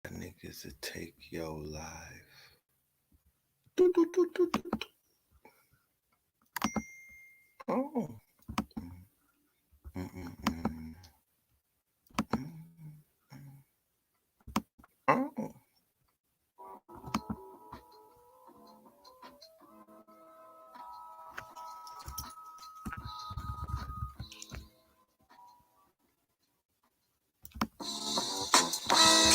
Niggas to take your life. Oh. Oh.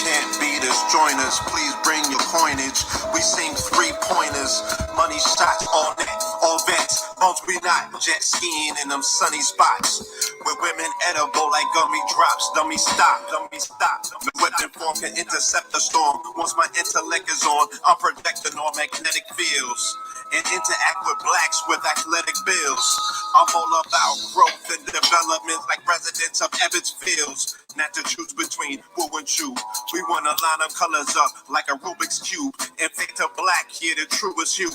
Can't beat us, join us, please bring your coinage. We sing 3-pointers, money shots, all net, all vets. Bones we not, jet skiing in them sunny spots. With women edible like gummy drops, dummy stop, dummy stop. The weapon form can intercept the storm. Once my intellect is on, I'm projecting all magnetic fields. And interact with blacks with athletic bills. I'm all about growth and development like residents of Ebbets Fields. Not to choose between woo and chew. We want to line our colors up like a Rubik's Cube and fade to black here the truest hue.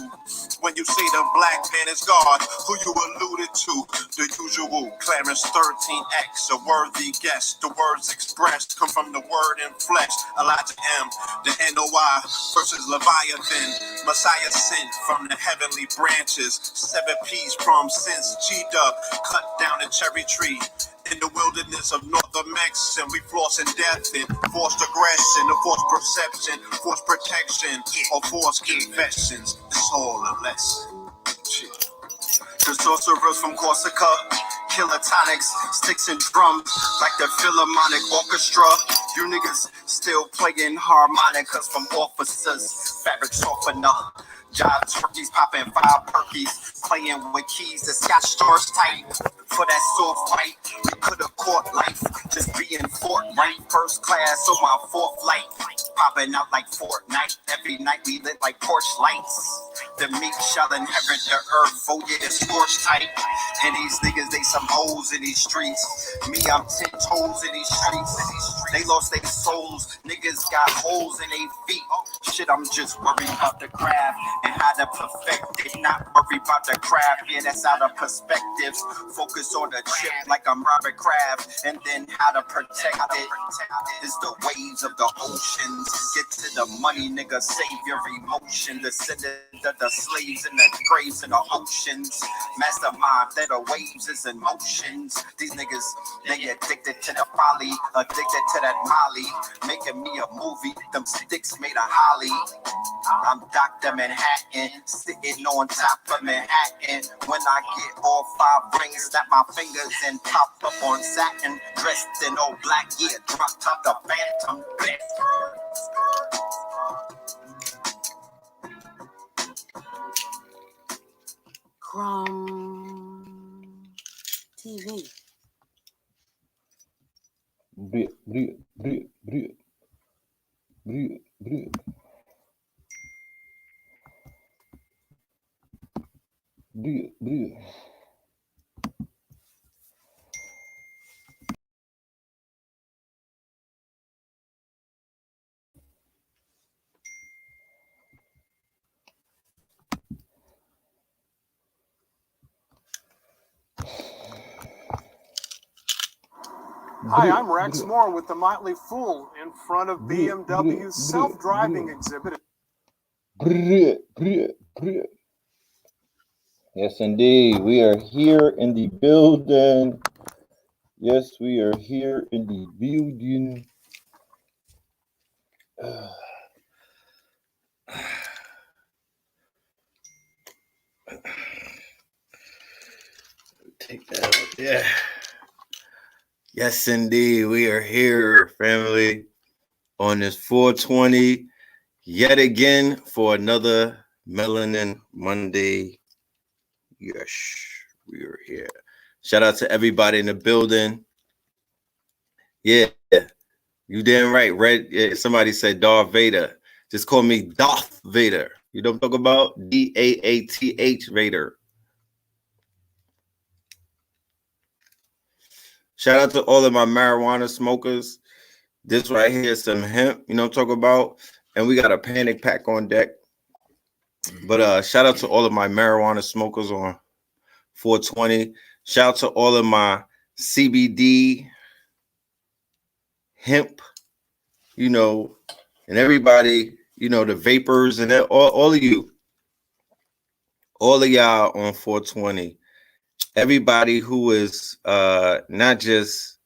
When you say the black man is God, who you alluded to? The usual Clarence 13X, a worthy guess. The words expressed come from the word in flesh. Elijah M, the NOI versus Leviathan. Messiah sent from the heavenly branches. 7 P's from since G-Dub cut down a cherry tree. In the wilderness of North America, we flossing death and forced aggression, or forced perception, forced protection, or forced confessions. It's all a lesson. The sorcerers from Corsica, killer tonics, sticks and drums, like the Philharmonic Orchestra. You niggas still playing harmonicas from officers, fabric softener. Jive turkeys popping 5 perkies, playing with keys that got stores tight. For that soft fight, we could have caught life, just being Fortnite. First class on my 4th flight, popping out like Fortnite. Every night we lit like porch lights. The meek shall inherit the earth, oh yeah, it's scorched tight. And these niggas, they some hoes in these streets. Me, I'm 10 toes in these streets. They lost their souls, niggas got holes in their feet. Shit, I'm just worried about the craft and how to perfect it. Not worried about the craft, yeah, that's out of perspective. Focus on the chip like I'm Robert Kraft, and then how to protect it. It's the waves of the oceans. Get to the money, nigga, save your emotion. Descendant of the slaves in the graves in the oceans. Mastermind that the waves is in motions. These niggas, they addicted to the folly, addicted to that molly. Making me a movie, them sticks made a holly. I'm Dr. Manhattan, sitting on top of Manhattan. When I get all 5 rings, snap my fingers and pop up on satin. Dressed in all black, yeah, drop top the phantom. Crumb TV. Bria, bria, bria, bria. Bria, bria. Bria, bria. Hi, I'm Rex Moore with the Motley Fool in front of BMW's self-driving exhibit. Yes, indeed. We are here in the building. Yes, we are here in the building. Take that out there. Yes, indeed. We are here, family, on this 420 yet again for another Melanin Monday. Yes, we are here. Shout out to everybody in the building. Yeah, you damn right. Red. Yeah, somebody said Darth Vader. Just call me Darth Vader. You know what I'm talking about? DAATH Vader. Shout out to all of my marijuana smokers. This right here is some hemp. You know what I'm talking about? And we got a panic pack on deck. But shout out to all of my marijuana smokers on 420. Shout out to all of my CBD hemp, and everybody, you know, the vapors and all of you, all of y'all on 420. Everybody who is not just,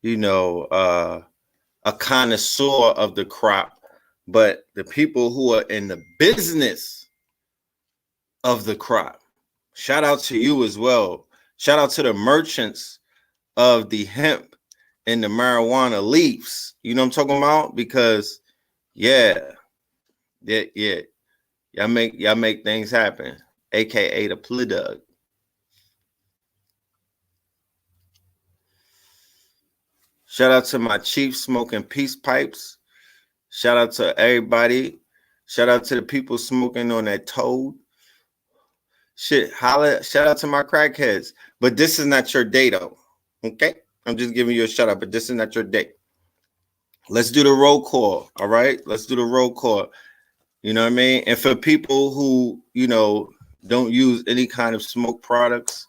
you know, a connoisseur of the crop, but the people who are in the business of the crop. Shout out to you as well. Shout out to the merchants of the hemp and the marijuana leaves. You know what I'm talking about? Because yeah. Y'all make things happen. AKA the plug. Shout out to my chief smoking peace pipes. Shout out to everybody. Shout out to the people smoking on that toad. Shit, holla. Shout out to my crackheads. But this is not your day, though. Okay? I'm just giving you a shout out, but this is not your day. Let's do the roll call. All right? Let's do the roll call. You know what I mean? And for people who, you know, don't use any kind of smoke products,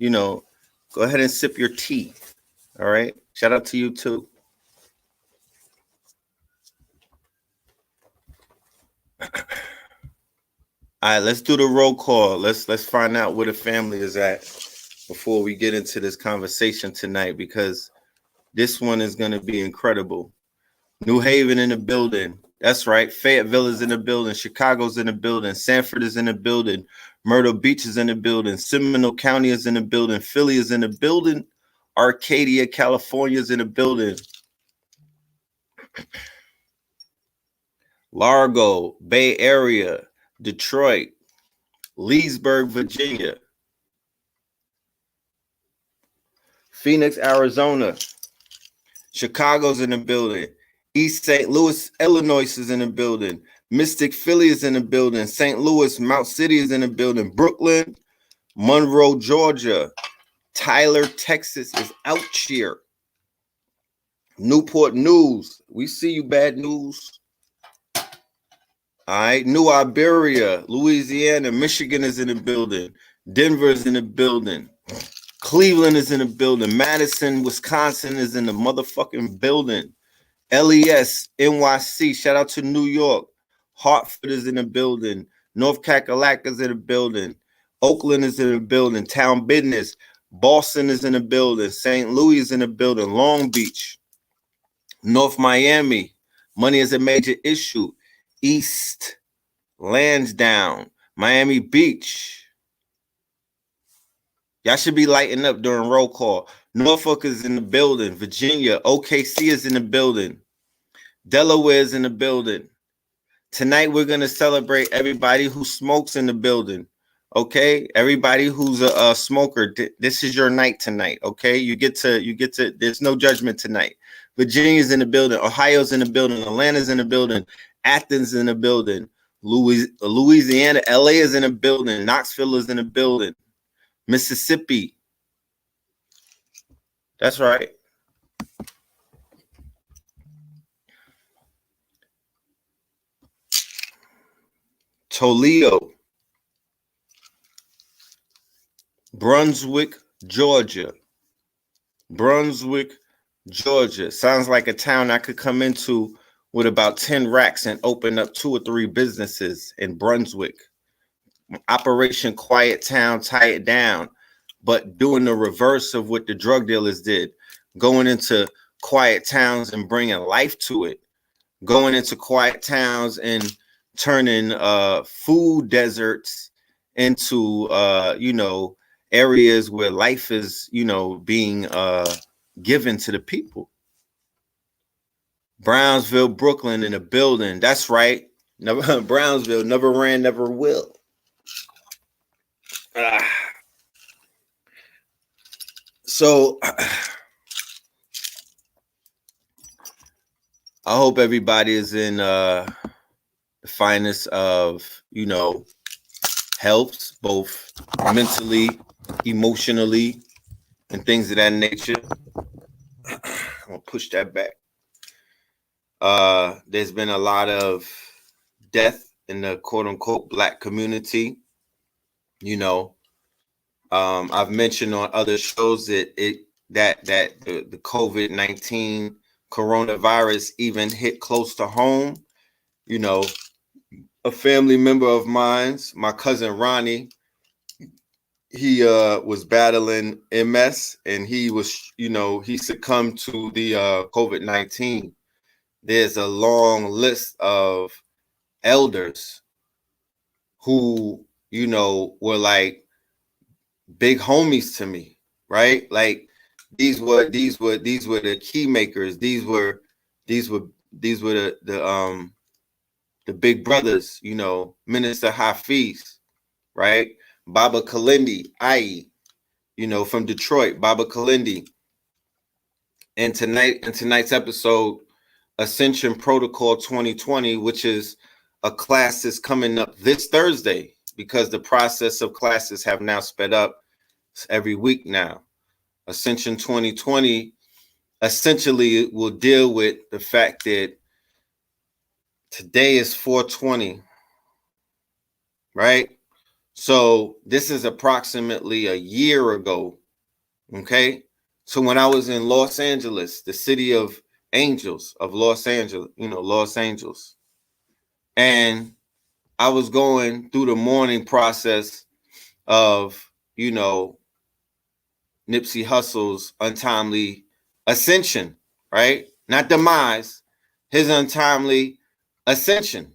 you know, go ahead and sip your tea. All right? Shout out to you, too. All right, let's do the roll call. Let's find out where the family is at before we get into this conversation tonight, because this one is going to be incredible. New Haven in the building. That's right. Fayetteville is in the building. Chicago's in the building. Sanford is in the building. Myrtle Beach is in the building. Seminole County is in the building. Philly is in the building. Arcadia, California is in the building. Largo, Bay Area, Detroit, Leesburg, Virginia, Phoenix, Arizona, Chicago's in the building. East St. Louis, Illinois is in the building. Mystic, Philly is in the building. St. Louis, Mount City is in the building. Brooklyn, Monroe, Georgia. Tyler, Texas is out here. Newport News. We see you, Bad News. All right. New Iberia, Louisiana, Michigan is in the building. Denver is in the building. Cleveland is in the building. Madison, Wisconsin is in the motherfucking building. LES, NYC, shout out to New York. Hartford is in the building. North Cackalack is in the building. Oakland is in the building. Town Business. Boston is in the building. St. Louis is in the building. Long Beach. North Miami. Money is a major issue. East. Lansdowne. Miami Beach. Y'all should be lighting up during roll call. Norfolk is in the building. Virginia. OKC is in the building. Delaware is in the building. Tonight, we're going to celebrate everybody who smokes in the building. Okay? Everybody who's a smoker, this is your night tonight. Okay? You get to, there's no judgment tonight. Virginia's in the building. Ohio's in the building. Atlanta's in the building. Athens in the building. Louisiana, LA is in the building. Knoxville is in the building. Mississippi. That's right. Toledo. Brunswick, Georgia. Brunswick, Georgia. Sounds like a town I could come into with about 10 racks and open up 2 or 3 businesses in Brunswick. Operation Quiet Town, tie it down, but doing the reverse of what the drug dealers did, going into quiet towns and bringing life to it, going into quiet towns and turning food deserts into you know, areas where life is, you know, being given to the people. Brownsville, Brooklyn in the building. That's right. Never, Brownsville never ran, never will. So I hope everybody is in the finest of, you know, health, both mentally, emotionally, and things of that nature. I'm gonna push that back. There's been a lot of death in the quote unquote Black community. You know, I've mentioned on other shows that the COVID-19 coronavirus even hit close to home, you know, a family member of mine's, my cousin Ronnie, he was battling MS, and he was, you know, he succumbed to the COVID-19. There's a long list of elders who, you know, were like big homies to me, right? Like these were the key makers. These were the big brothers, you know, Minister Hafiz, right? Baba Kalindi, you know, from Detroit, Baba Kalindi. And tonight's episode, Ascension Protocol 2020, which is a class that's coming up this Thursday, because the process of classes have now sped up every week now. Ascension 2020 essentially will deal with the fact that today is 420, right? So this is approximately a year ago, okay? So when I was in Los Angeles, the city of angels, of Los Angeles, you know, Los Angeles, and I was going through the mourning process of, you know, Nipsey Hussle's untimely ascension, right? Not demise, his untimely ascension.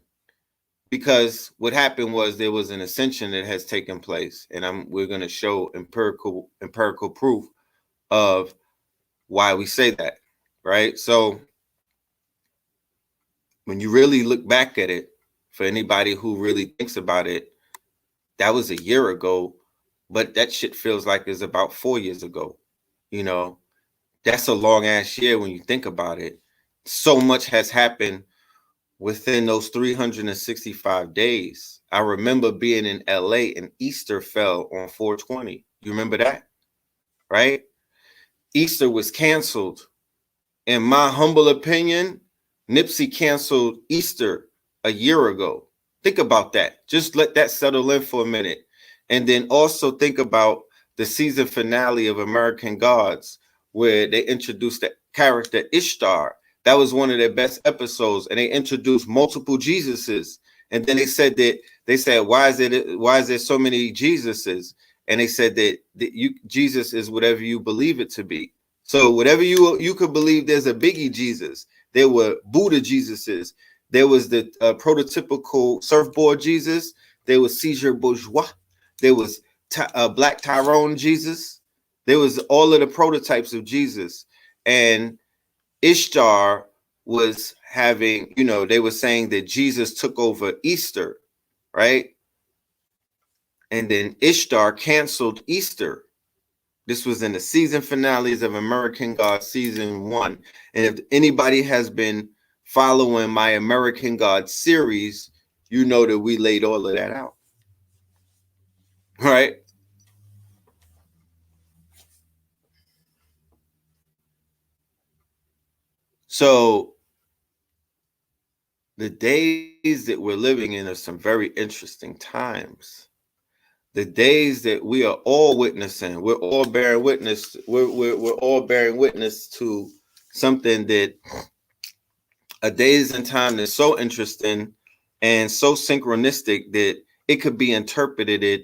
Because what happened was there was an ascension that has taken place, and we're going to show empirical proof of why we say that, right? So when you really look back at it, for anybody who really thinks about it, that was a year ago, but that shit feels like it's about 4 years ago. You know, that's a long ass year when you think about it. So much has happened within those 365 days. I remember being in LA and Easter fell on 420. You remember that? Right? Easter was canceled. In my humble opinion, Nipsey canceled Easter a year ago. Think about that. Just let that settle in for a minute. And then also think about the season finale of American Gods, where they introduced the character Ishtar. That was one of their best episodes, and they introduced multiple Jesuses. And then they said, why is there so many Jesuses? And they said that Jesus is whatever you believe it to be. So whatever you could believe, there's a Biggie Jesus. There were Buddha Jesuses. There was the prototypical surfboard Jesus. There was Caesar Bourgeois. There was Black Tyrone Jesus. There was all of the prototypes of Jesus. And Ishtar was having, you know, they were saying that Jesus took over Easter, right? And then Ishtar canceled Easter. This was in the season finales of American Gods season 1. And if anybody has been following my American Gods series, you know that we laid all of that out. Right? So the days that we're living in are some very interesting times. The days that we are all witnessing, we're all bearing witness. We're all bearing witness to something that a days and time that's so interesting and so synchronistic that it could be interpreted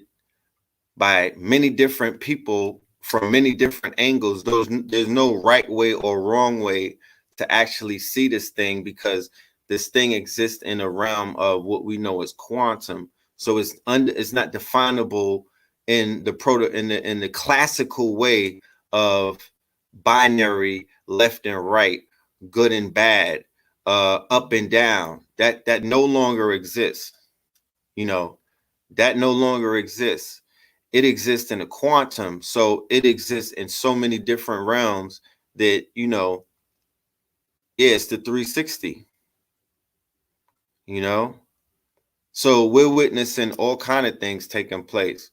by many different people from many different angles. There's no right way or wrong way to actually see this thing, because this thing exists in a realm of what we know as quantum. So it's not definable in the classical way of binary, left and right, good and bad, up and down. That no longer exists. You know, that no longer exists. It exists in a quantum. So it exists in so many different realms that, you know, yeah, it's the 360. You know, so we're witnessing all kind of things taking place,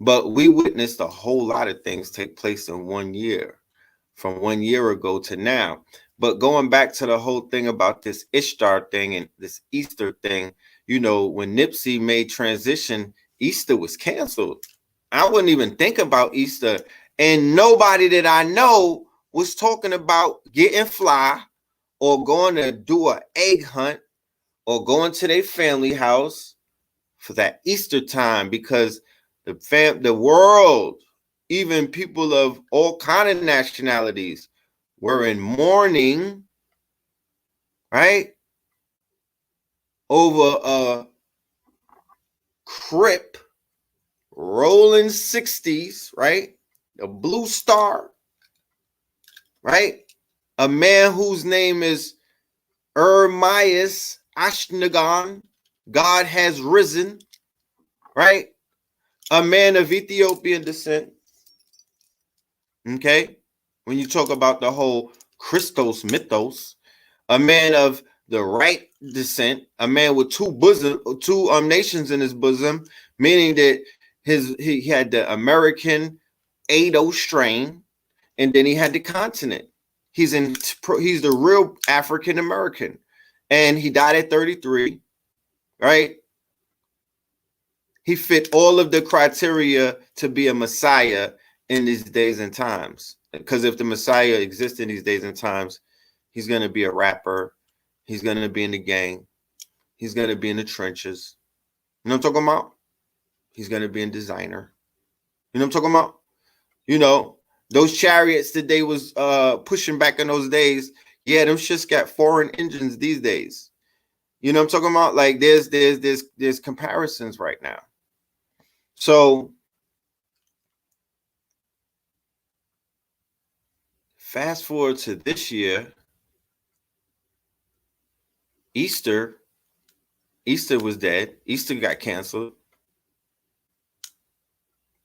but we witnessed a whole lot of things take place in 1 year, from 1 year ago to now. But going back to the whole thing about this Ishtar thing and this Easter thing, you know, when Nipsey made transition, Easter was canceled. I wouldn't even think about Easter, and nobody that I know was talking about getting fly or going to do an egg hunt or going to their family house for that Easter time, because the world, even people of all kind of nationalities, were in mourning, right, over a Crip rolling 60s, right, a blue star, right, a man whose name is Ermias Ashnagan, God has risen, right, a man of Ethiopian descent. Okay, when you talk about the whole Christos mythos, a man of the right descent, a man with two nations in his bosom, meaning that he had the American Ado strain, and then he had the continent. He's the real African American, and he died at 33, right? He fit all of the criteria to be a Messiah in these days and times. Because if the Messiah exists in these days and times, he's going to be a rapper. He's going to be in the gang. He's going to be in the trenches. You know what I'm talking about? He's going to be in designer. You know what I'm talking about? You know, those chariots that they was pushing back in those days, yeah, them shits got foreign engines these days. You know what I'm talking about? Like there's comparisons right now. So fast forward to this year, Easter was dead. Easter got canceled.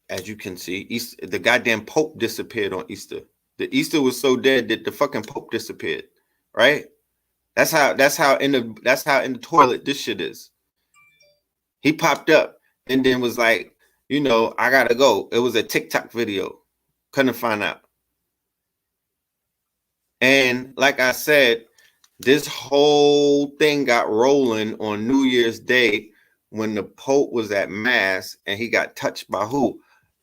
As you can see, the goddamn Pope disappeared on Easter. The Easter was so dead that the fucking Pope disappeared. Right? That's how in the toilet this shit is. He popped up and then was like, you know, I gotta go. It was a TikTok video. Couldn't find out. And like I said, this whole thing got rolling on New Year's Day when the Pope was at Mass and he got touched by who?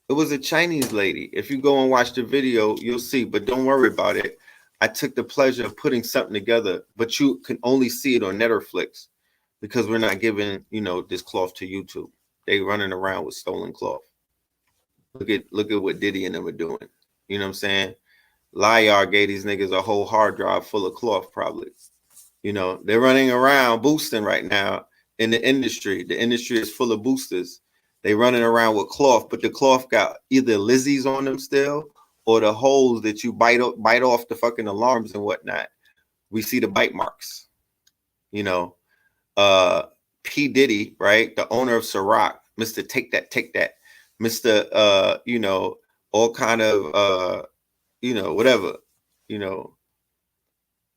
It was a Chinese lady. If you go and watch the video, you'll see, but don't worry about it. I took the pleasure of putting something together, but you can only see it on Netflix because we're not giving, you know, this cloth to YouTube. They running around with stolen cloth. Look at what Diddy and them are doing. You know what I'm saying? Lyar gave these niggas a whole hard drive full of cloth, probably. You know, they're running around boosting right now in the industry. The industry is full of boosters. They running around with cloth, but the cloth got either Lizzie's on them still or the holes that you bite off the fucking alarms and whatnot. We see the bite marks. You know, P. Diddy, right? The owner of Ciroc, Mr. Take That, Mr. You know, all kind of you know, whatever, you know.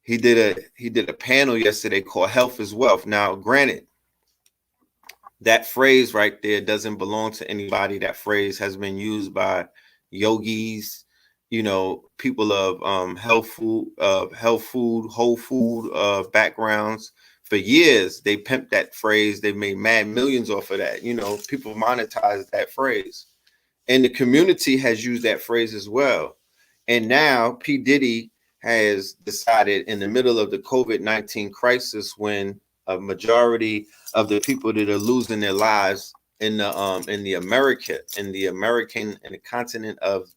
He did a panel yesterday called Health is Wealth. Now, granted, that phrase right there doesn't belong to anybody. That phrase has been used by yogis, you know, people of health food, whole food backgrounds. For years, they pimped that phrase. They made mad millions off of that. You know, people monetized that phrase. And the community has used that phrase as well. And now P. Diddy has decided in the middle of the COVID-19 crisis, when a majority of the people that are losing their lives in the continent of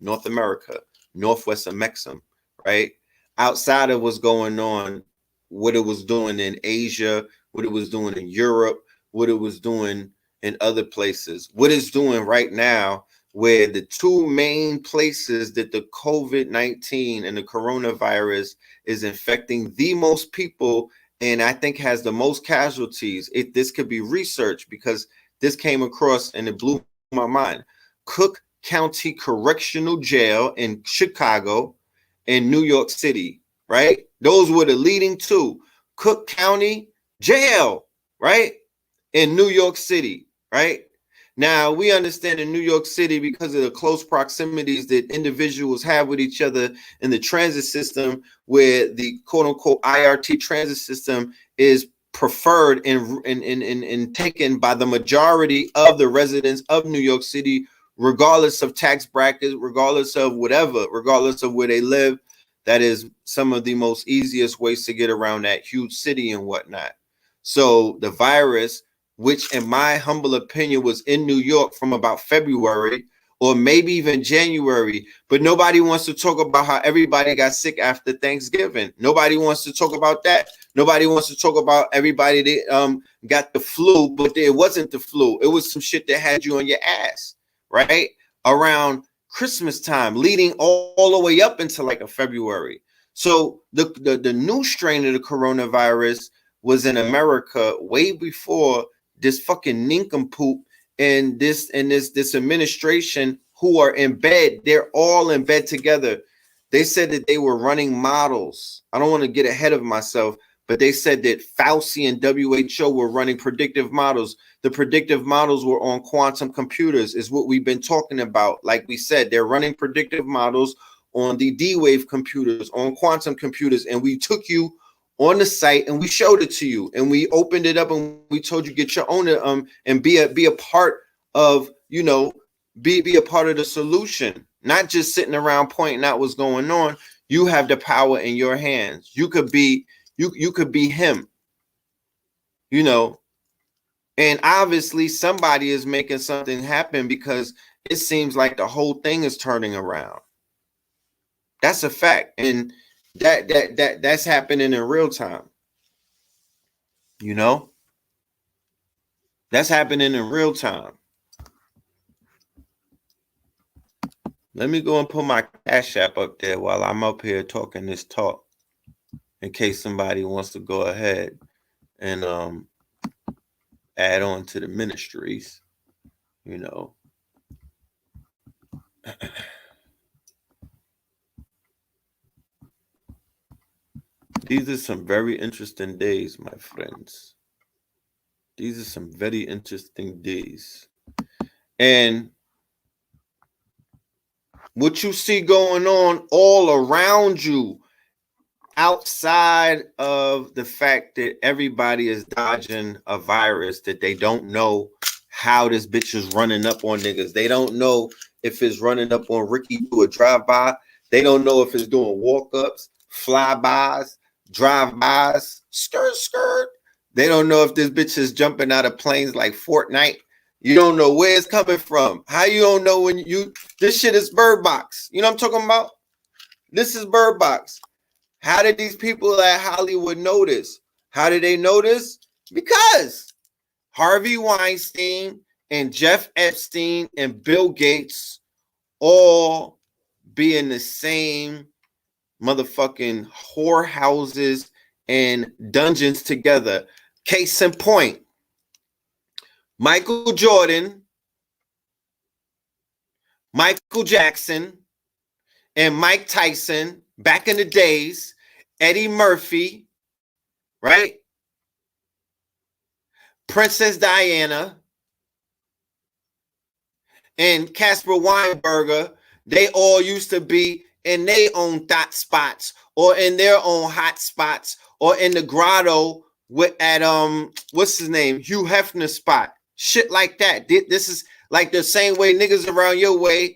North America, Northwest of Mexico, right? Outside of what's going on, what it was doing in Asia, what it was doing in Europe, what it was doing in other places, what it's doing right now, where the two main places that the COVID-19 and the coronavirus is infecting the most people, and I think has the most casualties. This could be researched because this came across and it blew my mind. Cook County Correctional Jail in Chicago and New York City, right? Those were the leading two. Cook County Jail, right? In New York City, right? Now, we understand in New York City, because of the close proximities that individuals have with each other in the transit system, where the quote-unquote IRT transit system is preferred and taken by the majority of the residents of New York City, regardless of tax brackets, regardless of whatever, regardless of where they live. that is some of the most easiest ways to get around that huge city and whatnot. So the virus, which in my humble opinion was in New York from about February or maybe even January, but nobody wants to talk about how everybody got sick after Thanksgiving. Nobody wants to talk about that. Nobody wants to talk about everybody that got the flu, but it wasn't the flu. It was some shit that had you on your ass, right? Around Christmas time, leading all the way up into like a February. So the new strain of the coronavirus was in America way before this fucking nincompoop and this administration who are in bed. They're all in bed together. They said that they were running models. I don't want to get ahead of myself, but they said that Fauci and WHO were running predictive models. The predictive models were on quantum computers, is what we've been talking about. Like we said, they're running predictive models on the D-Wave computers, on quantum computers, and we took you on the site and we showed it to you and we opened it up and we told you get your own and be a part of, you know, be a part of the solution, not just sitting around pointing out what's going on. You have the power in your hands. You could be you could be him, you know, and obviously somebody is making something happen because it seems like the whole thing is turning around. That's a fact, and that's happening in real time. You know, that's happening in real time. Let me go and put my Cash App up there while I'm up here talking this talk, in case somebody wants to go ahead and add on to the ministries, you know. These are some very interesting days, my friends. These are some very interesting days. And what you see going on all around you, outside of the fact that everybody is dodging a virus, that they don't know how this bitch is running up on niggas. They don't know if it's running up on Ricky do a drive-by. They don't know if it's doing walk-ups, flybys, drive-bys, skirt. They don't know if this bitch is jumping out of planes like Fortnite. You don't know where it's coming from. How you don't know when this shit is Bird Box. You know what I'm talking about? This is Bird Box. How did these people at Hollywood notice? How did they notice? Because Harvey Weinstein and Jeff Epstein and Bill Gates all be in the same motherfucking whorehouses and dungeons together. Case in point, Michael Jordan, Michael Jackson, and Mike Tyson back in the days, Eddie Murphy, right? Princess Diana and Casper Weinberger, they all used to be in their own thought spots or in their own hot spots or in the grotto at what's his name, Hugh Hefner's spot, shit like that. This is like the same way niggas around your way,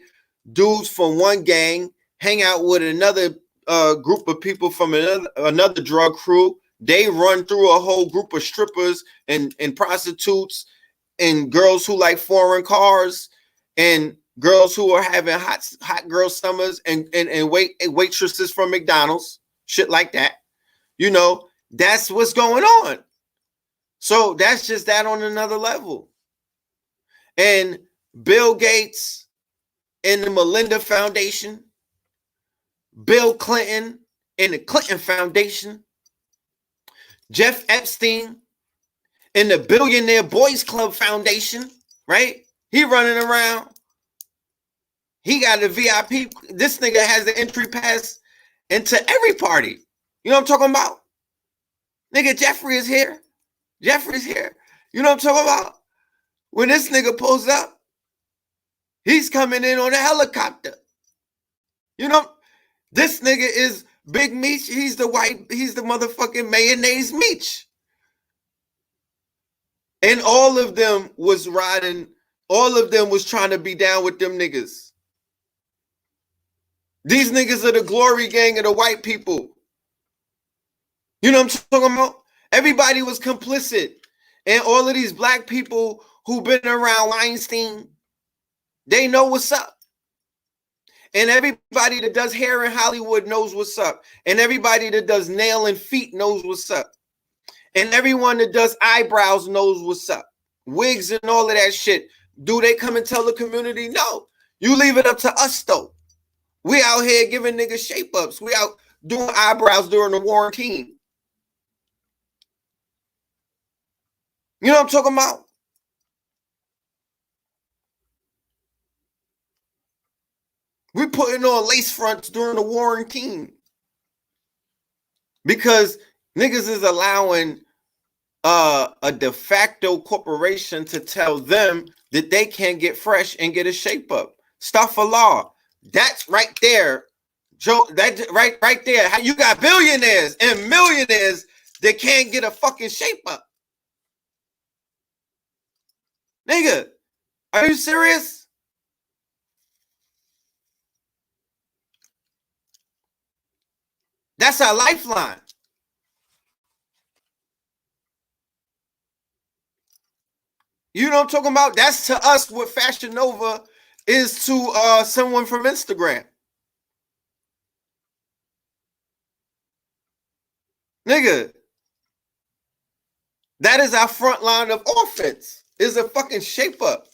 dudes from one gang hang out with another group of people from another drug crew. They run through a whole group of strippers and prostitutes and girls who like foreign cars and girls who are having hot girl summers and waitresses from McDonald's, shit like that. You know, that's what's going on. So that's just that on another level. And Bill Gates and the Melinda Foundation, Bill Clinton and the Clinton Foundation, Jeff Epstein and the Billionaire Boys Club Foundation, right? He running around. He got a VIP. This nigga has the entry pass into every party. You know what I'm talking about? Nigga, Jeffrey is here. Jeffrey's here. You know what I'm talking about? When this nigga pulls up, he's coming in on a helicopter. You know, this nigga is Big Meech. He's the motherfucking mayonnaise Meech. And all of them was riding, all of them was trying to be down with them niggas. These niggas are the glory gang of the white people. You know what I'm talking about? Everybody was complicit. And all of these black people who've been around Weinstein, they know what's up. And everybody that does hair in Hollywood knows what's up. And everybody that does nail and feet knows what's up. And everyone that does eyebrows knows what's up. Wigs and all of that shit. Do they come and tell the community? No. You leave it up to us, though. We out here giving niggas shape-ups. We out doing eyebrows during the quarantine. You know what I'm talking about? We putting on lace fronts during the quarantine. Because niggas is allowing a de facto corporation to tell them that they can't get fresh and get a shape up. Stuff for law. That's right there, Joe. That right there. You got billionaires and millionaires that can't get a fucking shape up. Nigga, are you serious? That's our lifeline. You know what I'm talking about? That's to us what Fashion Nova is to someone from Instagram. Nigga, that is our front line of offense. Is a fucking shape up.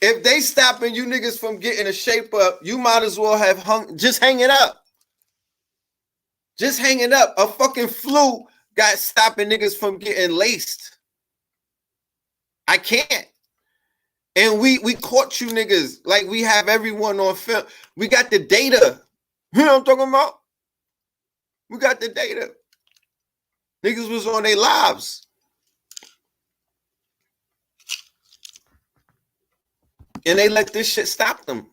If they stopping you niggas from getting a shape up, you might as well have just hang it up. Just hang it up. A fucking flu got stopping niggas from getting laced. I can't. And we caught you niggas like we have everyone on film. We got the data. You know what I'm talking about? We got the data. Niggas was on their lives. And they let this shit stop them.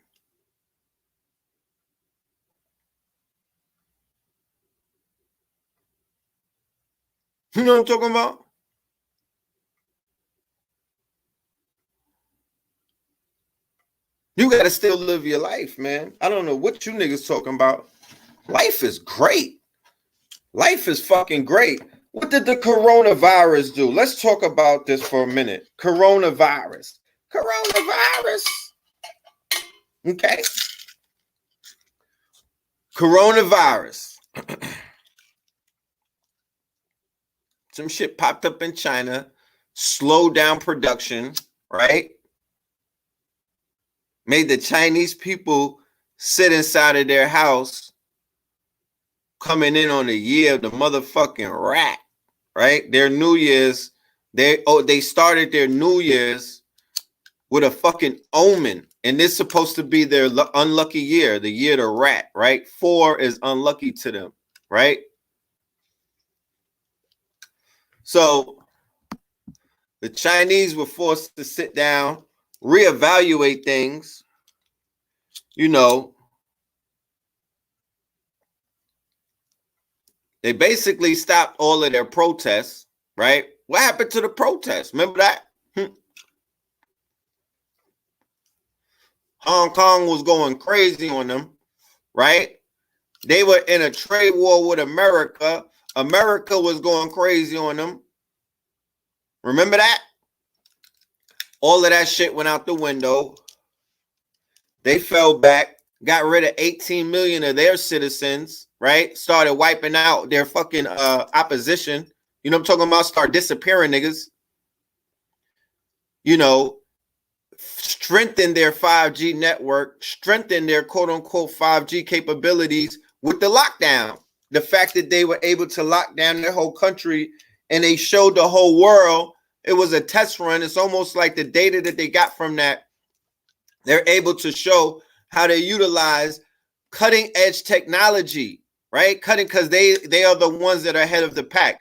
You know what I'm talking about? You got to still live your life, man. I don't know what you niggas talking about. Life is great. Life is fucking great. What did the coronavirus do? Let's talk about this for a minute. Coronavirus. Okay. Coronavirus. Some shit popped up in China, slowed down production, right? Made the Chinese people sit inside of their house, coming in on the year of the motherfucking rat, right? Their New Year's, they started their New Year's with a fucking omen. And this is supposed to be their unlucky year, the year of the rat, right? 4 is unlucky to them, right? So the Chinese were forced to sit down, reevaluate things, you know. They basically stopped all of their protests, right? What happened to the protests? Remember that? Hong Kong was going crazy on them, right? They were in a trade war with America. America was going crazy on them. Remember that? All of that shit went out the window. They fell back, got rid of 18 million of their citizens, right? Started wiping out their fucking opposition. You know what I'm talking about? Start disappearing niggas. You know, strengthen their 5G network, strengthen their quote-unquote 5G capabilities with the lockdown. The fact that they were able to lock down their whole country and they showed the whole world it was a test run. It's almost like the data that they got from that, they're able to show how they utilize cutting edge technology, right? Because they are the ones that are ahead of the pack.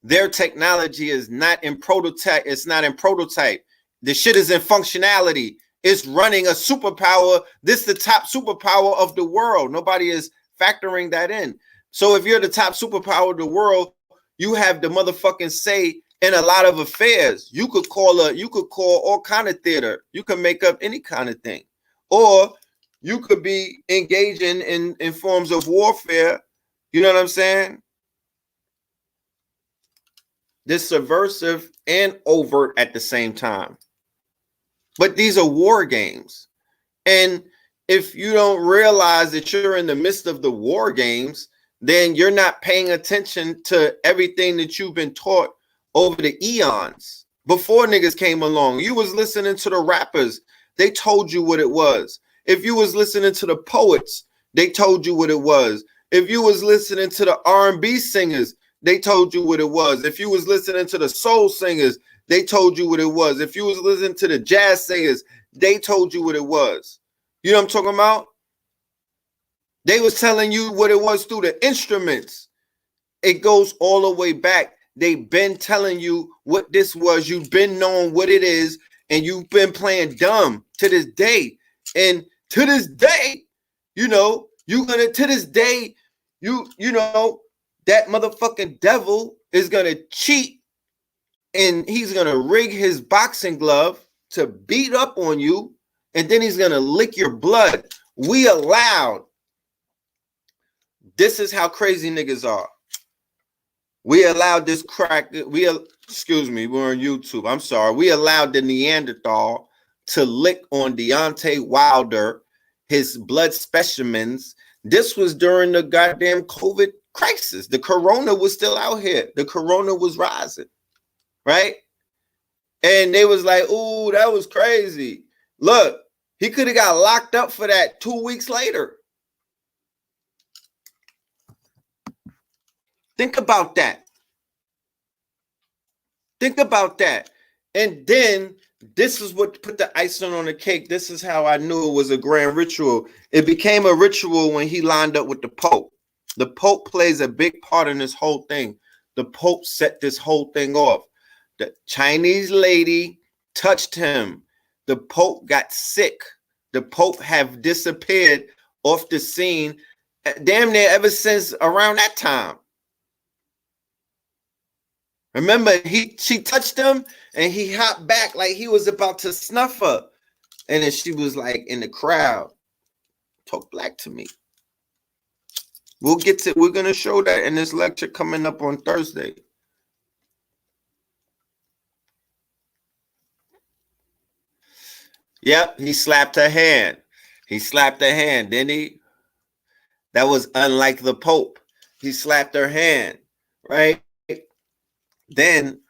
Their technology is not in prototype. It's not in prototype. The shit is in functionality. It's running a superpower. This is the top superpower of the world. Nobody is factoring that in. So if you're the top superpower of the world, you have the motherfucking say in a lot of affairs. You could call all kind of theater. You can make up any kind of thing. Or you could be engaging in forms of warfare. You know what I'm saying? This subversive and overt at the same time. But these are war games. And if you don't realize that you're in the midst of the war games, then you're not paying attention to everything that you've been taught over the eons. Before niggas came along, you was listening to the rappers. They told you what it was. If you was listening to the poets, they told you what it was. If you was listening to the R&B singers, they told you what it was. If you was listening to the soul singers, they told you what it was. If you was listening to the jazz singers, they told you what it was. You know what I'm talking about? They was telling you what it was through the instruments. It goes all the way back. They've been telling you what this was. You've been knowing what it is, and you've been playing dumb to this day. And to this day, you know, you're gonna, to this day, you know, that motherfucking devil is gonna cheat, and he's gonna rig his boxing glove to beat up on you, and then he's gonna lick your blood. We allowed. This is how crazy niggas are. We allowed this crack. Excuse me, we're on YouTube. I'm sorry. We allowed the Neanderthal to lick on Deontay Wilder, his blood specimens. This was during the goddamn COVID crisis. The corona was still out here. The corona was rising, right? And they was like, ooh, that was crazy. Look, he could have got locked up for that 2 weeks later. Think about that. Think about that. And then this is what put the icing on the cake. This is how I knew it was a grand ritual. It became a ritual when he lined up with the Pope. The Pope plays a big part in this whole thing. The Pope set this whole thing off. The Chinese lady touched him. The Pope got sick. The Pope have disappeared off the scene damn near ever since around that time. Remember, she touched him and he hopped back like he was about to snuff her. And then she was like in the crowd. Talk black to me. We're going to show that in this lecture coming up on Thursday. Yep, he slapped her hand. He slapped her hand, didn't he? That was unlike the Pope. He slapped her hand, right? Then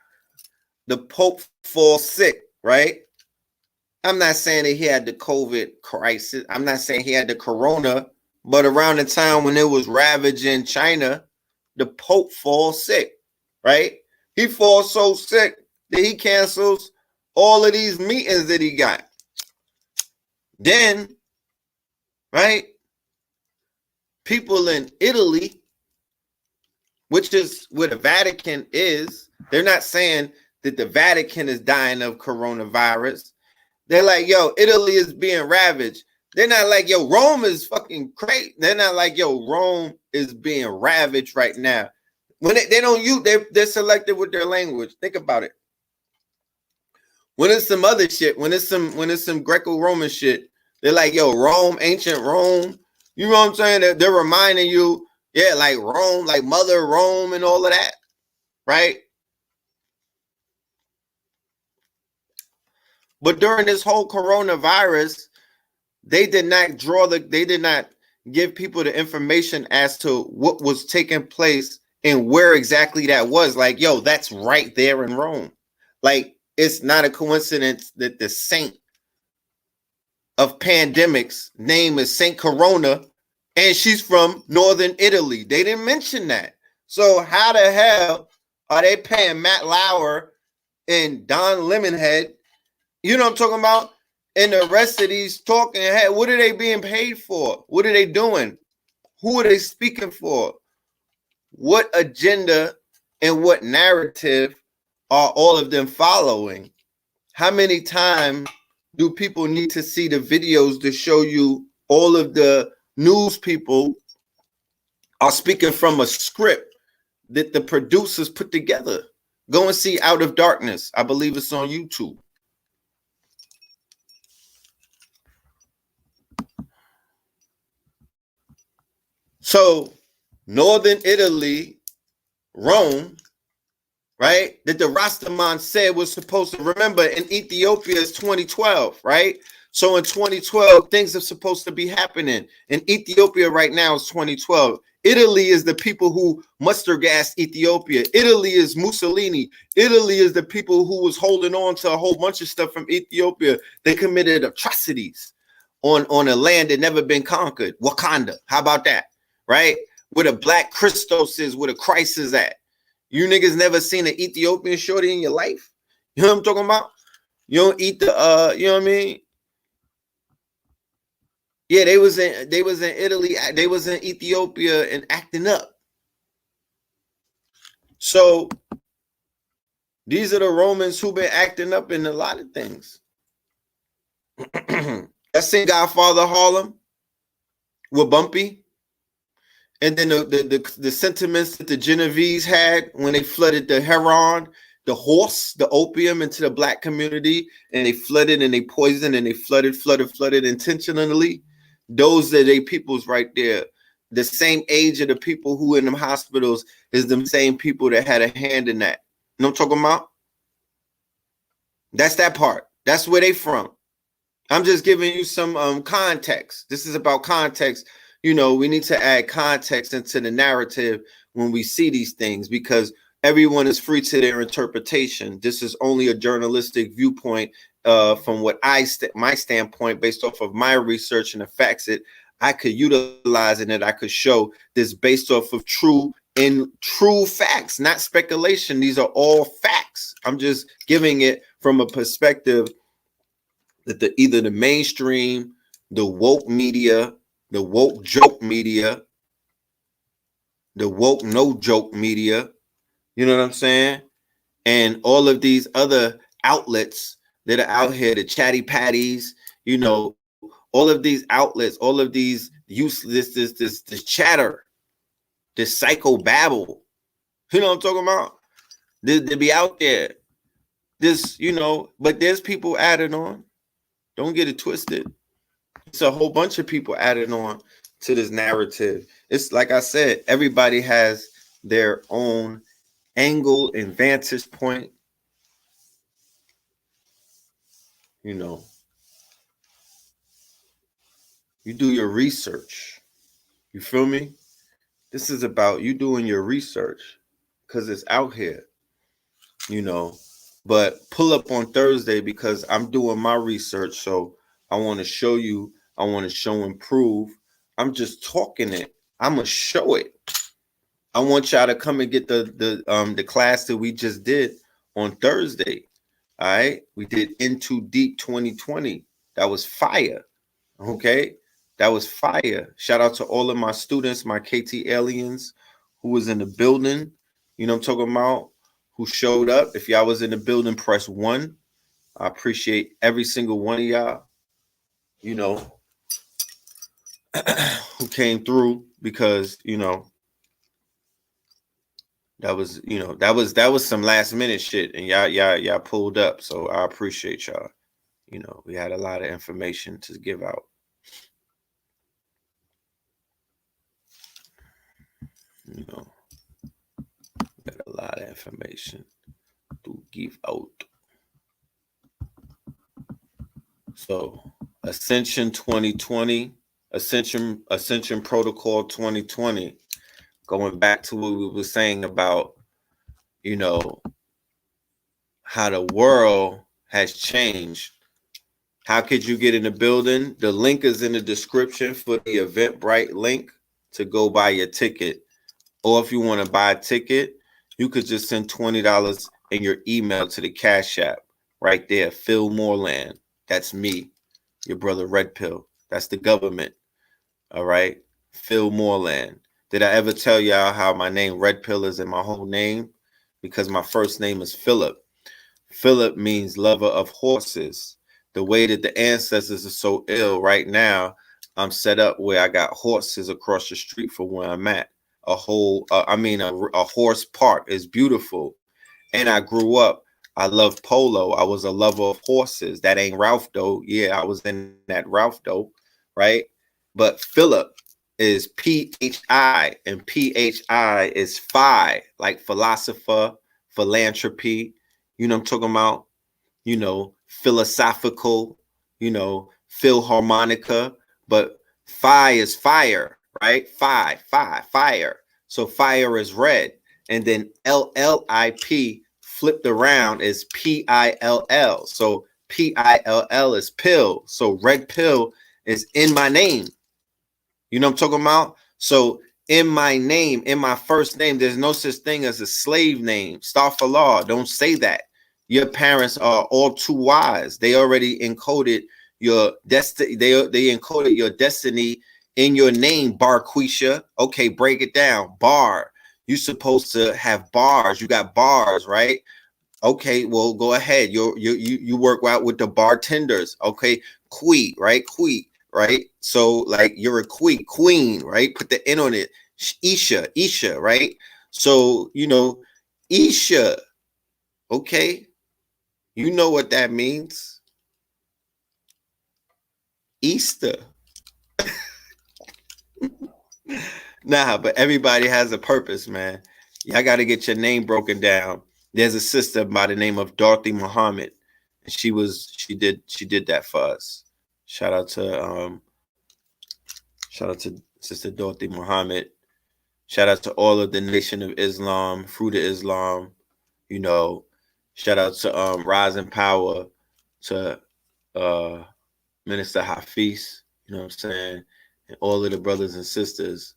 the Pope falls sick, right? I'm not saying that he had the COVID crisis. I'm not saying he had the corona, but around the time when it was ravaging China, the Pope falls sick, right? He falls so sick that he cancels all of these meetings that he got. Then, right, people in Italy, which is where the Vatican is, they're not saying that the Vatican is dying of coronavirus. They're like, yo, Italy is being ravaged. They're not like, yo, Rome is fucking crazy. They're not like, yo, Rome is being ravaged right now. When they don't use, they're selective with their language. Think about it. When it's some other shit, when it's some Greco-Roman shit, they're like, yo, Rome, ancient Rome. You know what I'm saying? They're reminding you, yeah, like Rome, like Mother Rome and all of that, right? But during this whole coronavirus, they did not give people the information as to what was taking place and where exactly that was. Like, yo, that's right there in Rome. Like, it's not a coincidence that the saint of pandemics name is Saint Corona, and she's from Northern Italy. They didn't mention that. So how the hell are they paying Matt Lauer and Don Lemonhead? You know what I'm talking about? And the rest of these talking head, what are they being paid for? What are they doing? Who are they speaking for? What agenda and what narrative are all of them following? How many times do people need to see the videos to show you all of the news people are speaking from a script that the producers put together? Go and see Out of Darkness. I believe it's on YouTube. So northern Italy, Rome, right, that the Rastaman said was supposed to, remember, in Ethiopia is 2012, right? So in 2012, things are supposed to be happening. In Ethiopia right now is 2012. Italy is the people who muster gas Ethiopia. Italy is Mussolini. Italy is the people who was holding on to a whole bunch of stuff from Ethiopia. They committed atrocities on a land that never been conquered. Wakanda. How about that? Right? Where the black Christos is, where the Christ is at. You niggas never seen an Ethiopian shorty in your life? You know what I'm talking about? You don't eat the you know what I mean? Yeah, they was in Italy, they was in Ethiopia and acting up. So these are the Romans who been acting up in a lot of things. That's in Godfather Harlem with Bumpy. And then the sentiments that the Genovese had when they flooded the heron, the horse, the opium into the black community, and they flooded and they poisoned and they flooded intentionally. Those are they peoples right there. The same age of the people who in them hospitals is them same people that had a hand in that. You know what I'm talking about? That's that part. That's where they from. I'm just giving you some context. This is about context. You know, we need to add context into the narrative when we see these things, because everyone is free to their interpretation. This is only a journalistic viewpoint from what my standpoint, based off of my research and the facts that I could utilize and that I could show this based off of true facts, not speculation. These are all facts. I'm just giving it from a perspective that either the mainstream, the woke media, the woke joke media, the woke no joke media, you know what I'm saying? And all of these other outlets that are out here, the chatty patties, you know, all of these outlets, all of these useless, this chatter, this psycho babble, you know what I'm talking about? They be out there. This, you know, but there's people added on. Don't get it twisted. It's a whole bunch of people added on to this narrative. It's like I said, everybody has their own angle and vantage point. You know, you do your research. You feel me? This is about you doing your research because it's out here, you know. But pull up on Thursday because I'm doing my research. So I want to show you, I want to show and prove. I'm just talking it. I'm going to show it. I want y'all to come and get the class that we just did on Thursday. All right. We did Into Deep 2020. That was fire. Okay. That was fire. Shout out to all of my students, my KT aliens who was in the building. You know what I'm talking about? Who showed up. If y'all was in the building, press 1. I appreciate every single one of y'all, you know, who came through because, you know, that was, you know, that was some last minute shit, and y'all pulled up. So I appreciate y'all. You know, we had a lot of information to give out. You know, we got a lot of information to give out. So Ascension 2020, Ascension Protocol 2020. Going back to what we were saying about, you know, how the world has changed. How could you get in the building? The link is in the description for the Eventbrite link to go buy your ticket. Or if you want to buy a ticket, you could just send $20 in your email to the Cash App right there. PHILMORELAND. That's me, your brother Red Pill. That's the government. All right. PHILMORELAND. Did I ever tell y'all how my name Red Pill is in my whole name? Because my first name is Philip. Philip means lover of horses. The way that the ancestors are so ill right now, I'm set up where I got horses across the street from where I'm at. A horse park is beautiful. And I grew up, I love polo. I was a lover of horses. That ain't Ralph though. Yeah, I was in that Ralph though, right? But Philip is PHI, and PHI is phi, like philosopher, philanthropy. You know what I'm talking about? You know, philosophical, you know, philharmonica, but phi is fire, right? Fire. So fire is red. And then LLIP flipped around is PILL. So PILL is pill. So red pill is in my name. You know what I'm talking about? So in my name, in my first name, there's no such thing as a slave name. Astaghfirullah, don't say that. Your parents are all too wise. They already encoded your destiny. They encoded your destiny in your name, Barquisha. Okay, break it down. Bar. You're supposed to have bars. You got bars, right? Okay, well, go ahead. You work out with the bartenders. Okay, Quee, right? Quee, right? So like you're a queen, right? Put the N on it. Isha, right? So you know, Isha. Okay, you know what that means. Easter. Nah, but everybody has a purpose, man. Y'all got to get your name broken down. There's a sister by the name of Dorothy Muhammad, and she did that for us. Shout out to Sister Dorothy Muhammad. Shout out to all of the Nation of Islam, Fruit of Islam. You know, shout out to Rising Power, to uh Minister Hafiz. You know what I'm saying, and all of the brothers and sisters,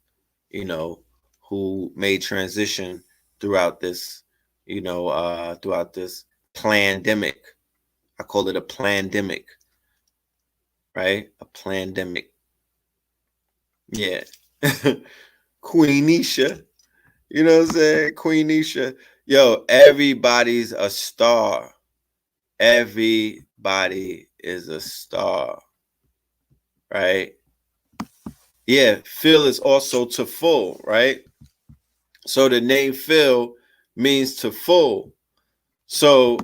you know, who made transition throughout this, throughout this pandemic. I call it a pandemic, right? A pandemic. Yeah. Queenisha. You know what I'm saying? Queenisha. Yo, everybody's a star. Everybody is a star. Right? Yeah, Phil is also to full, right? So the name Phil means to full. So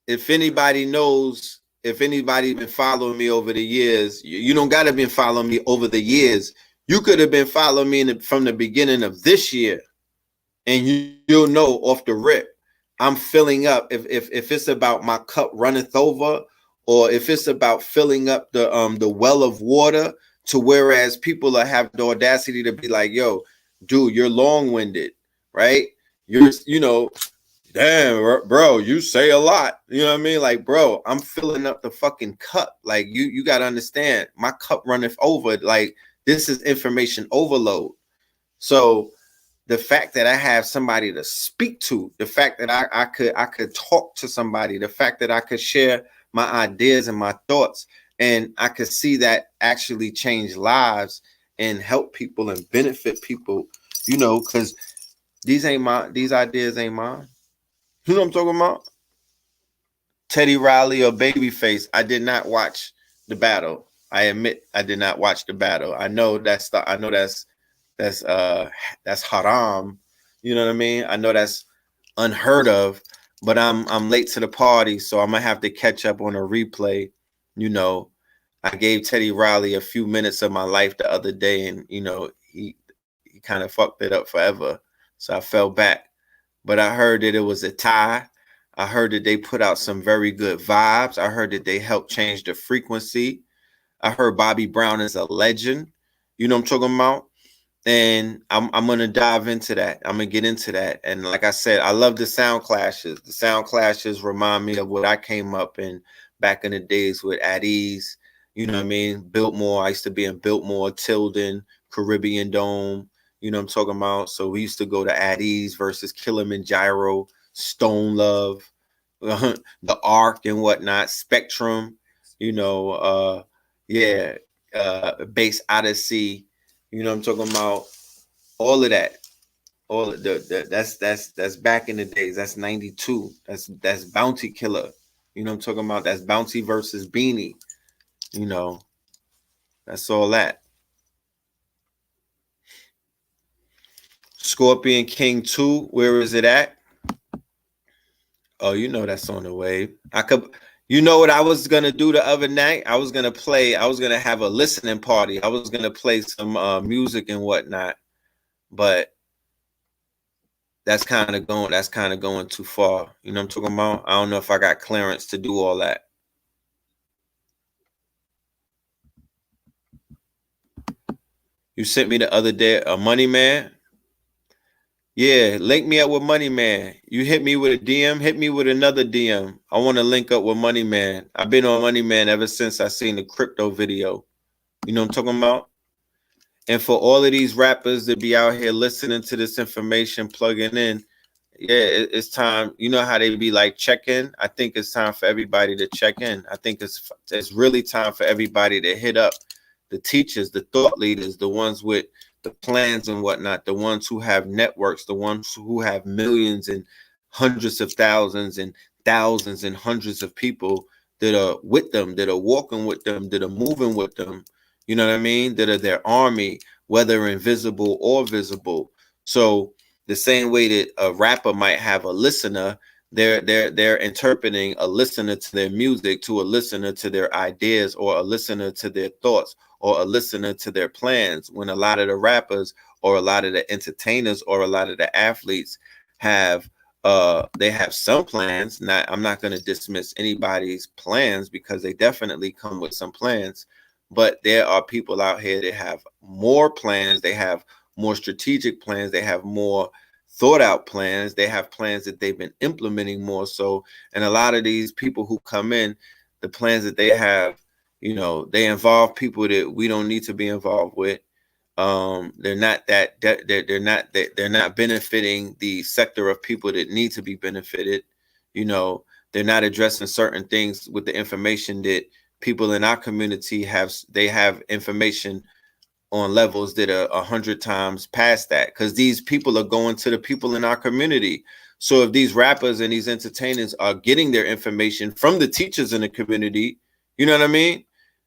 if anybody knows, if anybody been following me over the years, you don't got to been following me over the years. You could have been following me from the beginning of this year, and you'll know off the rip. I'm filling up. If it's about my cup runneth over, or if it's about filling up the well of water, to whereas people have the audacity to be like, yo, dude, you're long-winded, right? You know, damn, bro, you say a lot. You know what I mean? Like, bro, I'm filling up the fucking cup. Like, you got to understand, my cup runneth over. Like, this is information overload. So the fact that I have somebody to speak to, the fact that I could talk to somebody, the fact that I could share my ideas and my thoughts, and I could see that actually change lives and help people and benefit people, you know, because these ideas ain't mine. You know what I'm talking about? Teddy Riley or Babyface. I did not watch the battle. I admit I did not watch the battle. I know that's haram. You know what I mean? I know that's unheard of, but I'm late to the party, so I'm gonna have to catch up on a replay. You know, I gave Teddy Riley a few minutes of my life the other day, and you know, he kind of fucked it up forever. So I fell back. But I heard that it was a tie. I heard that they put out some very good vibes. I heard that they helped change the frequency. I heard Bobby Brown is a legend. You know what I'm talking about? And I'm gonna dive into that. I'm gonna get into that. And like I said, I love the sound clashes. The sound clashes remind me of what I came up in back in the days with At Ease. You know what I mean? Biltmore. I used to be in Biltmore, Tilden, Caribbean Dome. You know what I'm talking about? So we used to go to At Ease versus Kilimanjaro, Stone Love, the Arc and whatnot, Spectrum. You know, yeah, Base Odyssey. You know what I'm talking about? All of that. All of that's back in the days. That's 92. That's Bounty Killer. You know what I'm talking about? That's Bounty versus Beanie. You know, that's all that. Scorpion King 2, where is it at? Oh, you know that's on the way. You know what I was gonna do the other night? I was gonna have a listening party. I was gonna play some music and whatnot, but that's kind of going too far. You know what I'm talking about? I don't know if I got clearance to do all that. You sent me the other day a Money Man. Yeah, link me up with Money Man. You hit me with a DM, hit me with another DM. I want to link up with Money Man. I've been on Money Man ever since I seen the crypto video. You know what I'm talking about? And for all of these rappers that be out here listening to this information, plugging in, yeah, it's time. You know how they be like check in? I think it's time for everybody to check in. I think it's really time for everybody to hit up the teachers, the thought leaders, the ones with the plans and whatnot, the ones who have networks, the ones who have millions and hundreds of thousands and hundreds of people that are with them, that are walking with them, that are moving with them. You know what I mean? That are their army, whether invisible or visible. So the same way that a rapper might have a listener, they're interpreting a listener to their music, to a listener to their ideas, or a listener to their thoughts, or a listener to their plans. When a lot of the rappers or a lot of the entertainers or a lot of the athletes have they have some plans. I'm not going to dismiss anybody's plans, because they definitely come with some plans, but there are people out here that have more plans. They have more strategic plans. They have more thought out plans. They have plans that they've been implementing more so. And a lot of these people who come in, the plans that they have, you know, they involve people that we don't need to be involved with. They're not benefiting the sector of people that need to be benefited. You know, they're not addressing certain things with the information that people in our community have. They have information on levels that are 100 times past that, because these people are going to the people in our community. So if these rappers and these entertainers are getting their information from the teachers in the community, you know what I mean?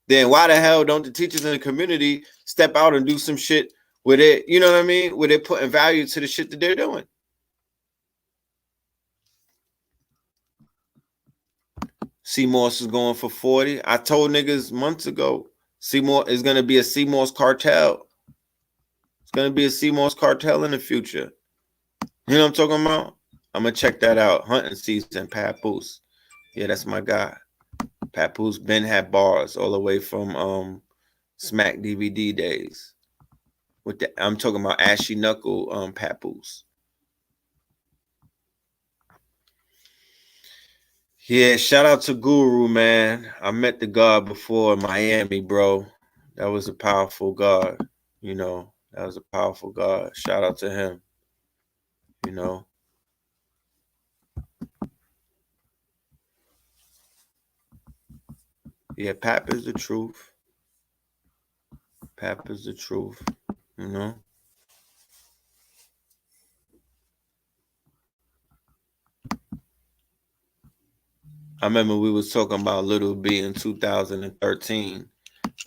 Then why the hell don't the teachers in the community step out and do some shit with it? You know what I mean? Where they're putting value to the shit that they're doing. Seamoss is going for 40. I told niggas months ago, Seamoss is going to be a Seamoss cartel. It's going to be a Seamoss cartel in the future. You know what I'm talking about? I'm going to check that out. Hunting season, Papoose. Yeah, that's my guy. Papoose been had bars all the way from Smack DVD days. I'm talking about Ashy Knuckle Papoose. Yeah, shout out to Guru, man. I met the God before in Miami, bro. That was a powerful God. You know, that was a powerful God. Shout out to him. You know. Yeah, Pap is the truth. Pap is the truth. You know. I remember we was talking about Little B in 2013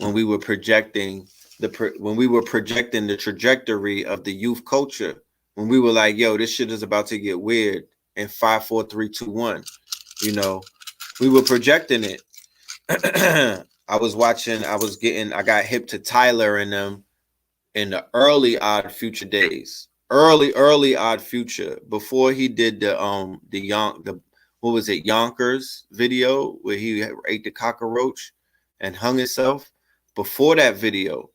when we were projecting the trajectory of the youth culture. When we were like, "Yo, this shit is about to get weird." In 5, 4, 3, 2, 1. You know, we were projecting it. I got hip to Tyler and them in the early Odd Future days. Early Odd Future, before he did the what was it, Yonkers video where he ate the cockroach and hung himself. Before that video,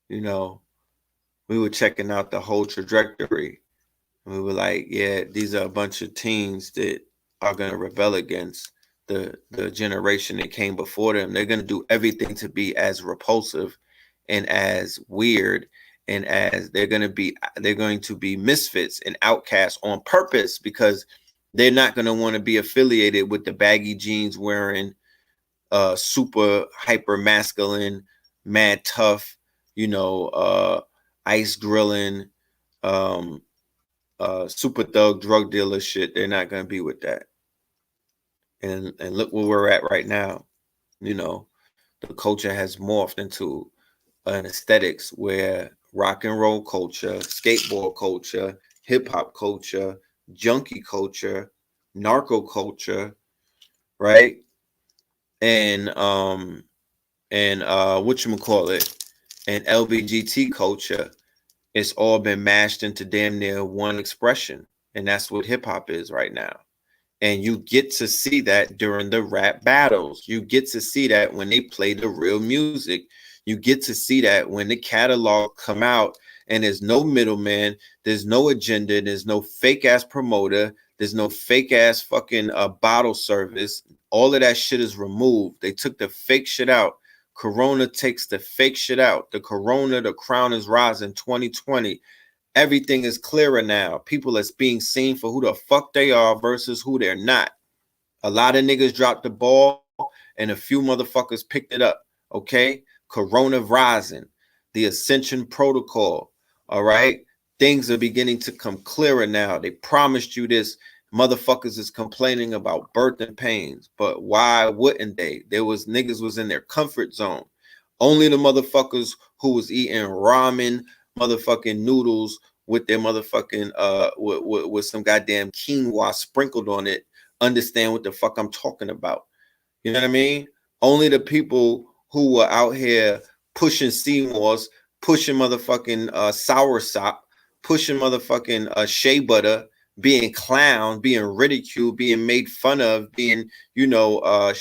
you know, we were checking out the whole trajectory. And we were like, yeah, these are a bunch of teens that are going to rebel against the generation that came before them. They're going to do everything to be as repulsive and as weird, and as they're going to be misfits and outcasts on purpose, because they're not going to want to be affiliated with the baggy jeans wearing, super hyper masculine, mad tough, you know, ice grilling, super thug drug dealer shit. They're not going to be with that. And look where we're at right now. You know, the culture has morphed into an aesthetics where rock and roll culture, skateboard culture, hip hop culture, junkie culture, narco culture, right? and whatchamacallit, and LBGT culture, it's all been mashed into damn near one expression. And that's what hip hop is right now. And you get to see that during the rap battles. You get to see that when they play the real music. You get to see that when the catalog come out and there's no middleman, there's no agenda, there's no fake ass promoter, there's no fake ass fucking bottle service. All of that shit is removed. They took the fake shit out. Corona takes the fake shit out. The Corona, the crown is rising 2020. Everything is clearer now. People are being seen for who the fuck they are versus who they're not. A lot of niggas dropped the ball and a few motherfuckers picked it up. Okay? Corona rising. The Ascension Protocol. All right? Things are beginning to come clearer now. They promised you this. Motherfuckers is complaining about birthing pains. But why wouldn't they? There was niggas was in their comfort zone. Only the motherfuckers who was eating ramen, motherfucking noodles with their motherfucking with some goddamn quinoa sprinkled on it understand what the fuck I'm talking about. You know what I mean? Only the people who were out here pushing Seymour's, pushing motherfucking soursop, pushing motherfucking shea butter, being clowned, being ridiculed, being made fun of, being, you know,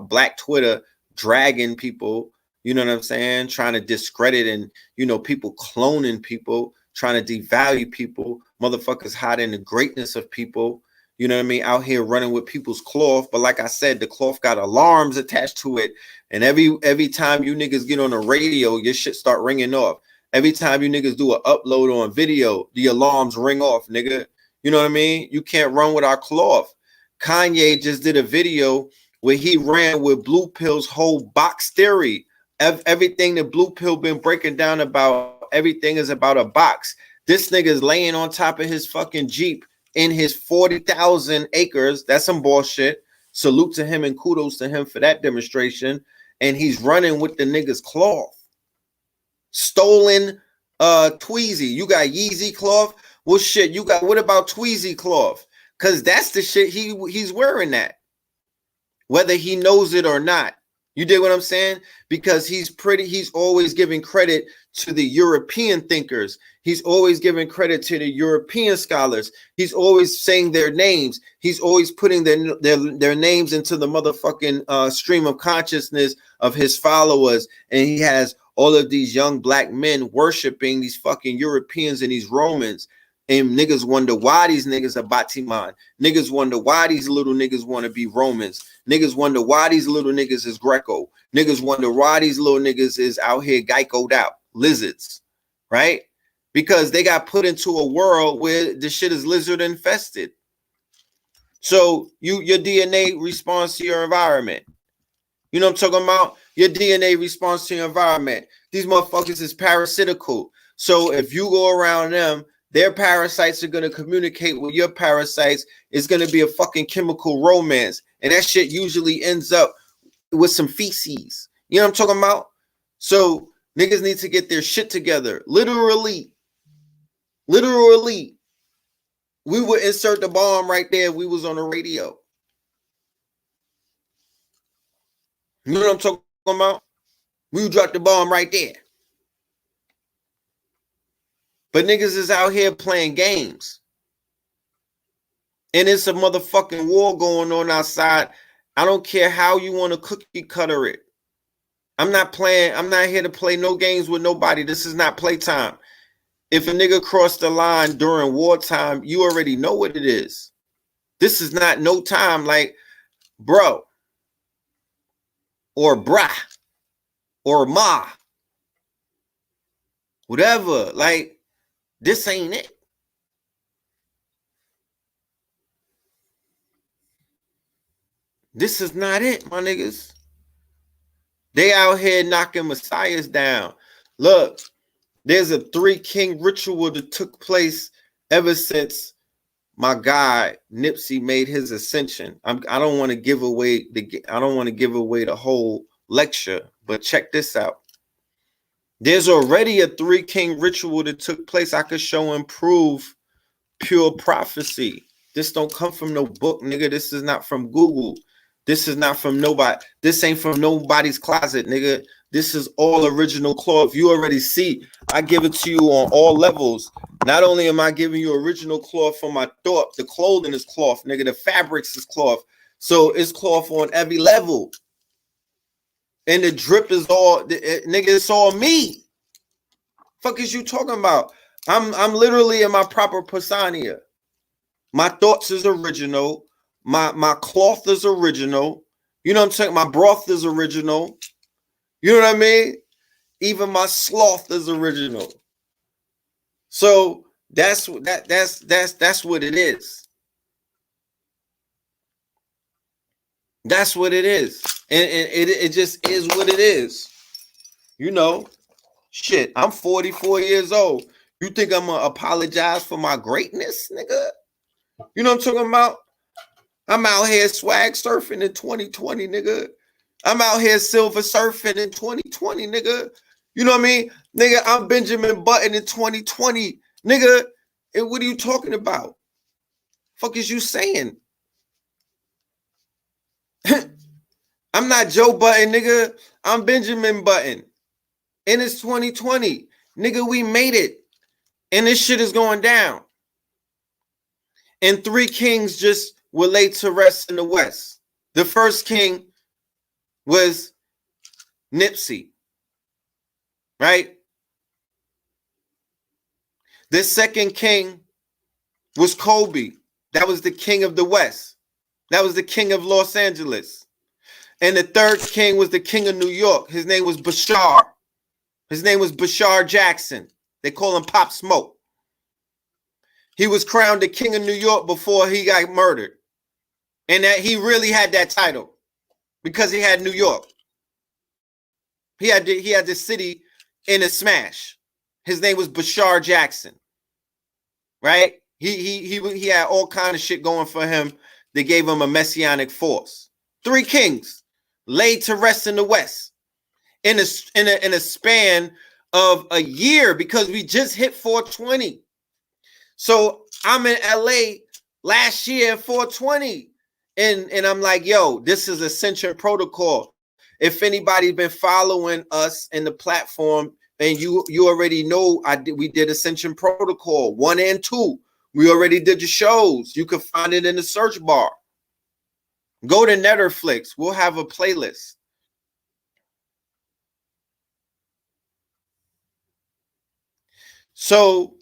Black Twitter dragging people, you know what I'm saying? Trying to discredit and, you know, people cloning people, trying to devalue people, motherfuckers hiding the greatness of people, you know what I mean? Out here running with people's cloth. But like I said, the cloth got alarms attached to it. And every time you niggas get on the radio, your shit start ringing off. Every time you niggas do an upload on video, the alarms ring off, nigga. You know what I mean? You can't run with our cloth. Kanye just did a video where he ran with Blue Pill's whole box theory. Everything that Blue Pill been breaking down about, everything is about a box. This nigga is laying on top of his fucking Jeep in his 40,000 acres. That's some bullshit. Salute to him and kudos to him for that demonstration. And he's running with the nigga's cloth. Stolen Tweezy. You got Yeezy cloth? Well, shit, you got, what about Tweezy cloth? Because that's the shit he's wearing that. Whether he knows it or not. You dig what I'm saying? Because he's always giving credit to the European thinkers. He's always giving credit to the European scholars. He's always saying their names. He's always putting their names into the motherfucking stream of consciousness of his followers. And he has all of these young black men worshiping these fucking Europeans and these Romans. And niggas wonder why these niggas are Batiman. Niggas wonder why these little niggas want to be Romans. Niggas wonder why these little niggas is Greco. Niggas wonder why these little niggas is out here Geicoed out. Lizards, right? Because they got put into a world where the shit is lizard infested. So your DNA responds to your environment. You know what I'm talking about? Your DNA responds to your environment. These motherfuckers is parasitical. So if you go around them, their parasites are going to communicate with your parasites. It's going to be a fucking chemical romance. And that shit usually ends up with some feces. You know what I'm talking about? So niggas need to get their shit together. Literally. We would insert the bomb right there if we was on the radio. You know what I'm talking about? We would drop the bomb right there. But niggas is out here playing games. And it's a motherfucking war going on outside. I don't care how you want to cookie cutter it. I'm not here to play no games with nobody. This is not playtime. If a nigga crossed the line during wartime, you already know what it is. This is not no time like bro or brah or ma. Whatever. Like, this ain't it. This is not it, my niggas. They out here knocking messiahs down. Look, there's a 3 king ritual that took place ever since my guy Nipsey made his ascension. I don't want to give away the whole lecture, but check this out. There's already a 3 king ritual that took place. I could show and prove pure prophecy. This don't come from no book, nigga. This is not from Google. This is not from nobody. This ain't from nobody's closet, nigga. This is all original cloth. You already see. I give it to you on all levels. Not only am I giving you original cloth for my thought, the clothing is cloth, nigga. The fabrics is cloth. So it's cloth on every level. And the drip is all, nigga, it's all me. Fuck is you talking about? I'm literally in my proper persona. My thoughts is original. My cloth is original. You know what I'm saying? My broth is original. You know what I mean? Even my sloth is original. So that's what it is. That's what it is. And it just is what it is. You know, shit, I'm 44 years old. You think I'm gonna apologize for my greatness, nigga? You know what I'm talking about? I'm out here swag surfing in 2020, nigga. I'm out here silver surfing in 2020, nigga. You know what I mean? Nigga, I'm Benjamin Button in 2020. Nigga, and what are you talking about? Fuck is you saying? I'm not Joe Button, nigga. I'm Benjamin Button. And it's 2020. Nigga, we made it. And this shit is going down. And 3 kings just were laid to rest in the West. The first king was Nipsey, right? The second king was Kobe. That was the king of the West. That was the king of Los Angeles. And the third king was the king of New York. His name was Bashar. His name was Bashar Jackson. They call him Pop Smoke. He was crowned the king of New York before he got murdered. And that he really had that title because he had New York. He had the city in a smash. His name was Bashar Jackson. Right? He had all kind of shit going for him. They gave him a messianic force. 3 kings laid to rest in the West in a span of a year because we just hit 420. So I'm in LA last year, 420. And I'm like, yo, this is Ascension Protocol. If anybody's been following us in the platform, and you already know we did Ascension Protocol 1 and 2. We already did the shows. You can find it in the search bar. Go to Netflix. We'll have a playlist. So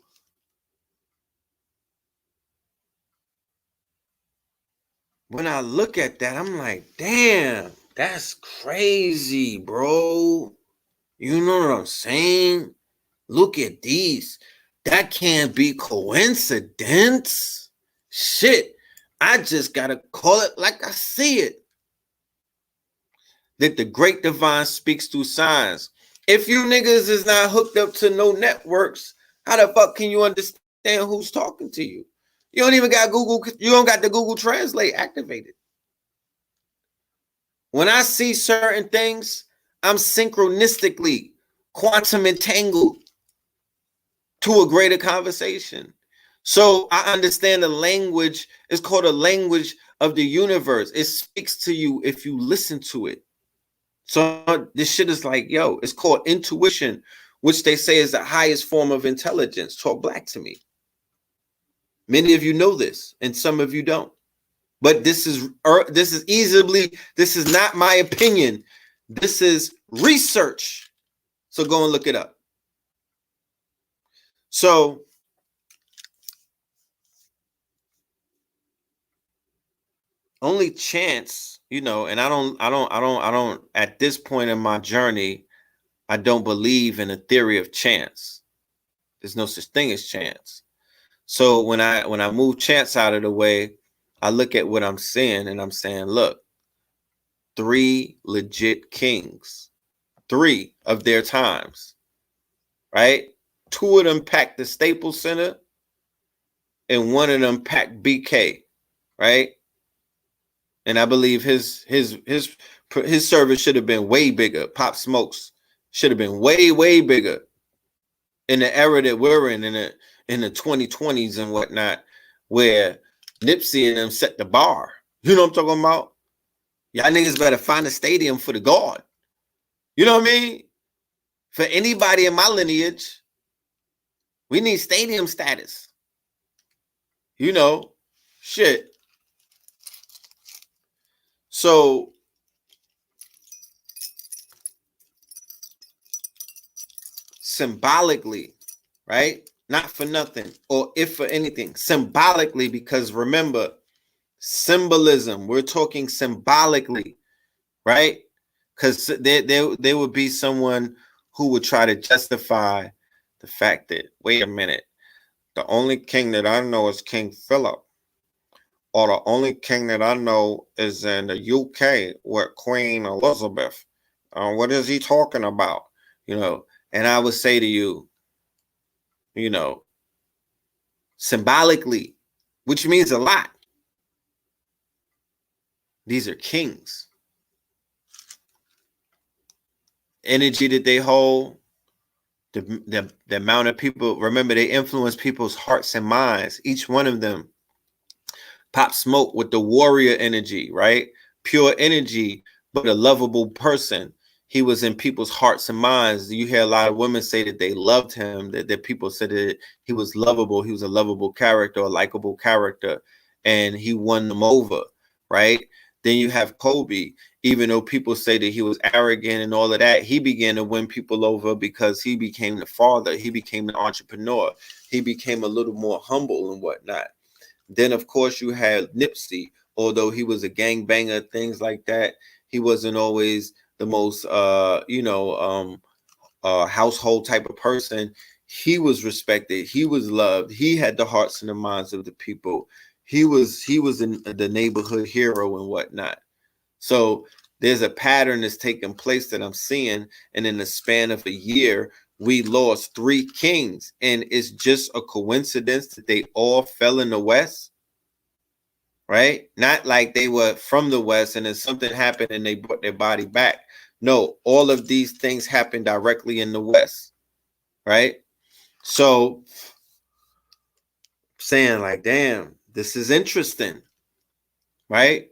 when I look at that, I'm like, damn, that's crazy, bro. You know what I'm saying? Look at these. That can't be coincidence. Shit. I just gotta call it like I see it. That the great divine speaks through signs. If you niggas is not hooked up to no networks, how the fuck can you understand who's talking to you? You don't even got Google. You don't got the Google Translate activated. When I see certain things, I'm synchronistically quantum entangled to a greater conversation. So I understand the language. It's called a language of the universe. It speaks to you if you listen to it. So this shit is like, yo, it's called intuition, which they say is the highest form of intelligence. Talk black to me. Many of you know this, and some of you don't. But this is not my opinion. This is research. So go and look it up. So only chance, you know, and I don't at this point in my journey, I don't believe in a theory of chance. There's no such thing as chance. So when I move chance out of the way, I look at what I'm seeing and I'm saying, look, 3 legit kings, 3 of their times, right? 2 of them packed the Staples Center and 1 of them packed BK, right? And I believe his service should have been way bigger. Pop Smoke's should have been way bigger in the era that we're in the 2020s and whatnot, where Nipsey and them set the bar. You know what I'm talking about? Y'all niggas better find a stadium for the guard. You know what I mean? For anybody in my lineage, we need stadium status. You know, shit. So symbolically, right? Not for nothing, or if for anything, symbolically, because remember, symbolism, we're talking symbolically, right? Because there would be someone who would try to justify the fact that, wait a minute, the only king that I know is King Philip, or the only king that I know is in the UK with Queen Elizabeth. What is he talking about? You know, and I would say to you, you know, symbolically, which means a lot. These are kings. Energy that they hold, the amount of people, remember, they influence people's hearts and minds. Each one of them. Pop Smoke with the warrior energy, right? Pure energy, but a lovable person. He was in people's hearts and minds. You hear a lot of women say that they loved him, that people said that he was lovable. He was a lovable character, a likable character, and he won them over, right? Then you have Kobe. Even though people say that he was arrogant and all of that, he began to win people over because he became the father. He became the entrepreneur. He became a little more humble and whatnot. Then, of course, you had Nipsey. Although he was a gangbanger, things like that, he wasn't always the most, household type of person. He was respected. He was loved. He had the hearts and the minds of the people. He was in the neighborhood hero and whatnot. So there's a pattern that's taking place that I'm seeing. And in the span of a year, we lost 3 kings. And it's just a coincidence that they all fell in the West, right? Not like they were from the West and then something happened and they brought their body back. No, all of these things happened directly in the West, right? So saying like, damn, this is interesting, right?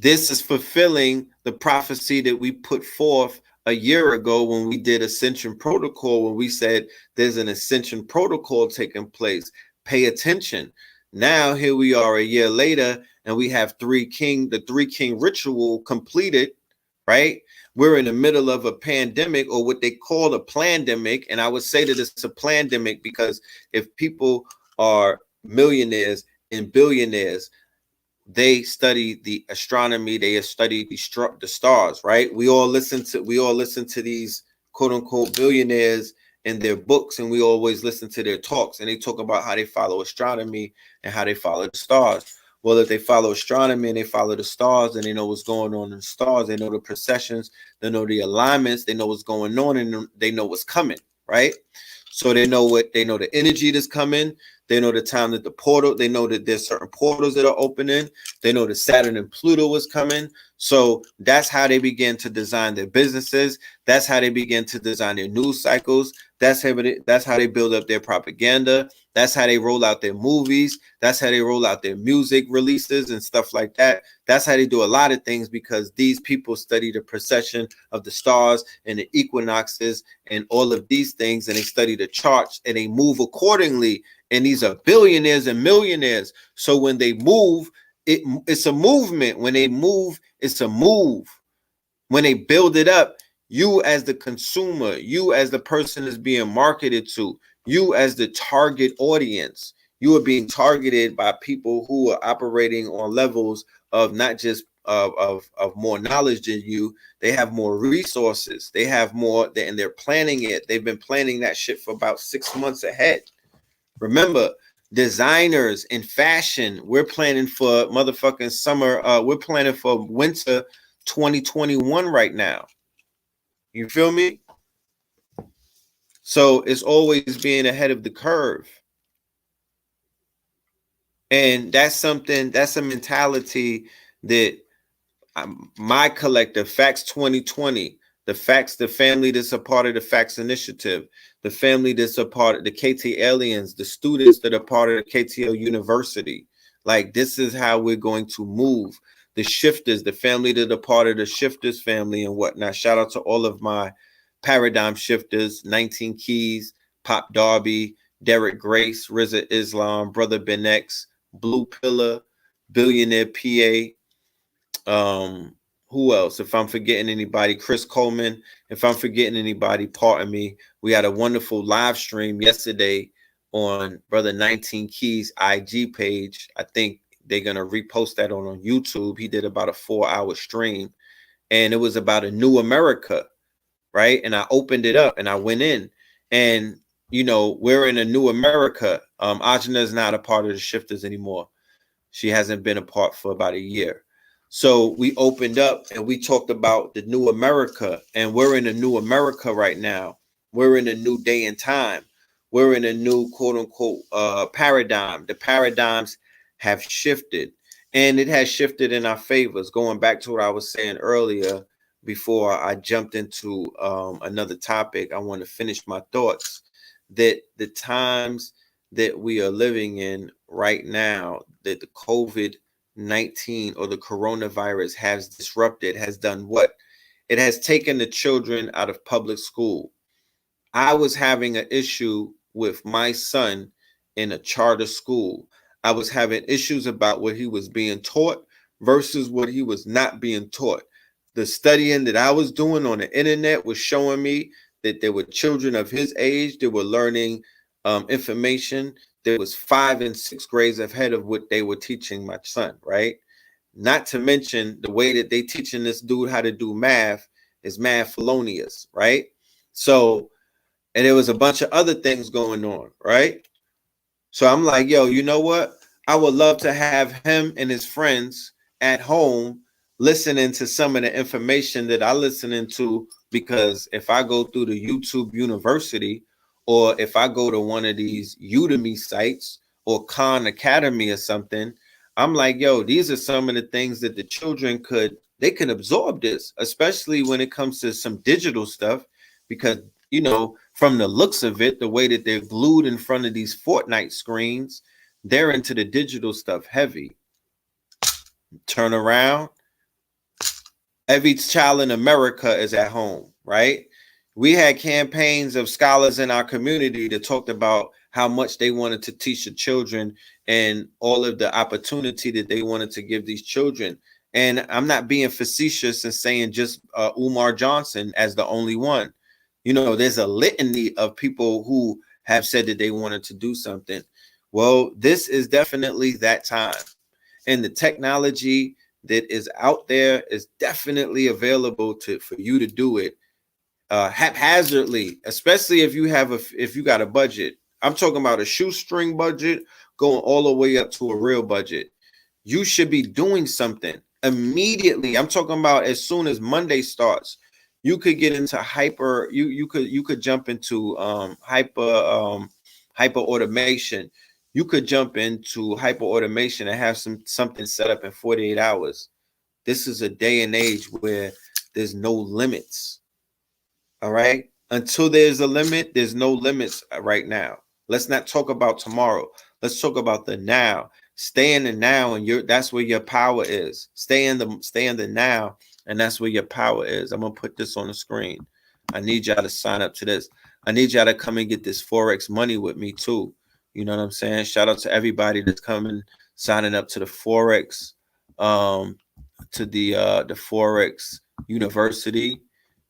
This is fulfilling the prophecy that we put forth a year ago when we did Ascension Protocol, when we said there's an Ascension Protocol taking place. Pay attention. Now here we are a year later, and we have the 3 king ritual completed, right? We're in the middle of a pandemic, or what they call a plandemic, and I would say that it's a plandemic because if people are millionaires and billionaires, they study the astronomy, they study the stars, right? We all listen to these quote unquote billionaires in their books, and we always listen to their talks, and they talk about how they follow astronomy and how they follow the stars. Well, if they follow astronomy and they follow the stars, and they know what's going on in the stars, they know the precessions, they know the alignments, they know what's going on, and they know what's coming, right? So they know the energy that's coming. They know the time that the portal, they know that there's certain portals that are opening. They know that Saturn and Pluto is coming. So that's how they begin to design their businesses. That's how they begin to design their news cycles. That's how they build up their propaganda. That's how they roll out their movies. That's how they roll out their music releases and stuff like that. That's how they do a lot of things, because these people study the precession of the stars and the equinoxes and all of these things, and they study the charts and they move accordingly. And these are billionaires and millionaires. So when they move, it's a movement. When they move, it's a move. When they build it up, you as the consumer, you as the person that's being marketed to, you as the target audience, you are being targeted by people who are operating on levels of not just of more knowledge than you. They have more resources. They have more, and they're planning it. They've been planning that shit for about 6 months ahead. Remember, designers in fashion, we're planning for motherfucking summer. We're planning for winter 2021 right now. You feel me? So it's always being ahead of the curve. And that's a mentality that my collective, Facts 2020, the family that's a part of the Facts Initiative, the family that's a part of the KT Aliens, the students that are part of the KTL University. Like, this is how we're going to move. the shifters, the family that are part of the shifters family and whatnot. Shout out to all of my paradigm shifters, 19 Keys, Pop Darby, Derek Grace, Rizza Islam, Brother Ben X, Blue Pillar, Billionaire PA. Who else? If I'm forgetting anybody, Chris Coleman. If I'm forgetting anybody, pardon me. We had a wonderful live stream yesterday on Brother 19 Keys IG page. I think they're gonna repost that on YouTube. He did about a 4-hour stream, and it was about a new America, right? And I opened it up and I went in, and we're in a new America. Ajna is not a part of the shifters anymore. She hasn't been a part for about a year. So we opened up and we talked about the new America, and we're in a new America right now. We're in a new day and time. We're in a new quote unquote paradigm. The paradigms have shifted, and it has shifted in our favors. Going back to what I was saying earlier before I jumped into another topic, I want to finish my thoughts that the times that we are living in right now, that the COVID-19 or the coronavirus has disrupted, has done what? It has taken the children out of public school. I was having an issue with my son in a charter school. I was having issues about what he was being taught versus what he was not being taught. The studying that I was doing on the internet was showing me that there were children of his age that were learning information that was 5 and 6 grades ahead of what they were teaching my son, right? Not to mention the way that they teaching this dude how to do math is math felonious, right? So, and there was a bunch of other things going on, right? So I'm like, yo, you know what? I would love to have him and his friends at home listening to some of the information that I listening to, because if I go through the YouTube University, or if I go to one of these Udemy sites or Khan Academy or something, I'm like, yo, these are some of the things that the children could absorb this, especially when it comes to some digital stuff, because from the looks of it, the way that they're glued in front of these Fortnite screens, they're into the digital stuff heavy. Turn around. Every child in America is at home, right? We had campaigns of scholars in our community that talked about how much they wanted to teach the children and all of the opportunity that they wanted to give these children. And I'm not being facetious and saying just Umar Johnson as the only one. There's a litany of people who have said that they wanted to do something. Well, this is definitely that time. And the technology that is out there is definitely available for you to do it haphazardly, especially if you got a budget. I'm talking about a shoestring budget going all the way up to a real budget. You should be doing something immediately. I'm talking about as soon as Monday starts. You could get into hyper. You could jump into hyper automation. You could jump into hyper automation and have something set up in 48 hours. This is a day and age where there's no limits. All right. Until there's a limit, there's no limits right now. Let's not talk about tomorrow. Let's talk about the now. Stay in the now, and that's where your power is. Stay in the now, and that's where your power is. I'm gonna put this on the screen. I need y'all to sign up to this. I need y'all to come and get this Forex money with me too. You know what I'm saying? Shout out to everybody that's coming, signing up to the Forex, to the Forex University.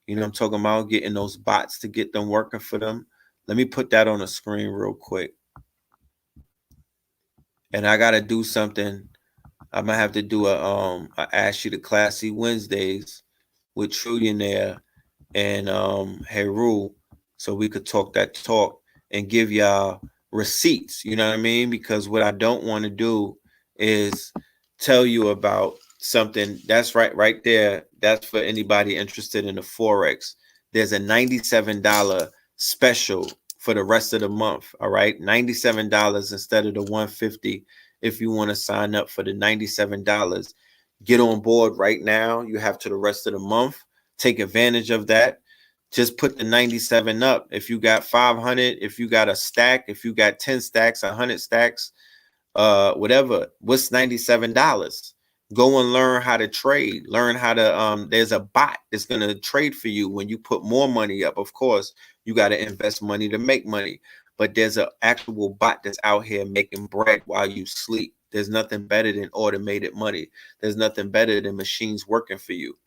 I'm talking about getting those bots to get them working for them. Let me put that on the screen real quick. And I gotta do something. I'm gonna have to do a Ask You to Classy Wednesdays with Trillionaire and Heru, so we could talk that talk and give y'all receipts. You know what I mean? Because what I don't want to do is tell you about something that's right there. That's for anybody interested in the Forex. There's a $97 special for the rest of the month. All right, $97 instead of the $150. If you want to sign up for the $97, get on board right now. You have to the rest of the month. Take advantage of that. Just put the 97 up. If you got 500, if you got a stack, if you got 10 stacks, 100 stacks, whatever, what's $97? Go and learn how to trade. Learn how to there's a bot that's going to trade for you when you put more money up. Of course, you got to invest money to make money, but there's an actual bot that's out here making bread while you sleep. There's nothing better than automated money. There's nothing better than machines working for you.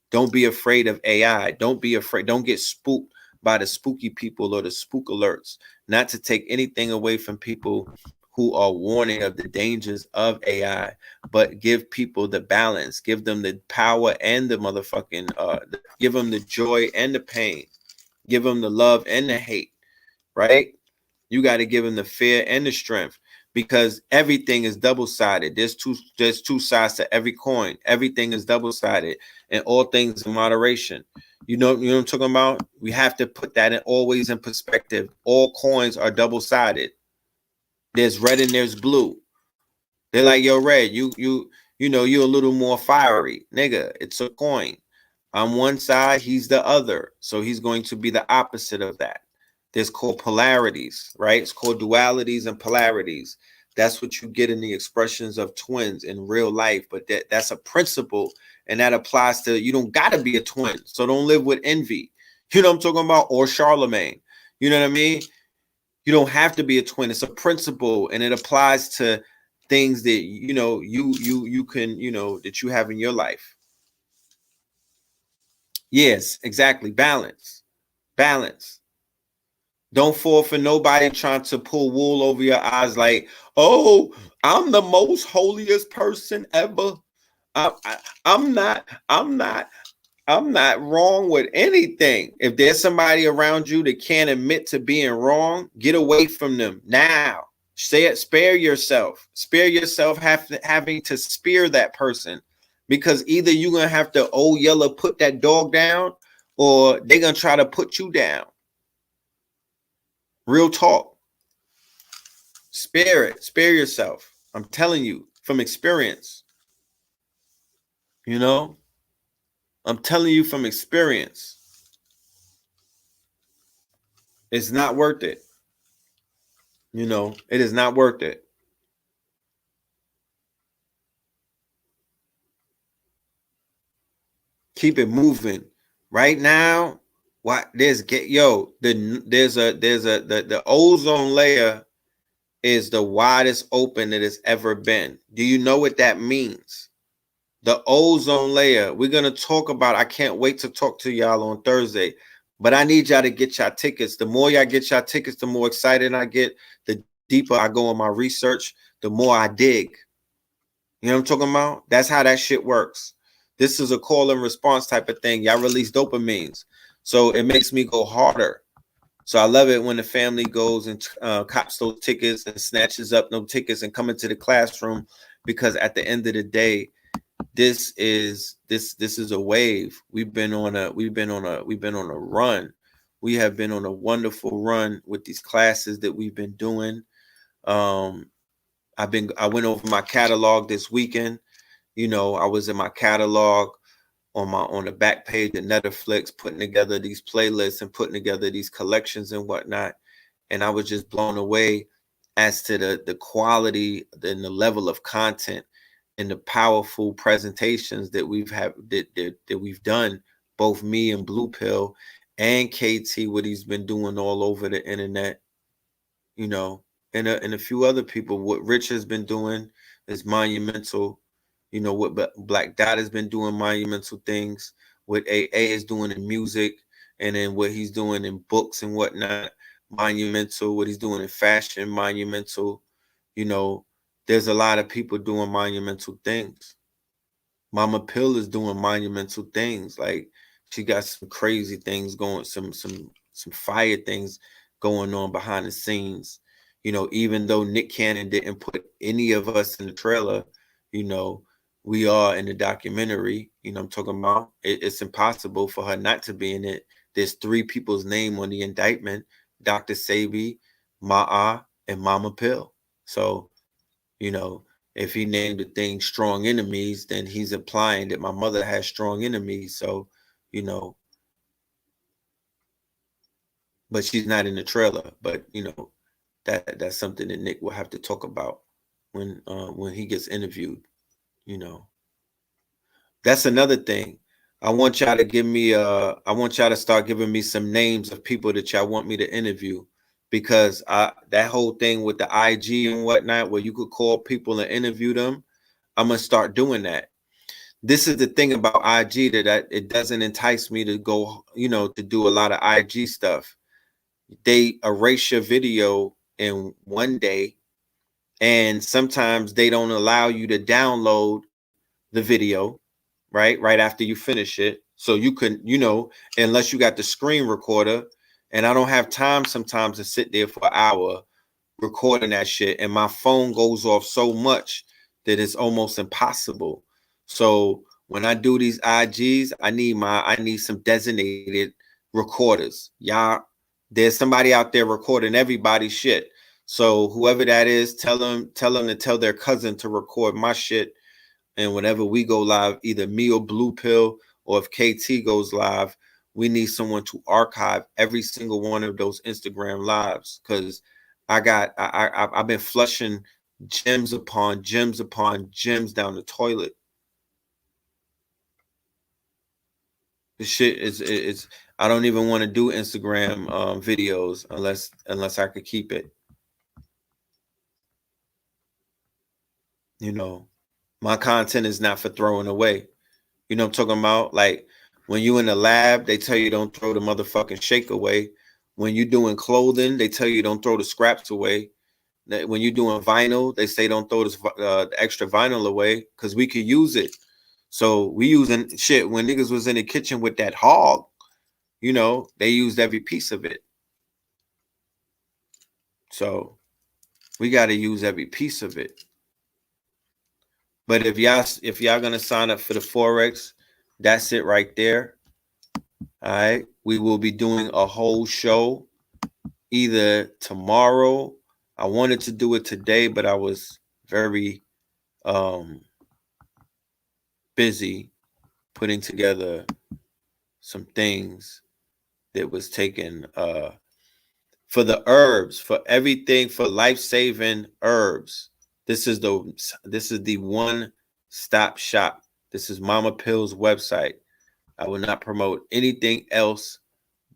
Don't be afraid of AI. Don't be afraid. Don't get spooked by the spooky people or the spook alerts. Not to take anything away from people who are warning of the dangers of AI, but give people the balance, give them the power and the motherfucking give them the joy and the pain, give them the love and the hate, right? You got to give them the fear and the strength, because everything is double-sided. There's two sides to every coin. Everything is double-sided, and all things in moderation. You know what I'm talking about? We have to put that in always in perspective. All coins are double-sided. There's red and there's blue. They're like, yo, Red, you're a little more fiery. Nigga, it's a coin. On one side, he's the other. So he's going to be the opposite of that. There's called polarities, right? It's called dualities and polarities. That's what you get in the expressions of twins in real life. But that's a principle, and that applies to, you don't got to be a twin. So don't live with envy. You know what I'm talking about? Or Charlemagne. You know what I mean? You don't have to be a twin. It's a principle, and it applies to things that you can that you have in your life. Yes, exactly. Balance. Don't fall for nobody trying to pull wool over your eyes like, oh, I'm the most holiest person ever. I'm not. I'm not wrong with anything. If there's somebody around you that can't admit to being wrong, get away from them now. Say it. Spare yourself. Spare yourself having to spear that person, because either you're gonna have to yellow put that dog down, or they're gonna try to put you down. Real talk. Spare it. Spare yourself. I'm telling you from experience. You know, I'm telling you from experience. It's not worth it. It is not worth it. Keep it moving. Right now, the ozone layer is the widest open that it's ever been. Do you know what that means? The ozone layer. We're gonna talk about. I can't wait to talk to y'all on Thursday. But I need y'all to get y'all tickets. The more y'all get y'all tickets, the more excited I get. The deeper I go in my research, the more I dig. You know what I'm talking about? That's how that shit works. This is a call and response type of thing. Y'all release dopamines. So it makes me go harder. So I love it when the family goes and cops those tickets and snatches up those tickets and come into the classroom, because at the end of the day, this is a wave. We've been on a run. We have been on a wonderful run with these classes that we've been doing. I went over my catalog this weekend. I was in my catalog on the back page of Netflix, putting together these playlists and putting together these collections and whatnot. And I was just blown away as to the quality and the level of content and the powerful presentations that we've done, both me and Blue Pill and KT, what he's been doing all over the internet, and a few other people. What Rich has been doing is monumental. What Black Dot has been doing, monumental things. What AA is doing in music, and then what he's doing in books and whatnot, monumental. What he's doing in fashion, monumental. There's a lot of people doing monumental things. Mama Pill is doing monumental things. Like, she got some crazy things going, some fire things going on behind the scenes. Even though Nick Cannon didn't put any of us in the trailer, we are in the documentary. I'm talking about. It's impossible for her not to be in it. There's 3 people's name on the indictment: Dr. Sabi, Ma'a, and Mama Pill. So, if he named the thing Strong Enemies, then he's implying that my mother has strong enemies. So, but she's not in the trailer. But that's something that Nick will have to talk about when he gets interviewed. That's another thing. I want y'all to give me I want y'all to start giving me some names of people that y'all want me to interview, because that whole thing with the IG and whatnot where you could call people and interview them, I'm gonna start doing that. This is the thing about IG that it doesn't entice me to go, to do a lot of IG stuff. They erase your video in one day, and sometimes they don't allow you to download the video right after you finish it, so you can, unless you got the screen recorder. And I don't have time sometimes to sit there for an hour recording that shit, and my phone goes off so much that it's almost impossible. So when I do these IGs, I need some designated recorders. Y'all, there's somebody out there recording everybody's shit. So whoever that is, tell them to tell their cousin to record my shit. And whenever we go live, either me or Blue Pill, or if KT goes live, we need someone to archive every single one of those Instagram lives, because I've been flushing gems upon gems upon gems down the toilet. The shit is I don't even want to do Instagram videos unless I could keep it. My content is not for throwing away. You know what I'm talking about? Like, when you in the lab, they tell you don't throw the motherfucking shake away. When you doing clothing, they tell you don't throw the scraps away. When you doing vinyl, they say don't throw the extra vinyl away, because we could use it. So we using shit. When niggas was in the kitchen with that hog, they used every piece of it. So we got to use every piece of it. But if y'all gonna sign up for the Forex, that's it right there. All right, we will be doing a whole show either tomorrow. I wanted to do it today, but I was very busy putting together some things that was taken for the herbs, for everything, for life-saving herbs. This is the one-stop shop. This is Mama Pill's website. I will not promote anything else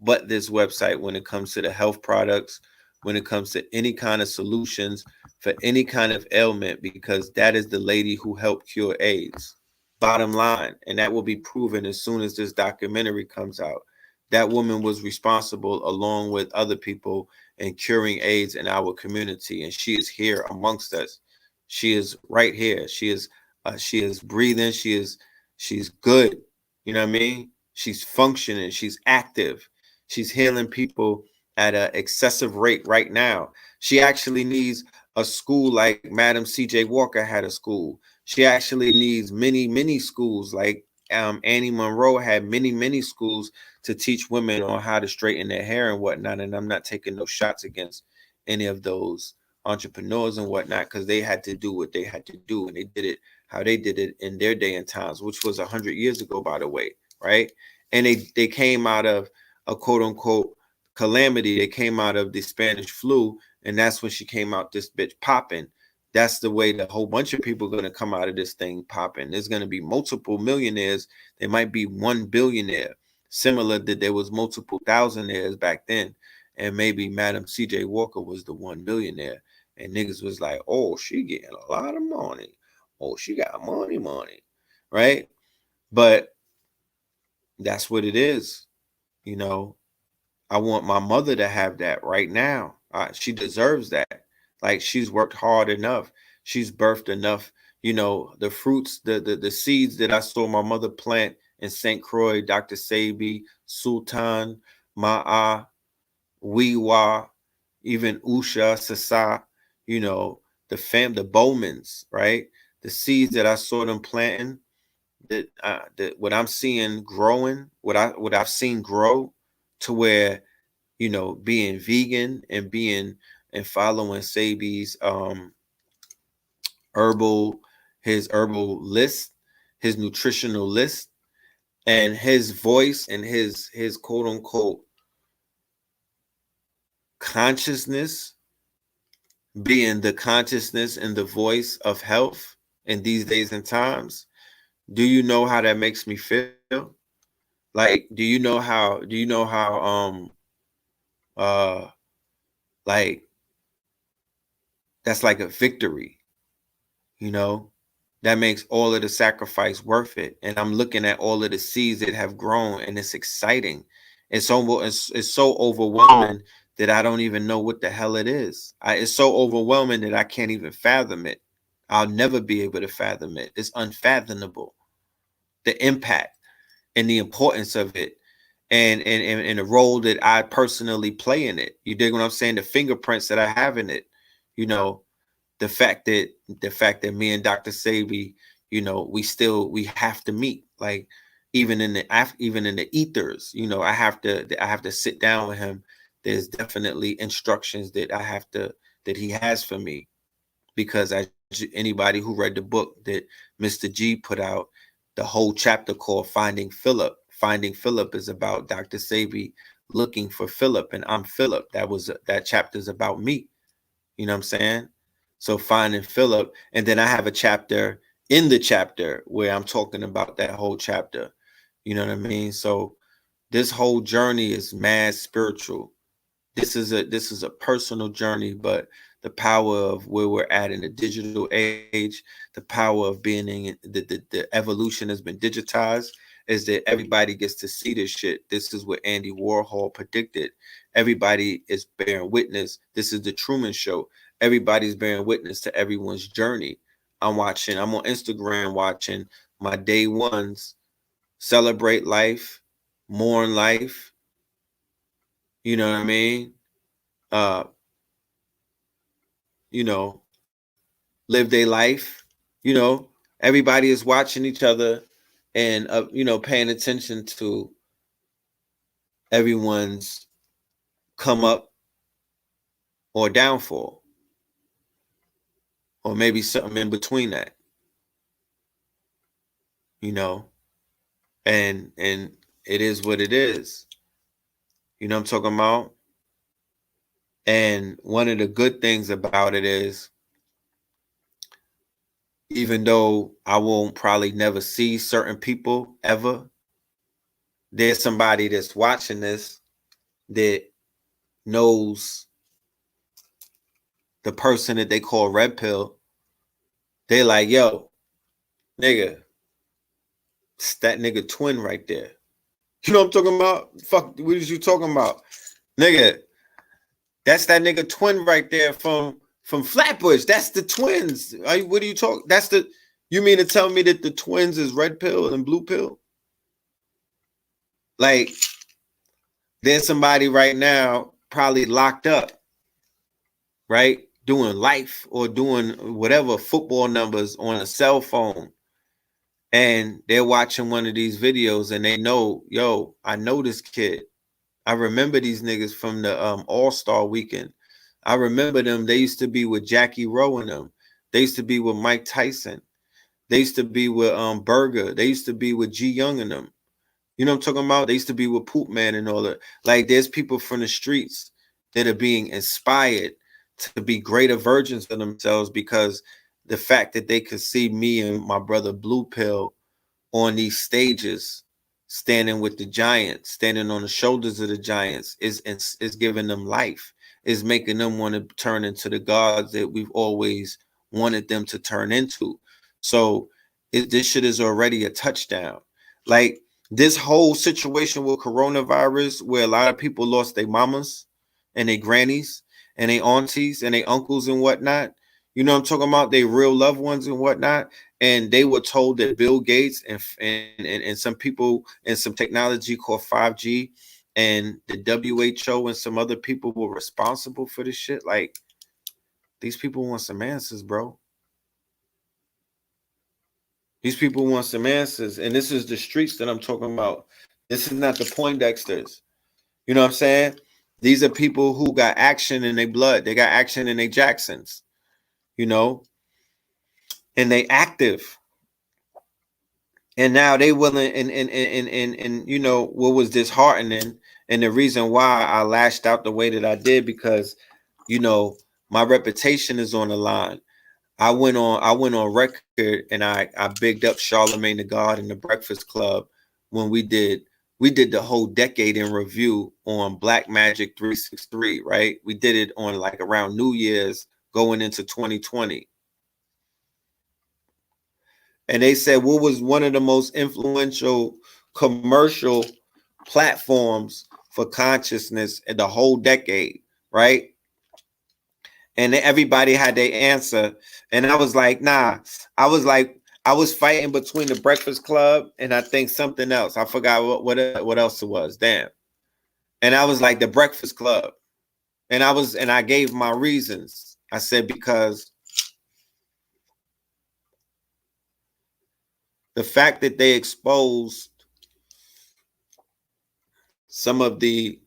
but this website when it comes to the health products, when it comes to any kind of solutions for any kind of ailment, because that is the lady who helped cure AIDS. Bottom line. And that will be proven as soon as this documentary comes out. That woman was responsible, along with other people, in curing AIDS in our community, and she is here amongst us. She is right here. She is breathing. She's good. You know what I mean? She's functioning. She's active. She's healing people at an excessive rate right now. She actually needs a school like Madam C.J. Walker had a school. She actually needs many schools like Annie Monroe had many schools to teach women on how to straighten their hair and whatnot. And I'm not taking no shots against any of those entrepreneurs and whatnot, because they had to do what they had to do, and they did it how they did it in their day and times, which was 100 years ago, by the way, right? And they came out of a quote unquote calamity. They came out of the Spanish flu, and that's when she came out this bitch popping. That's the way the whole bunch of people are going to come out of this thing popping. There's going to be multiple millionaires. There might be one billionaire, similar that there was multiple thousandaires back then. And maybe Madam C.J. Walker was the one billionaire. And niggas was like, oh, she getting a lot of money. Oh, she got money, right? But that's what it is. I want my mother to have that right now. She deserves that. Like, she's worked hard enough. She's birthed enough. The fruits, the seeds that I saw my mother plant in St. Croix, Dr. Sabi, Sultan, Ma'a, Wiwa, even Usha, Sasa, the Bowmans, right? The seeds that I saw them planting, that what I'm seeing growing, what I've seen grow to where, being vegan and following Sabi's his herbal list, his nutritional list, and his voice and his quote unquote consciousness being the consciousness and the voice of health in these days and times. Do you know how that makes me feel? Like, uh like that's like a victory, you know? That makes all of the sacrifice worth it. And I'm looking at all of the seeds that have grown, and it's exciting. It's so overwhelming that I don't even know what the hell it is. It's so overwhelming that I can't even fathom it. I'll never be able to fathom it. It's unfathomable. The impact and the importance of it, and the role that I personally play in it. You dig what I'm saying? The fingerprints that I have in it. You know, the fact that me and Dr. Sabi, you know, we have to meet. Like, even in the ethers, you know, I have to sit down with him. There's definitely instructions that he has for me, because anybody who read the book that Mr. G put out, the whole chapter called Finding Philip. Finding Philip is about Dr. Sabi looking for Philip, and I'm Philip. That chapter is about me. You know what I'm saying? So finding Philip, and then I have a chapter in the chapter where I'm talking about that whole chapter. You know what I mean? So this whole journey is mad spiritual. This is a personal journey, but the power of where we're at in the digital age, the power of being in the evolution has been digitized, is that everybody gets to see this shit. This is what Andy Warhol predicted. Everybody is bearing witness. This is the Truman Show. Everybody's bearing witness to everyone's journey. I'm on Instagram watching my day ones celebrate life, mourn life, you know what I mean? Uh, you know, live their life. You know, everybody is watching each other, and paying attention to everyone's come up or downfall, or maybe something in between that. You know, and it is what it is. You know what I'm talking about? And one of the good things about it is, even though I won't probably never see certain people ever, there's somebody that's watching this that knows the person that they call Red Pill. They like, yo, nigga, it's that nigga twin right there. You know what I'm talking about? Fuck, what is you talking about? Nigga, that's that nigga twin right there from Flatbush. That's the twins. What are you talking? You mean to tell me that the twins is Red Pill and Blue Pill? Like, there's somebody right now probably locked up, right? Doing life or doing whatever football numbers on a cell phone. And they're watching one of these videos and they know, yo, I know this kid. I remember these niggas from the All-Star weekend. I remember them. They used to be with Jackie Rowe and them. They used to be with Mike Tyson. They used to be with Berger. They used to be with G Young and them. You know what I'm talking about? They used to be with Poop Man and all that. Like, there's people from the streets that are being inspired to be greater versions of themselves, because the fact that they could see me and my brother Blue Pill on these stages, standing with the giants, standing on the shoulders of the giants, is giving them life, is making them want to turn into the gods that we've always wanted them to turn into. So this shit is already a touchdown. Like, this whole situation with coronavirus, where a lot of people lost their mamas and their grannies and their aunties and their uncles and whatnot. You know what I'm talking about? They real loved ones and whatnot. And they were told that Bill Gates and some people and some technology called 5G and the WHO and some other people were responsible for this shit. Like, these people want some answers, bro. These people want some answers. And this is the streets that I'm talking about. This is not the Poindexters. You know what I'm saying? These are people who got action in their blood. They got action in their Jacksons, you know, and they active. And now they willing, and you know what was disheartening, and the reason why I lashed out the way that I did, because, you know, my reputation is on the line. I went on record and I bigged up Charlemagne the God and the Breakfast Club when we did the whole decade in review on Black Magic 363, right? We did it on like around New Year's going into 2020. And they said what was one of the most influential commercial platforms for consciousness in the whole decade, right? And everybody had their answer. And I was like, nah. I was fighting between the Breakfast Club and I think something else. I forgot what else it was. Damn. And I was like, the Breakfast Club. And I gave my reasons. I said, because the fact that they exposed some of the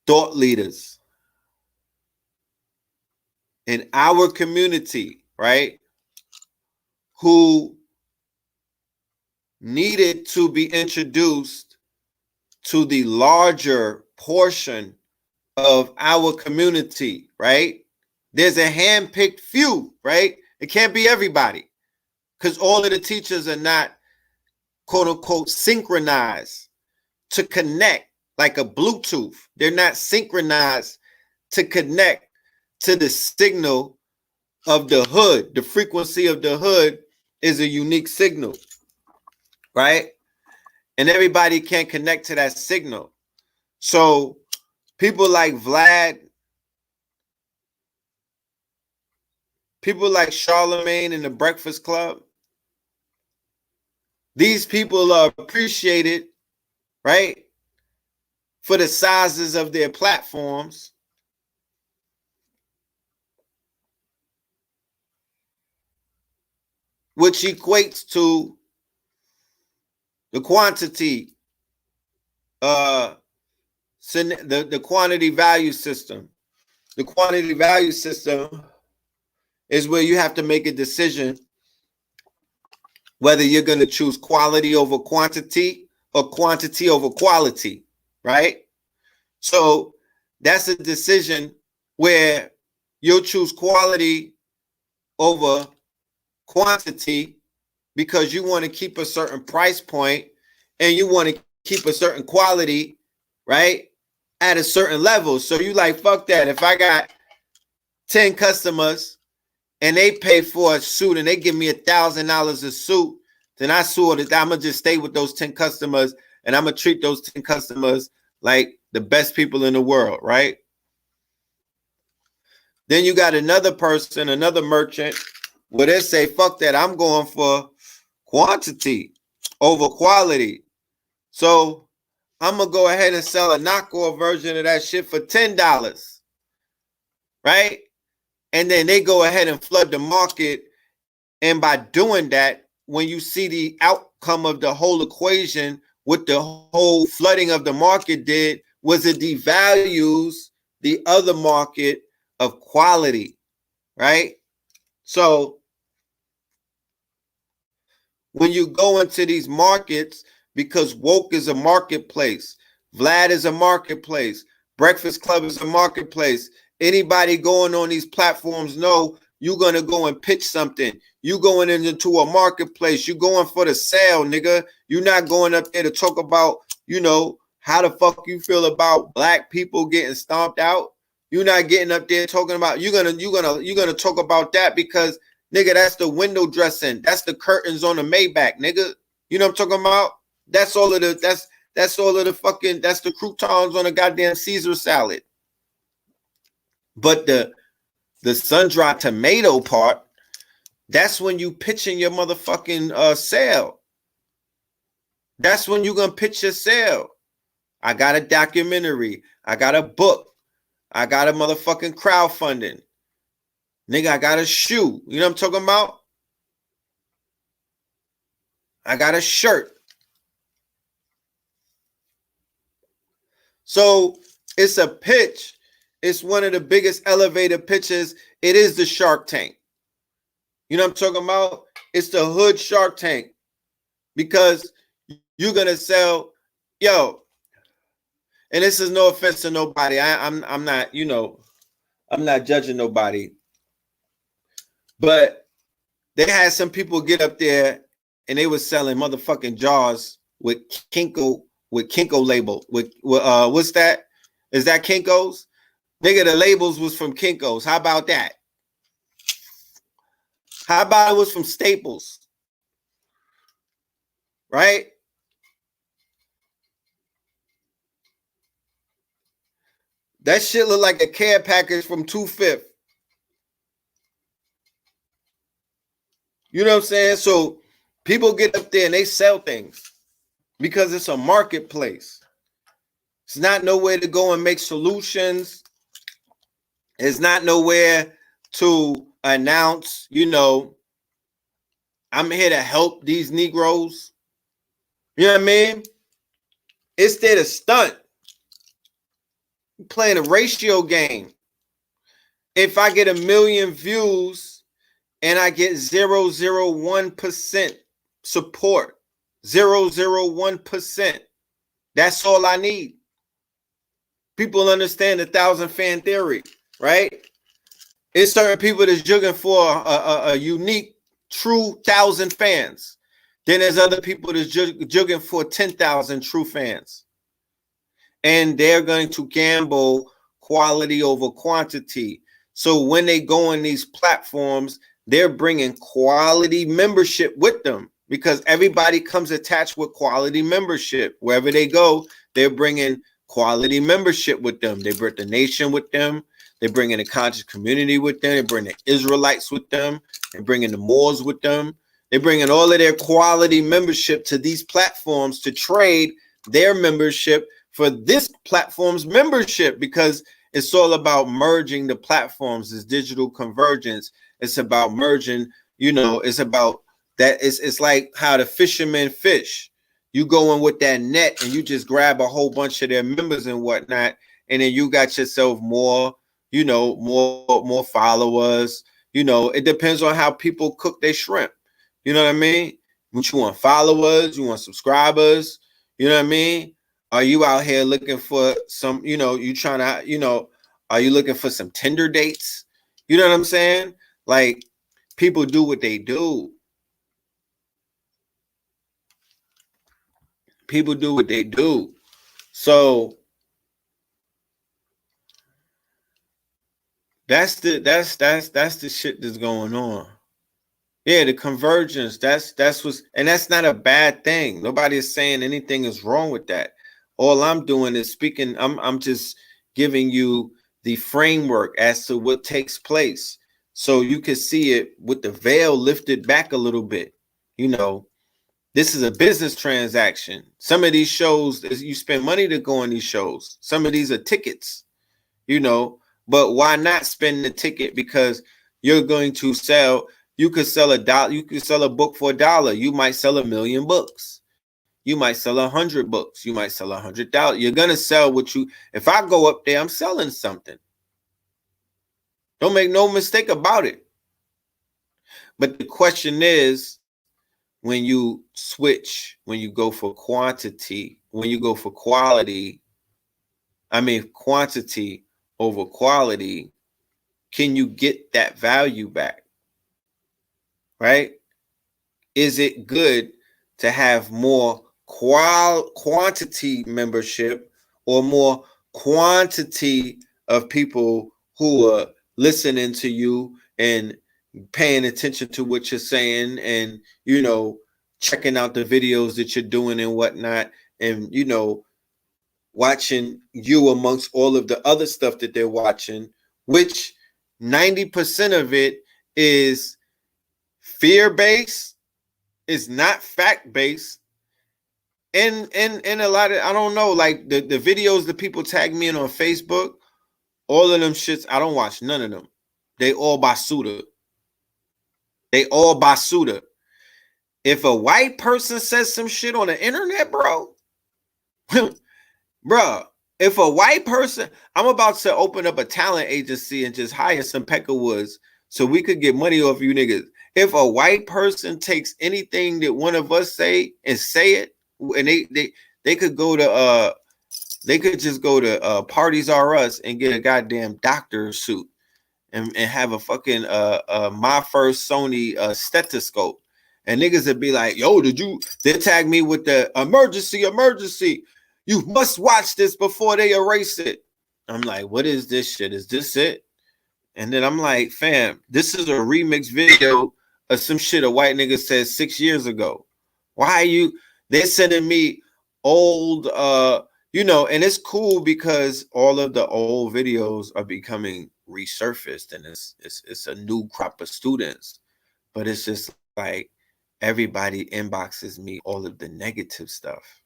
thought leaders in our community, right, who needed to be introduced to the larger portion of our community, right? There's a hand-picked few, right? It can't be everybody because all of the teachers are not, quote unquote, synchronized to connect like a Bluetooth. They're not synchronized to connect to the signal of the hood. The frequency of the hood is a unique signal, right? And everybody can't connect to that signal. So people like Vlad, people like Charlemagne and the Breakfast Club, these people are appreciated, right, for the sizes of their platforms. Which equates to the quantity, the quantity value system. The quantity value system is where you have to make a decision whether you're going to choose quality over quantity or quantity over quality, right? So that's a decision where you'll choose quality over quantity because you want to keep a certain price point and you want to keep a certain quality, right, at a certain level. So you like, fuck that. If I got 10 customers and they pay for a suit and they give me $1,000 a suit, then I saw that I'm going to just stay with those 10 customers and I'm going to treat those 10 customers like the best people in the world, right? Then you got another person, another merchant, where they say, fuck that, I'm going for quantity over quality. So I'm going to go ahead and sell a knockoff version of that shit for $10, right? And then they go ahead and flood the market. And by doing that, when you see the outcome of the whole equation, what the whole flooding of the market did was it devalues the other market of quality, right? So when you go into these markets, because woke is a marketplace, Vlad is a marketplace, Breakfast Club is a marketplace. Anybody going on these platforms know you're going to go and pitch something. You going into a marketplace. You going for the sale, nigga. You're not going up there to talk about, you know, how the fuck you feel about black people getting stomped out. You're not getting up there talking about, you're gonna talk about that because, nigga, that's the window dressing. That's the curtains on the Maybach, nigga. You know what I'm talking about? That's all of the, that's all of the fucking, that's the croutons on a goddamn Caesar salad. But the sun-dried tomato part, that's when you pitching your motherfucking sale. That's when you're going to pitch your sale. I got a documentary. I got a book. I got a motherfucking crowdfunding. Nigga, I got a shoe. You know what I'm talking about? I got a shirt. So it's a pitch. It's one of the biggest elevator pitches. It is the Shark Tank. You know what I'm talking about? It's the hood Shark Tank. Because you're going to sell, yo, and this is no offense to nobody. I'm not, you know, I'm not judging nobody. But they had some people get up there and they were selling motherfucking jars with Kinko label. With what's that? Is that Kinko's? Nigga, the labels was from Kinko's. How about that? How about it was from Staples? Right? That shit looked like a care package from 2/5. You know what I'm saying? So people get up there and they sell things because it's a marketplace. It's not nowhere to go and make solutions. It's not nowhere to announce, you know, I'm here to help these Negroes. You know what I mean? It's there to stunt. You're playing a ratio game. If I get 1 million views and I get 0.001% support, 0.001%, that's all I need. People understand the 1,000 fan theory, right? It's certain people that's jugging for a unique, true 1,000 fans. Then there's other people that's jugging for 10,000 true fans. And they're going to gamble quality over quantity. So when they go on these platforms, they're bringing quality membership with them because everybody comes attached with quality membership. Wherever they go, they're bringing quality membership with them. They bring the nation with them. They bring in the conscious community with them. They bring the Israelites with them. They bring in the Moors with them. They bring in all of their quality membership to these platforms to trade their membership for this platform's membership because it's all about merging the platforms. It's digital convergence. It's about merging, you know, it's about that. It's like how the fishermen fish. You go in with that net and you just grab a whole bunch of their members and whatnot. And then you got yourself more, you know, more followers. You know, it depends on how people cook their shrimp. You know what I mean? What you want, followers? You want subscribers? You know what I mean? Are you out here looking for some, you know, you trying to, you know, are you looking for some Tinder dates? You know what I'm saying? Like, people do what they do. People do what they do. So that's the shit that's going on. Yeah, the convergence. That's what's, and that's not a bad thing. Nobody is saying anything is wrong with that. All I'm doing is speaking. I'm just giving you the framework as to what takes place, so you can see it with the veil lifted back a little bit. You know, this is a business transaction. Some of these shows, you spend money to go on these shows. Some of these are tickets. You know, but why not spend the ticket? Because you're going to sell. You could sell $1. You could sell a book for $1. You might sell 1 million books. You might sell 100 books. You might sell 100,000. You're gonna sell what you. If I go up there, I'm selling something. Don't make no mistake about it. But the question is, when you switch, when you go for quantity, when you go for quality, quantity over quality, can you get that value back? Right? Is it good to have more quantity membership or more quantity of people who are listening to you and paying attention to what you're saying and, you know, checking out the videos that you're doing and whatnot, and, you know, watching you amongst all of the other stuff that they're watching, which 90% of it is fear-based, is not fact-based, and a lot of, I don't know, like the videos that people tag me in on Facebook, all of them shits, I don't watch none of them. They all basuda. They all basuda. If a white person says some shit on the internet, bro, bro, if a white person, I'm about to open up a talent agency and just hire some Peckerwoods so we could get money off you niggas. If a white person takes anything that one of us say and say it, and they could go to they could just go to Parties R Us and get a goddamn doctor suit and have a fucking my first Sony stethoscope. And niggas would be like, yo, they tag me with the emergency. You must watch this before they erase it. I'm like, what is this shit? Is this it? And then I'm like, fam, this is a remix video of some shit a white nigga said 6 years ago. Why are you? They're sending me old, and it's cool because all of the old videos are becoming resurfaced, and it's a new crop of students. But it's just like everybody inboxes me all of the negative stuff,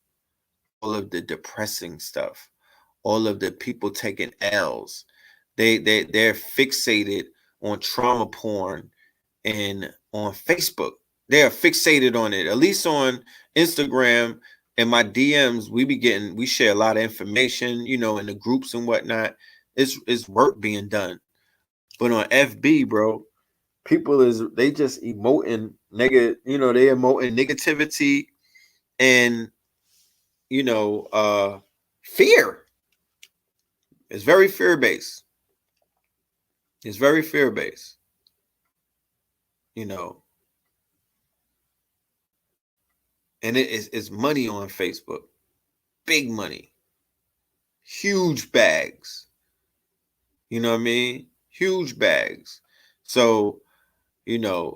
all of the depressing stuff, all of the people taking L's. They're fixated on trauma porn and on Facebook. They are fixated on it. At least on Instagram and my DMs, we share a lot of information, in the groups and whatnot. It's work being done. But on FB, bro, they just emoting negative, they emoting negativity and fear. It's very fear based. It's very fear based. And it's money on Facebook. Big money. Huge bags. You know what I mean? Huge bags. So,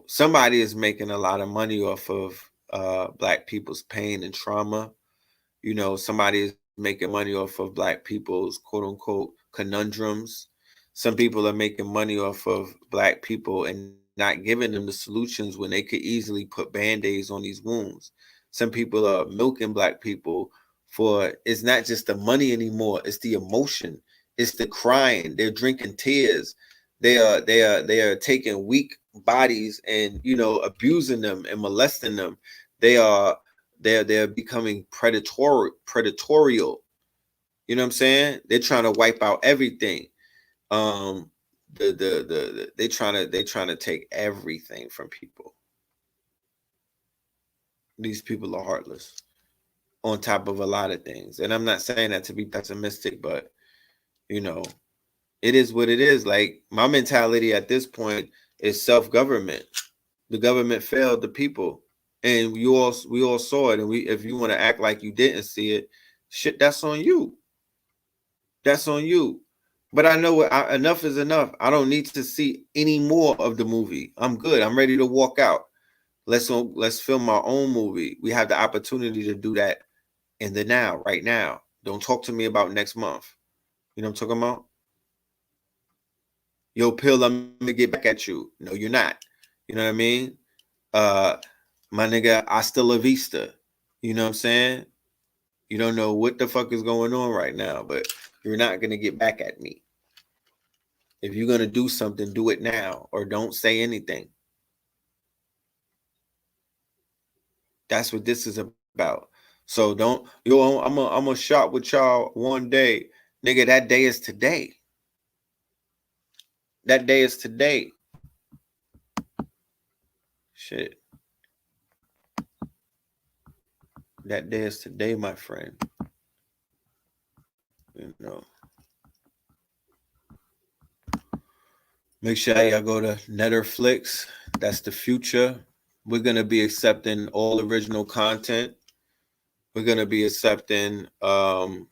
somebody is making a lot of money off of Black people's pain and trauma. Somebody is making money off of Black people's quote unquote conundrums. Some people are making money off of Black people and not giving them the solutions when they could easily put band-aids on these wounds. Some people are milking Black people for, it's not just the money anymore, it's the emotion, it's the crying. They're drinking tears. They are taking weak bodies and abusing them and molesting them. They're becoming predatorial. You know what I'm saying? They're trying to wipe out everything. They trying to take everything from people. These people are heartless on top of a lot of things. And I'm not saying that to be pessimistic, but it is what it is. Like, my mentality at this point is self-government. The government failed the people. And we all saw it. And if you want to act like you didn't see it, shit, that's on you. That's on you. But I know enough is enough. I don't need to see any more of the movie. I'm good. I'm ready to walk out. Let's film our own movie. We have the opportunity to do that in the now, right now. Don't talk to me about next month. You know what I'm talking about? Yo, Pill, I'm gonna get back at you. No, you're not. You know what I mean? My nigga, hasta la vista. You know what I'm saying? You don't know what the fuck is going on right now, but you're not gonna get back at me. If you're gonna do something, do it now, or don't say anything. That's what this is about. So I'm gonna shop with y'all one day, nigga. That day is today. That day is today. Shit. That day is today, my friend. Make sure y'all go to Netflix. That's the future. We're gonna be accepting all original content. We're gonna be accepting. We're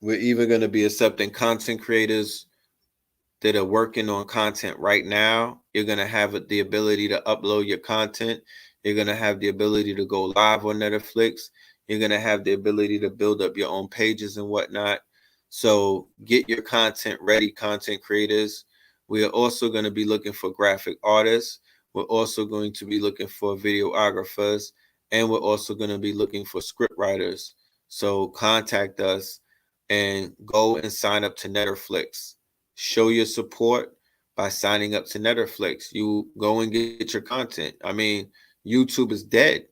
even gonna be accepting content creators that are working on content right now. You're gonna have the ability to upload your content. You're gonna have the ability to go live on Netflix. You're gonna have the ability to build up your own pages and whatnot. So get your content ready, content creators. We are also going to be looking for graphic artists. We're also going to be looking for videographers, and we're also going to be looking for script writers. So contact us and go and sign up to Netflix. Show your support by signing up to Netflix. You go and get your content. I mean, YouTube is dead.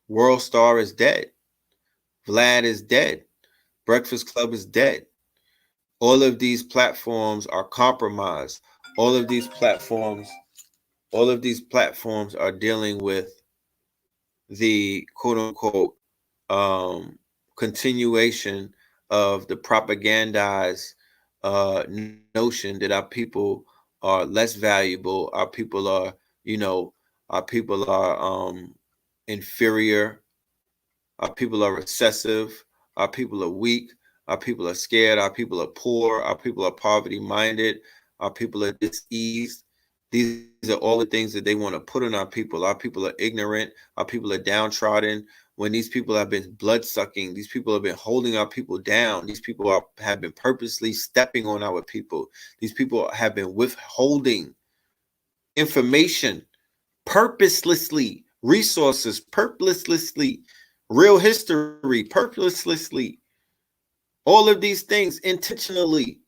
World Star is dead. Vlad is dead. Breakfast Club is dead. All of these platforms are compromised. All of these platforms are dealing with the quote unquote continuation of the propagandized notion that our people are less valuable, our people are, our people are inferior, our people are recessive, our people are weak, our people are scared, our people are poor, our people are poverty minded, our people are diseased. These are all the things that they want to put on our people. Our people are ignorant, our people are downtrodden. When these people have been blood sucking, these people have been holding our people down. These people have been purposely stepping on our people. These people have been withholding information purposelessly, resources purposelessly, real history purposelessly, all of these things intentionally,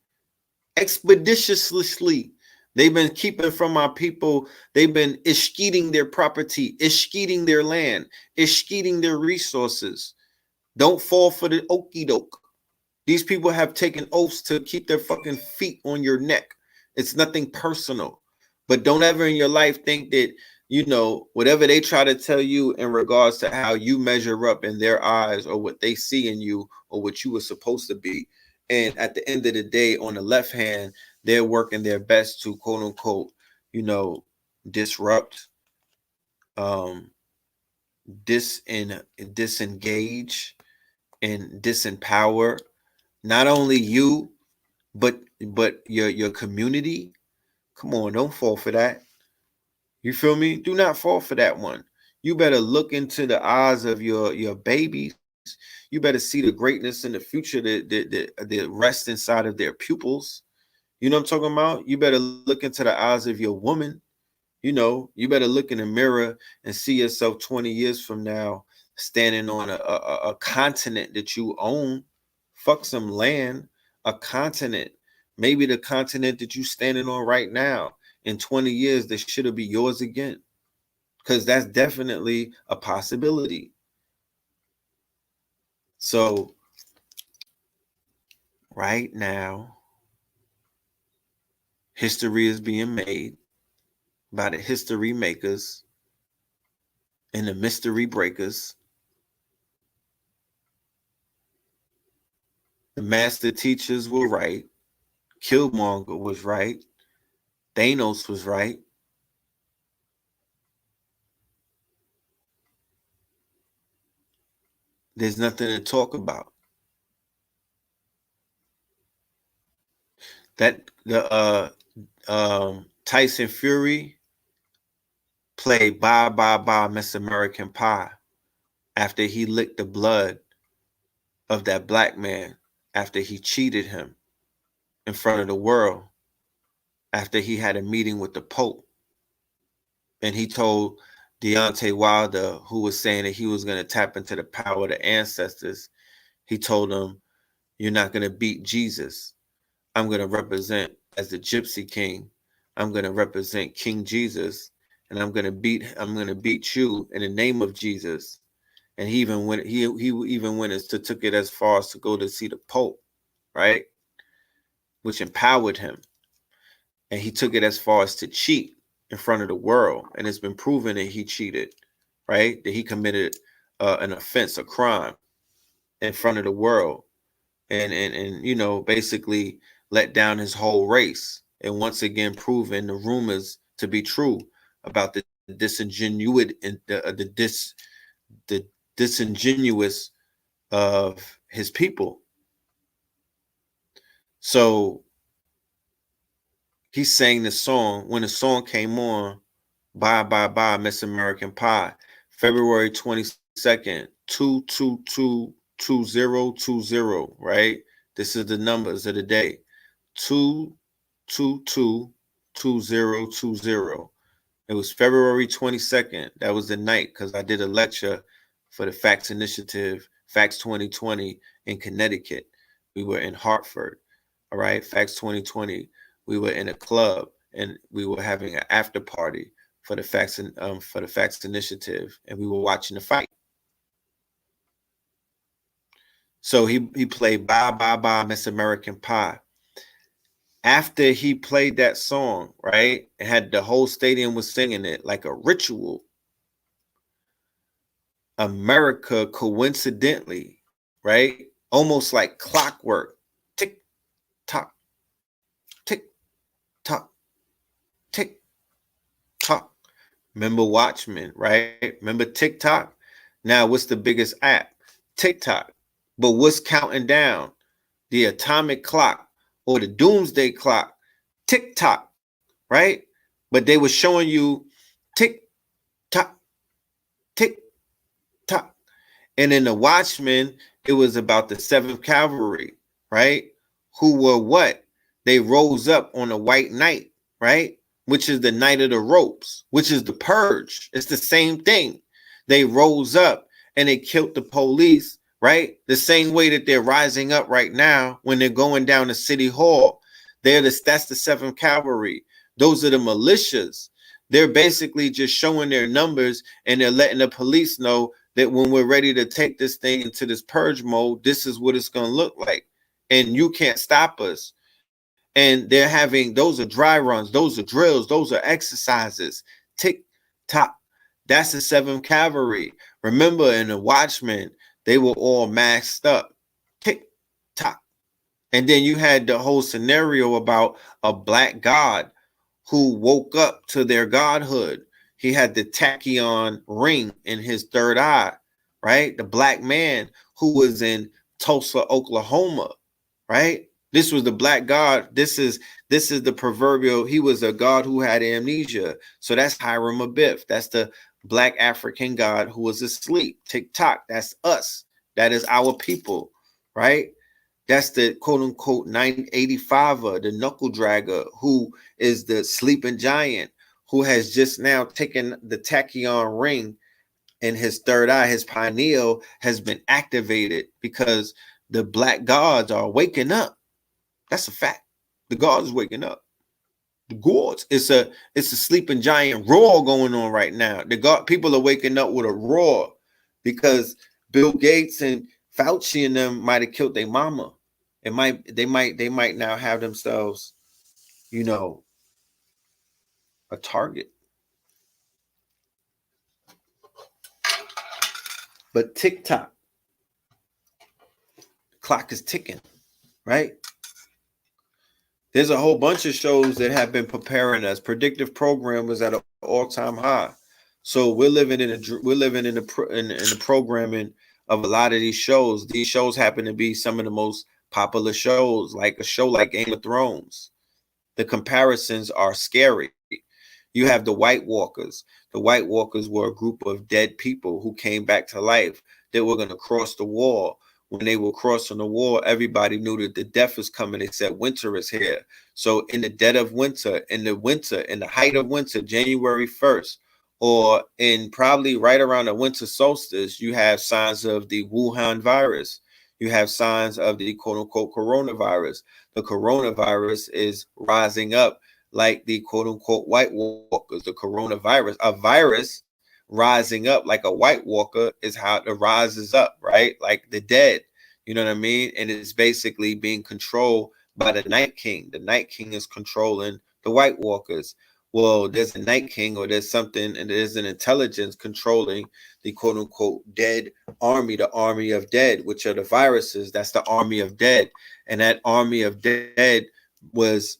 expeditiously. They've been keeping from our people. They've been ishkeeting their property, ishkeeting their land, ishkeeting their resources. Don't fall for the okey doke. These people have taken oaths to keep their fucking feet on your neck. It's nothing personal. But don't ever in your life think that, whatever they try to tell you in regards to how you measure up in their eyes or what they see in you or what you were supposed to be. And at the end of the day, on the left hand, they're working their best to quote unquote, disrupt, um, disengage, and disempower not only you, but your community. Come on, don't fall for that. You feel me? Do not fall for that one. You better look into the eyes of your babies. You better see the greatness in the future that rests inside of their pupils. You know what I'm talking about? You better look into the eyes of your woman. You better look in the mirror and see yourself 20 years from now standing on a continent that you own. Fuck some land, a continent. Maybe the continent that you standing on right now. In 20 years, that should be yours again. Because that's definitely a possibility. So right now, history is being made by the history makers and the mystery breakers. The master teachers were right. Killmonger was right. Thanos was right. There's nothing to talk about. That the Tyson Fury played Bye Bye Bye Miss American Pie after he licked the blood of that black man, after he cheated him in front of the world, after he had a meeting with the Pope. And he told Deontay Wilder, who was saying that he was going to tap into the power of the ancestors, he told him, "You're not going to beat Jesus. I'm going to represent as the Gypsy King. I'm going to represent King Jesus, and I'm going to beat you in the name of Jesus." And he even went as to took it as far as to go to see the Pope, right? Which empowered him. And he took it as far as to cheat in front of the world, and it's been proven that he cheated, right? That he committed an offense, a crime in front of the world, and basically let down his whole race, and once again proven the rumors to be true about the disingenuity and the disingenuous of his people. So he sang the song. When the song came on, Bye Bye Bye Miss American Pie, February 22nd, 2222020, right? This is the numbers of the day. 2222020. It was February 22nd. That was the night because I did a lecture for the Facts Initiative, Facts 2020 in Connecticut. We were in Hartford. All right, Facts 2020. We were in a club and we were having an after party for the Facts Initiative, and we were watching the fight. So he played Bye Bye Bye Miss American Pie. After he played that song, right, and had the whole stadium was singing it like a ritual, America coincidentally, right, almost like clockwork, tick tock, tock, tick tock. Remember Watchmen, right? Remember TikTok? Now, what's the biggest app? TikTok. But what's counting down? The atomic clock or the doomsday clock? TikTok, right? But they were showing you tick tock, tick tock. And in the Watchmen, it was about the 7th Cavalry, right? Who were what? They rose up on a white night, right? Which is the night of the ropes, which is the purge. It's the same thing. They rose up and they killed the police, right? The same way that they're rising up right now when they're going down to City Hall. That's the 7th Cavalry. Those are the militias. They're basically just showing their numbers and they're letting the police know that when we're ready to take this thing into this purge mode, this is what it's going to look like. And you can't stop us. And they're having, those are dry runs, those are drills, those are exercises. Tick tock. That's the 7th Cavalry. Remember in the Watchmen, they were all masked up. Tick tock. And then you had the whole scenario about a black god who woke up to their godhood. He had the tachyon ring in his third eye, right? The black man who was in Tulsa, Oklahoma, right? This was the black god. This is the proverbial, he was a god who had amnesia. So that's Hiram Abiff. That's the black African god who was asleep. TikTok, that's us. That is our people, right? That's the quote unquote 985er, the knuckle dragger, who is the sleeping giant, who has just now taken the tachyon ring in his third eye. His pineal has been activated because the black gods are waking up. That's a fact. The gods is waking up. The gods. It's a sleeping giant roar going on right now. The god people are waking up with a roar because Bill Gates and Fauci and them might have killed their mama. They might now have themselves, a target. But TikTok, the clock is ticking, right? There's a whole bunch of shows that have been preparing us. Predictive program was at an all-time high. So we're living in the programming of a lot of these shows. These shows happen to be some of the most popular shows, like a show like Game of Thrones. The comparisons are scary. You have the White Walkers. The White Walkers were a group of dead people who came back to life. They were going to cross the wall. When they were crossing the wall, everybody knew that the death was coming. They said winter is here. So in the dead of winter, in the height of winter, January 1st, or in probably right around the winter solstice, you have signs of the Wuhan virus. You have signs of the quote unquote coronavirus. The coronavirus is rising up like the quote unquote White Walkers. The coronavirus, a virus rising up like a White Walker is how it rises up, right? Like the dead, you know what I mean? And it's basically being controlled by the Night King. The Night King is controlling the White Walkers. Well, there's a Night King or there's something, and there's an intelligence controlling the quote unquote dead army, the army of dead, which are the viruses. That's the army of dead. And that army of dead was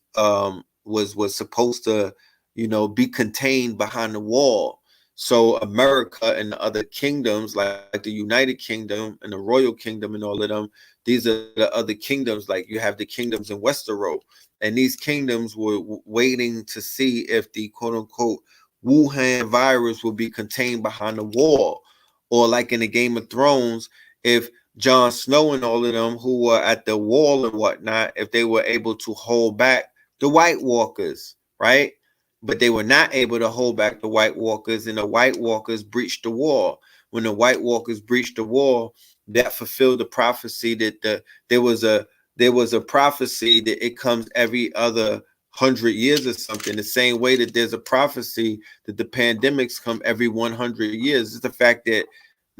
supposed to, be contained behind the wall. So America and the other kingdoms, like the United Kingdom and the Royal Kingdom and all of them, these are the other kingdoms. Like you have the kingdoms in Westeros, and these kingdoms were waiting to see if the quote unquote Wuhan virus will be contained behind the wall, or like in the Game of Thrones, if Jon Snow and all of them who were at the wall and whatnot, if they were able to hold back the White Walkers, right? But they were not able to hold back the White Walkers, and the White Walkers breached the wall. When the White Walkers breached the wall, that fulfilled the prophecy that there was a prophecy that it comes every other 100 years or something. The same way that there's a prophecy that the pandemics come every 100 years. It's the fact that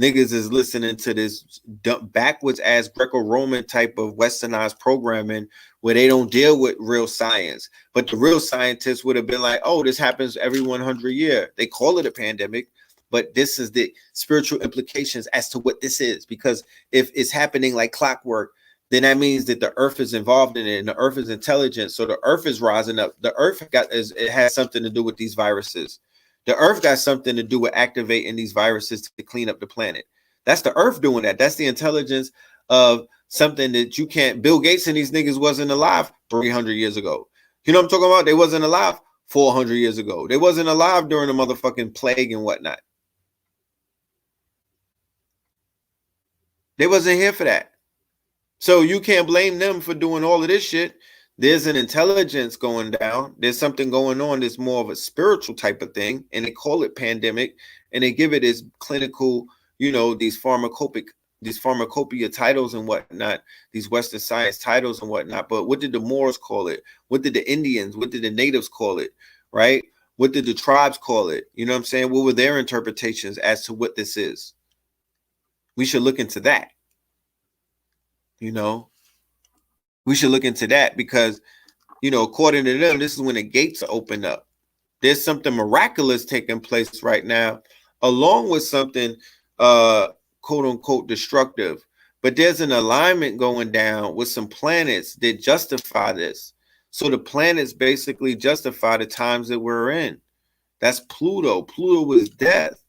niggas is listening to this backwards ass Greco-Roman type of westernized programming where they don't deal with real science. But the real scientists would have been like, oh, this happens every 100 years. They call it a pandemic, but this is the spiritual implications as to what this is. Because if it's happening like clockwork, then that means that the earth is involved in it, and the earth is intelligent. So the earth is rising up. The earth it has something to do with these viruses. The earth got something to do with activating these viruses to clean up the planet. That's the earth doing that. That's the intelligence of something that you can't. Bill Gates and these niggas wasn't alive 300 years ago. You know what I'm talking about? They wasn't alive 400 years ago. They wasn't alive during the motherfucking plague and whatnot. They wasn't here for that. So you can't blame them for doing all of this shit. There's an intelligence going down. There's something going on that's more of a spiritual type of thing, and they call it pandemic, and they give it as clinical, these pharmacopoeia titles and whatnot, these Western science titles and whatnot. But what did the Moors call it? What did the Indians, what did the natives call it, right? What did the tribes call it? You know what I'm saying? What were their interpretations as to what this is? We should look into that. We should look into that because, according to them, this is when the gates are opened up. There's something miraculous taking place right now, along with something, quote unquote, destructive. But there's an alignment going down with some planets that justify this. So the planets basically justify the times that we're in. That's Pluto. Pluto is death.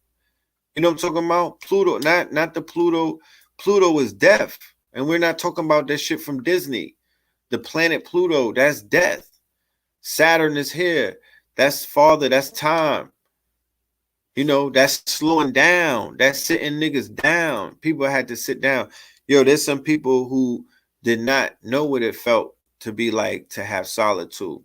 You know what I'm talking about? Pluto, not the Pluto. Pluto is death. And we're not talking about that shit from Disney. The planet Pluto, that's death. Saturn is here. That's father, that's time. That's slowing down. That's sitting niggas down. People had to sit down. There's some people who did not know what it felt to be like to have solitude.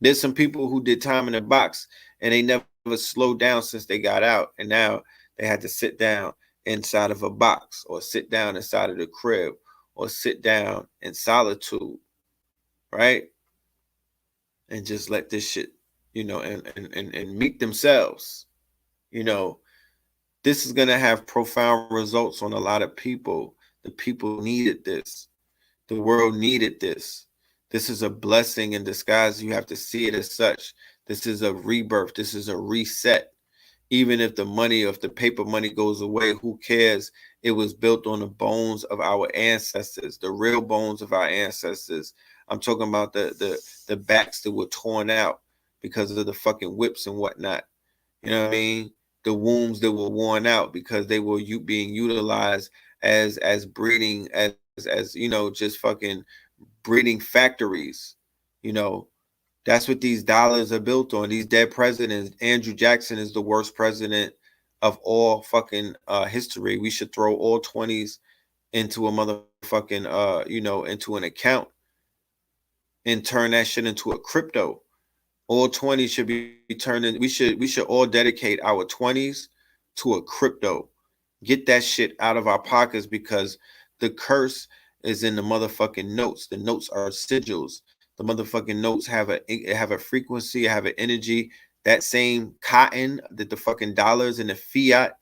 There's some people who did time in a box and they never slowed down since they got out. And now they had to sit down inside of a box or sit down inside of the crib or sit down in solitude. Right? And just let this shit, and meet themselves. This is going to have profound results on a lot of people. The people needed this. The world needed this. This is a blessing in disguise. You have to see it as such. This is a rebirth. This is a reset. Even if the money, if the paper money goes away, who cares? It was built on the bones of our ancestors, the real bones of our ancestors. I'm talking about the backs that were torn out because of the fucking whips and whatnot. You know what I mean? The wombs that were worn out because they were being utilized as breeding, as just fucking breeding factories. That's what these dollars are built on. These dead presidents. Andrew Jackson is the worst president of all fucking history. We should throw all 20s into a motherfucking into an account and turn that shit into a crypto. All 20s should be turned in. We should all dedicate our 20s to a crypto. Get that shit out of our pockets because the curse is in the motherfucking notes. The notes are sigils. The motherfucking notes have a frequency, have an energy. That same cotton that the fucking dollars and the fiat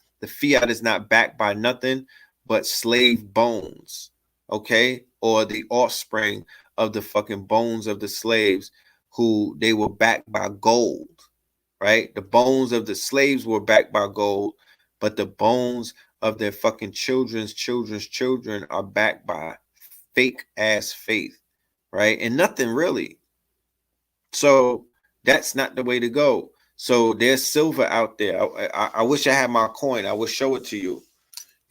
is not backed by nothing but slave bones, okay? Or the offspring of the fucking bones of the slaves who they were backed by gold, right? The bones of the slaves were backed by gold, but the bones of their fucking children's children are backed by fake ass faith, right? And nothing really. So that's not the way to go. So there's silver out there. I wish I had my coin. I would show it to you.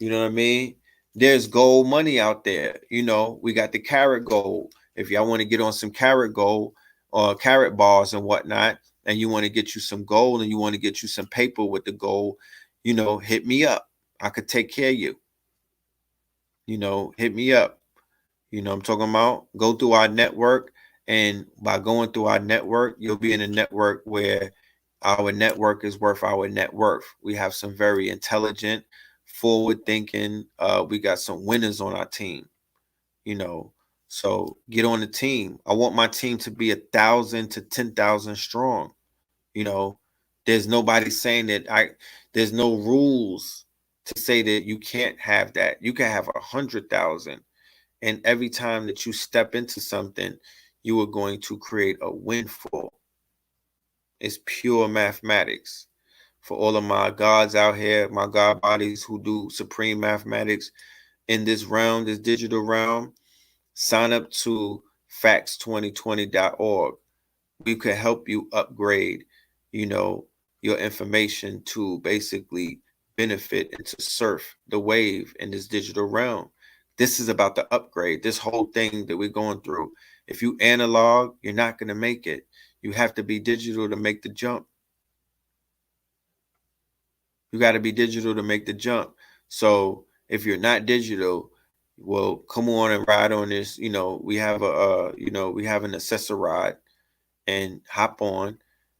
You know what I mean? There's gold money out there. We got the carat gold. If y'all want to get on some carat gold or carat bars and whatnot, and you want to get you some gold and you want to get you some paper with the gold, hit me up. I could take care of you. Hit me up. I'm talking about go through our network. And by going through our network, you'll be in a network where our network is worth our net worth. We have some very intelligent, forward thinking. We got some winners on our team, so get on the team. I want my team to be 1,000 to 10,000 strong. There's nobody saying that there's no rules to say that you can't have that. You can have 100,000. And every time that you step into something, you are going to create a windfall. It's pure mathematics. For all of my gods out here, my god bodies who do supreme mathematics in this realm, this digital realm, Sign up to facts2020.org. We could help you upgrade, your information to basically benefit and to surf the wave in this digital realm. This is about the upgrade, this whole thing that we're going through. If you analog, you're not going to make it. You have to be digital to make the jump. You got to be digital to make the jump. So if you're not digital, well, come on and ride on this. We have we have an accessoride, and hop on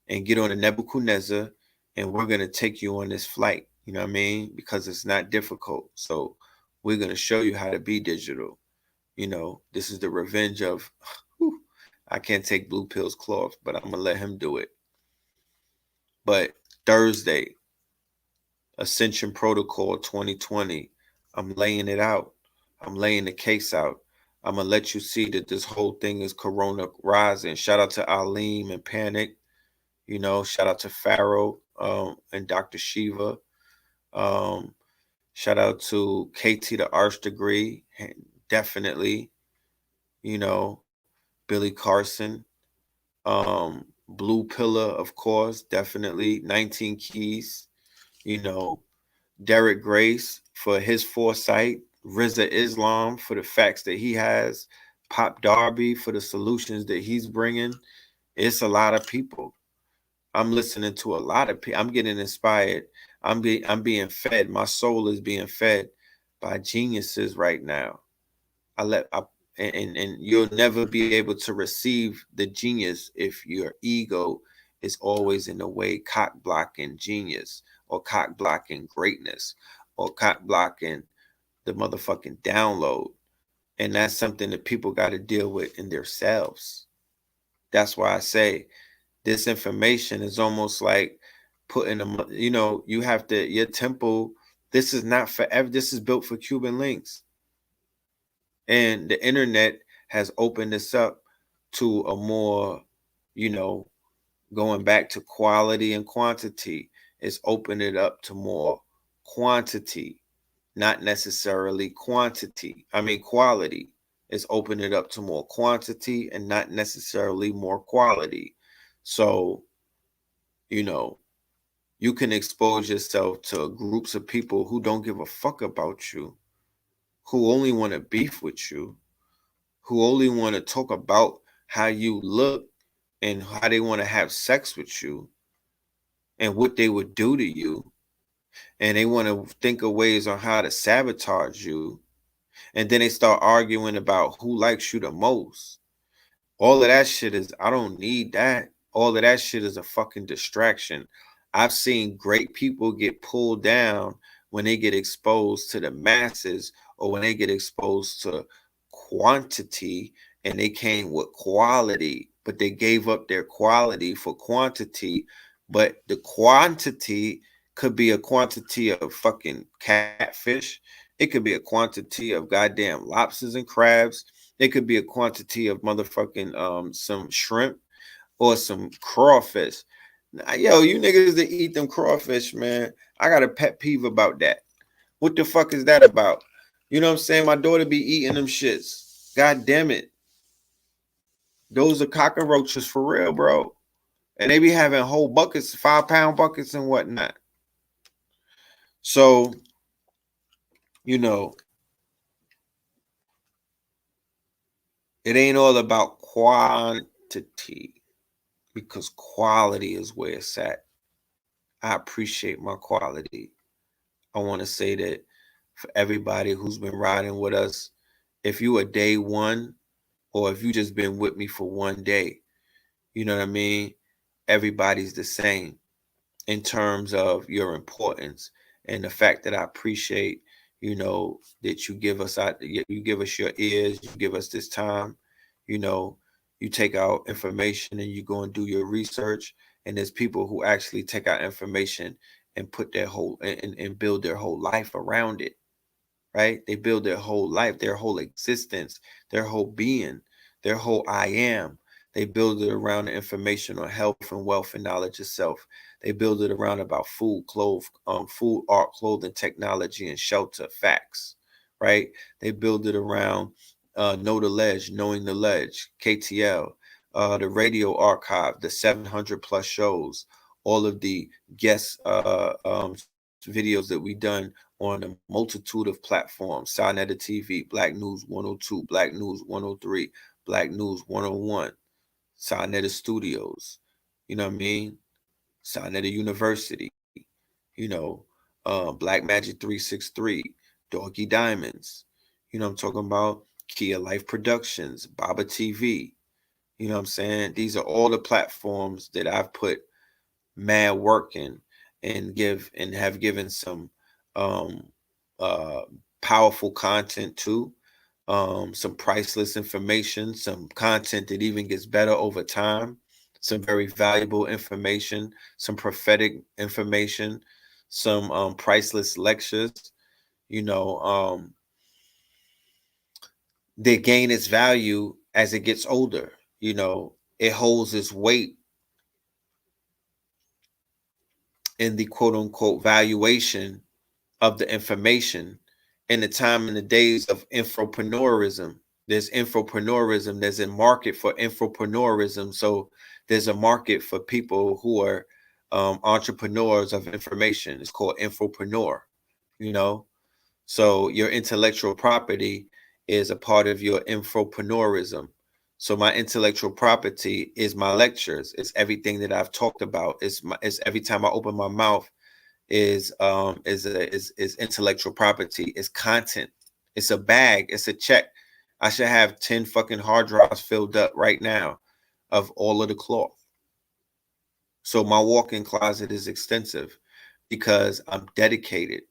and get on a Nebuchadnezzar, and we're going to take you on this flight. You know what I mean? Because it's not difficult. So we're going to show you how to be digital. This is the revenge of, whew, I can't take Blue Pill's cloth, but I'm going to let him do it. But Thursday, Ascension Protocol 2020, I'm laying it out. I'm laying the case out. I'm going to let you see that this whole thing is Corona rising. Shout out to Aleem and Panic. Shout out to Pharaoh and Dr. Shiva. Shout out to KT the Arch Degree. Definitely. Billy Carson. Blue Pillar, of course. Definitely. 19 Keys. Derek Grace for his foresight. Riza Islam for the facts that he has. Pop Darby for the solutions that he's bringing. It's a lot of people. I'm listening to a lot of people. I'm getting inspired. I'm being fed. My soul is being fed by geniuses right now. And you'll never be able to receive the genius if your ego is always in the way, cock blocking genius, or cock blocking greatness, or cock blocking the motherfucking download. And that's something that people got to deal with in themselves. That's why I say this information is almost like putting you have to, your temple, this is not forever. This is built for Cuban links. And the internet has opened this up to a more, going back to quality and quantity. It's opened it up to more quantity, not necessarily quantity. I mean, quality. It's opened it up to more quantity and not necessarily more quality. So, you can expose yourself to groups of people who don't give a fuck about you, who only want to beef with you, who only want to talk about how you look and how they want to have sex with you and what they would do to you. And they want to think of ways on how to sabotage you. And then they start arguing about who likes you the most. All of that shit is, I don't need that. All of that shit is a fucking distraction. I've seen great people get pulled down when they get exposed to the masses, or when they get exposed to quantity, and they came with quality, but they gave up their quality for quantity. But the quantity could be a quantity of fucking catfish. It could be a quantity of goddamn lobsters and crabs. It could be a quantity of motherfucking some shrimp or some crawfish. Yo, you niggas that eat them crawfish, man, I got a pet peeve about that. What the fuck is that about? You know what I'm saying? My daughter be eating them shits. God damn it. Those are cockroaches for real, bro. And they be having whole buckets, 5-pound buckets and whatnot. So, it ain't all about quantity, because quality is where it's at. I appreciate my quality. I want to say that for everybody who's been riding with us, if you are day one, or if you just been with me for one day, you know what I mean? Everybody's the same in terms of your importance, and the fact that I appreciate, that you give us your ears, you give us this time, you take our information and you go and do your research. And there's people who actually take our information and put their whole and build their whole life around it, right? They build their whole life, their whole existence, their whole being, their whole I am. They build it around the information on health and wealth and knowledge of self. They build it around about food, food, art, clothing, technology, and shelter, facts, right? They build it around Know the Ledge, Knowing the Ledge, KTL, the Radio Archive, the 700 plus shows, all of the guest videos that we done on a multitude of platforms, Sinetta TV, Black News 102, Black News 103, Black News 101, Sinetta Studios, you know what I mean? Sinetta University, you know, Black Magic 363, Doggy Diamonds, you know what I'm talking about? Kia Life Productions, Baba TV, you know what I'm saying? These are all the platforms that I've put mad work in and have given some um uh powerful content to, some priceless information, some content that even gets better over time, some very valuable information, some prophetic information, some priceless lectures, you know, they gain its value as it gets older. You know, it holds its weight in the quote unquote valuation of the information in the time and the days of infopreneurism. There's infopreneurism, there's a market for infopreneurism. So there's a market for people who are entrepreneurs of information. It's called infopreneur, you know. So your intellectual property is a part of your infopreneurism. So my intellectual property is my lectures. It's everything that I've talked about. It's every time I open my mouth is intellectual property. It's content. It's a bag. It's a check. I should have 10 fucking hard drives filled up right now of all of the cloth. So my walk-in closet is extensive because I'm dedicated.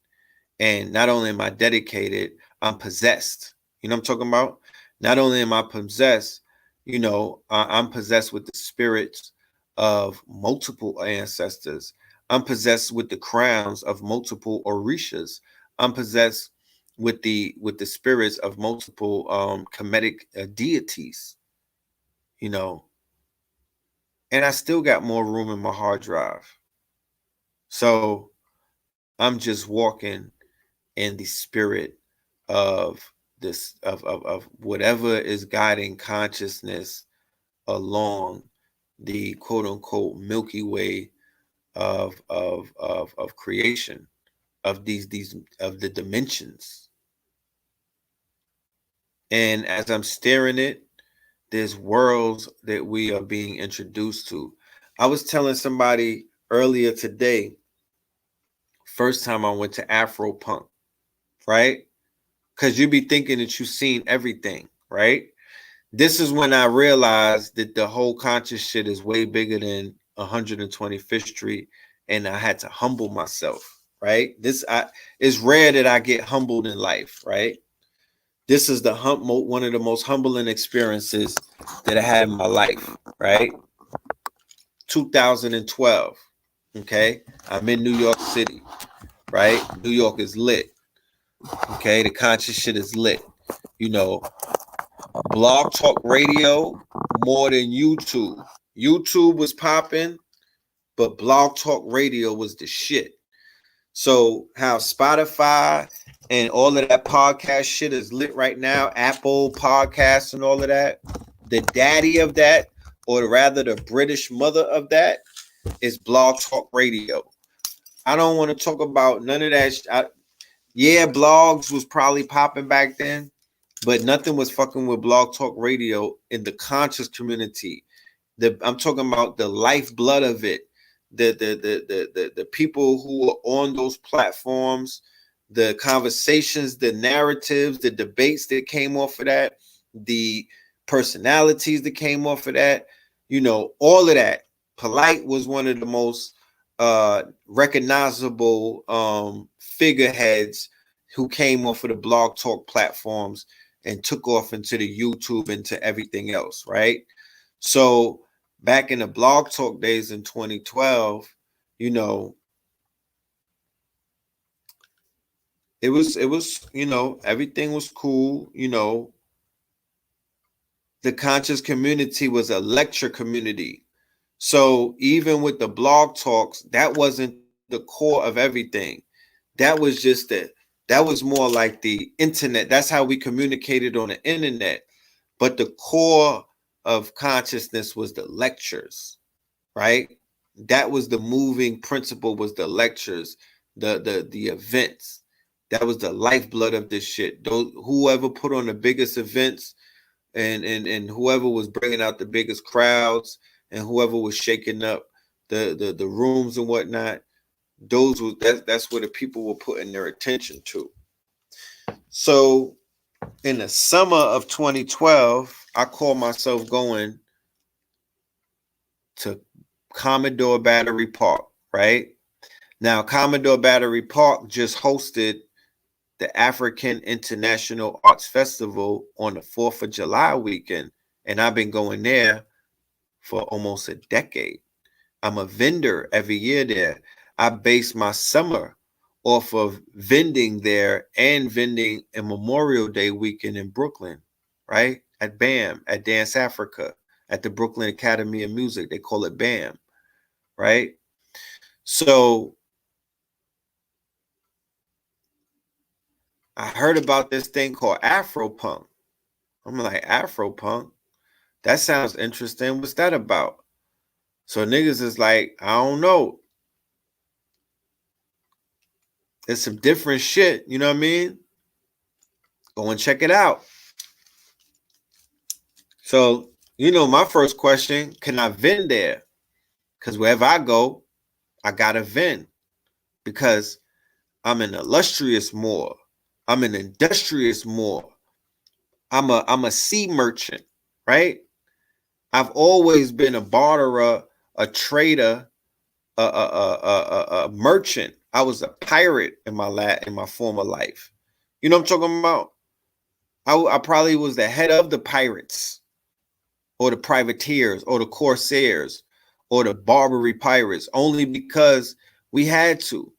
And not only am I dedicated, I'm possessed. You know what I'm talking about? Not only am I possessed, you know, I'm possessed with the spirits of multiple ancestors. I'm possessed with the crowns of multiple orishas. I'm possessed with the spirits of multiple Kemetic deities, you know. And I still got more room in my hard drive. So I'm just walking in the spirit of this of whatever is guiding consciousness along the quote unquote Milky Way of creation, of these of the dimensions. And as I'm staring it, there's worlds that we are being introduced to. I was telling somebody earlier today, first time I went to Afro Punk, right? Because you be thinking that you've seen everything, right? This is when I realized that the whole conscious shit is way bigger than 125th Street, and I had to humble myself, right? It's rare that I get humbled in life, right? This is one of the most humbling experiences that I had in my life, right? 2012, okay? I'm in New York City, right? New York is lit, okay? The conscious shit is lit. You know, Blog Talk Radio more than YouTube. YouTube was popping, but Blog Talk Radio was the shit. So how Spotify and all of that podcast shit is lit right now, Apple Podcasts and all of that, the daddy of that, or rather the British mother of that, is Blog Talk Radio. I don't want to talk about none of that. Yeah, blogs was probably popping back then, but nothing was fucking with Blog Talk Radio in the conscious community. I'm talking about the lifeblood of it. The people who are on those platforms, the conversations, the narratives, the debates that came off of that, the personalities that came off of that, you know, all of that. Polite was one of the most recognizable figureheads who came off of the Blog Talk platforms and took off into the YouTube, into everything else, right? So back in the Blog Talk days in 2012, you know, it was, you know, everything was cool, you know. The conscious community was a lecture community. So even with the blog talks, that wasn't the core of everything. That was just That was more like the internet. That's how we communicated on the internet. But the core of consciousness was the lectures, right? That was the moving principle, was the lectures, the events. That was the lifeblood of this shit. Whoever put on the biggest events, and whoever was bringing out the biggest crowds, and whoever was shaking up the rooms and whatnot, that's where the people were putting their attention to. So in the summer of 2012, I called myself going to Commodore Battery Park, right? Now, Commodore Battery Park just hosted the African International Arts Festival on the 4th of July weekend, and I've been going there for almost a decade. I'm a vendor every year there. I base my summer off of vending there and vending a Memorial Day weekend in Brooklyn, right? At BAM, at Dance Africa, at the Brooklyn Academy of Music. They call it BAM, right? So I heard about this thing called Afropunk. I'm like, Afropunk? That sounds interesting. What's that about? So niggas is like, I don't know. It's some different shit, you know what I mean? Go and check it out. So, my first question, can I vend there? Because wherever I go, I gotta vend. Because I'm an illustrious Moor. I'm an industrious Moor. I'm a sea merchant, right? I've always been a barterer, a trader, a merchant. I was a pirate in my former life. You know what I'm talking about? I probably was the head of the pirates, or the privateers, or the corsairs, or the Barbary pirates, only because we had to.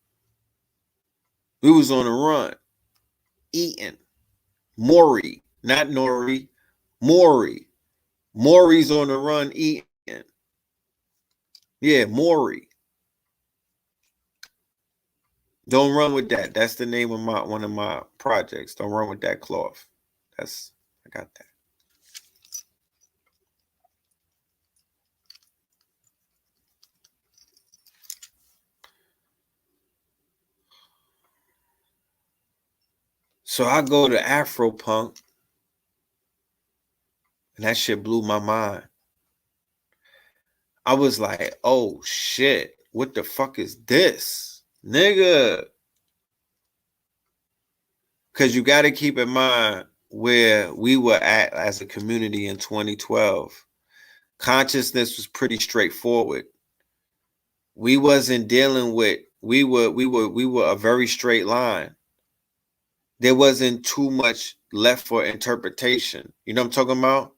We was on the run, eating. Maury, not Nori, Maury. Maury's on the run, eating. Yeah, Maury. Don't run with that. That's the name of one of my projects. Don't run with that cloth. I got that. So I go to Afropunk, and that shit blew my mind. I was like, oh shit, what the fuck is this? Nigga. Because you got to keep in mind where we were at as a community in 2012. Consciousness was pretty straightforward. We wasn't dealing with, we were a very straight line. There wasn't too much left for interpretation. You know what I'm talking about?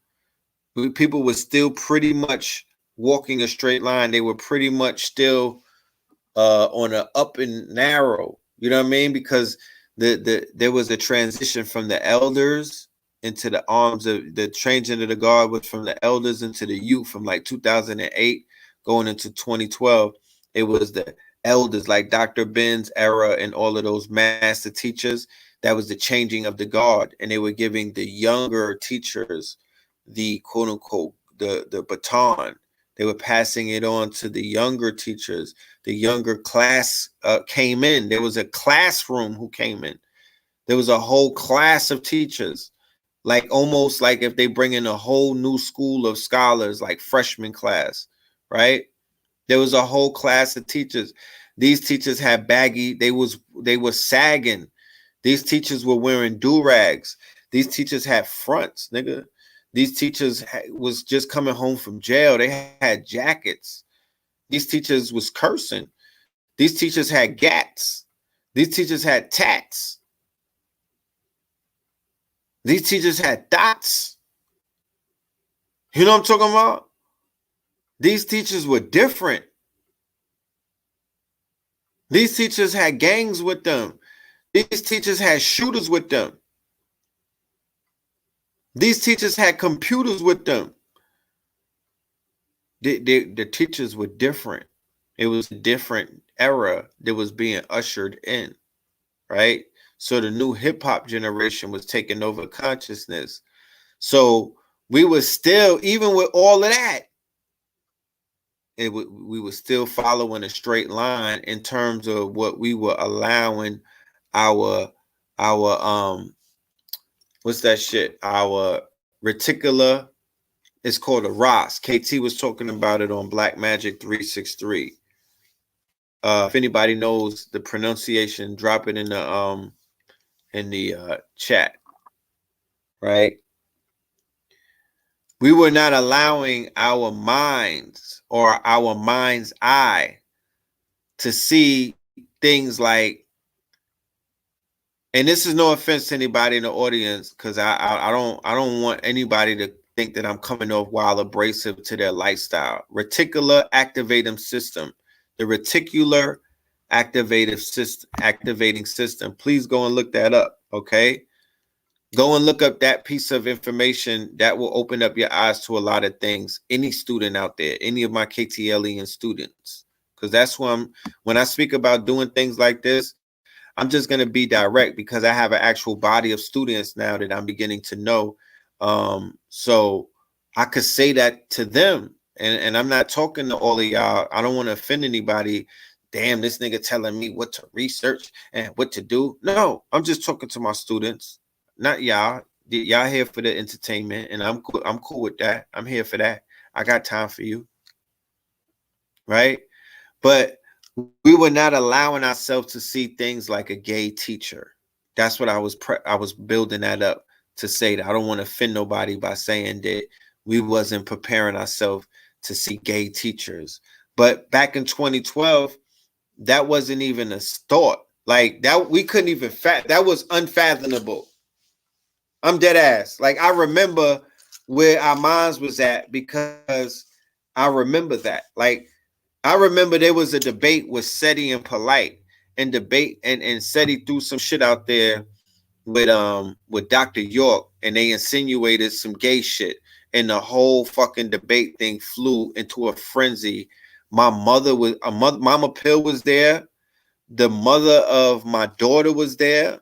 People were still pretty much walking a straight line. They were pretty much still on an up and narrow. You know what I mean? Because there was a transition from the elders into the arms of the changing of the guard was from the elders into the youth from like 2008 going into 2012. It was the elders like Dr. Ben's era and all of those master teachers. That was the changing of the guard, and they were giving the younger teachers the quote unquote the baton. They were passing it on to the younger teachers. The younger class came in. There was a classroom who came in. There was a whole class of teachers, like almost like if they bring in a whole new school of scholars, like freshman class, right? There was a whole class of teachers. These teachers had baggy. They were sagging. These teachers were wearing do-rags. These teachers had fronts, nigga. These teachers was just coming home from jail. They had jackets. These teachers was cursing. These teachers had gats. These teachers had tats. These teachers had dots. You know what I'm talking about? These teachers were different. These teachers had gangs with them. These teachers had shooters with them. These teachers had computers with them. The teachers were different. It was a different era that was being ushered in, right? So the new hip hop generation was taking over consciousness. So we were still, even with all of that, we were still following a straight line in terms of what we were allowing our what's that shit? Our reticular, it's called a ROS. KT was talking about it on Black Magic 363. If anybody knows the pronunciation, drop it in the chat, right? We were not allowing our minds or our mind's eye to see things like, and this is no offense to anybody in the audience, because I don't want anybody to think that I'm coming off wild abrasive to their lifestyle. Reticular activating system, the reticular activating system. Please go and look that up, okay? Go and look up that piece of information. That will open up your eyes to a lot of things. Any student out there, any of my KTLEN students, because that's when I speak about doing things like this, I'm just going to be direct because I have an actual body of students now that I'm beginning to know. So I could say that to them. And I'm not talking to all of y'all. I don't want to offend anybody. Damn, this nigga telling me what to research and what to do. No, I'm just talking to my students, not y'all. Y'all here for the entertainment, and I'm cool with that. I'm here for that. I got time for you. Right? But we were not allowing ourselves to see things like a gay teacher. That's what I was building that up to say. That I don't want to offend nobody by saying that we wasn't preparing ourselves to see gay teachers. But back in 2012, that wasn't even a thought. Like that, we couldn't even that was unfathomable. I'm dead ass. Like I remember where our minds was at because I remember that. Like I remember there was a debate with Seti and Polite, and Seti threw some shit out there with Dr. York, and they insinuated some gay shit, and the whole fucking debate thing flew into a frenzy. My Mama Pill was there. The mother of my daughter was there.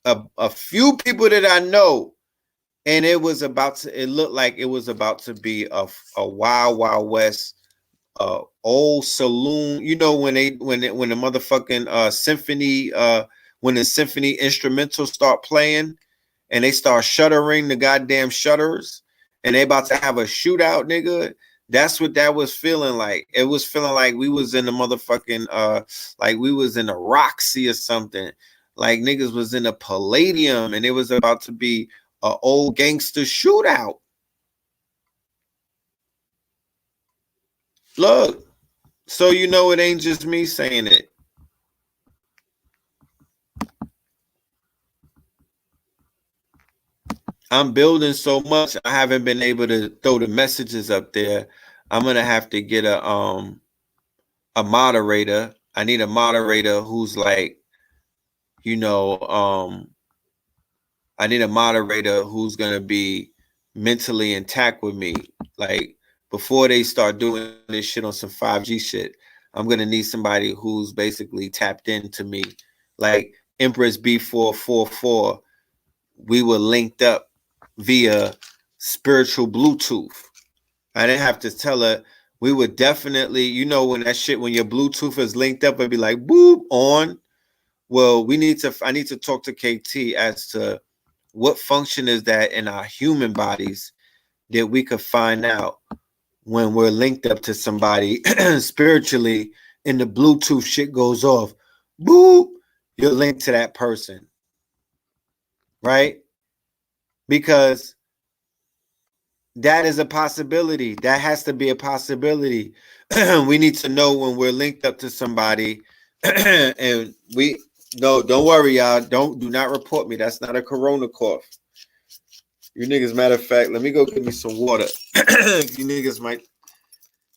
A few people that I know, and it looked like it was about to be a wild west. Old saloon, you know, when the motherfucking symphony, when the symphony instrumentals start playing and they start shuttering the goddamn shutters and they about to have a shootout, nigga. That's what that was feeling like. It was feeling like we was in the motherfucking like we was in a Roxy or something. Like niggas was in a Palladium and it was about to be a old gangster shootout. Look, so you know it ain't just me saying it. I'm building so much, I haven't been able to throw the messages up there. I'm gonna have to get a moderator. I need a moderator who's like, you know, I need a moderator who's gonna be mentally intact with me. Like before they start doing this shit on some 5G shit, I'm gonna need somebody who's basically tapped into me. Like Empress B444, we were linked up via spiritual Bluetooth. I didn't have to tell her. We would definitely, you know, when your Bluetooth is linked up, it'd be like boop on. Well, I need to talk to KT as to what function is that in our human bodies that we could find out when we're linked up to somebody spiritually and the Bluetooth shit goes off. Boop, you're linked to that person. Right? Because that is a possibility. That has to be a possibility. We need to know when we're linked up to somebody. And don't worry, y'all. Do not report me. That's not a corona cough. You niggas, matter of fact, let me go get me some water. You niggas might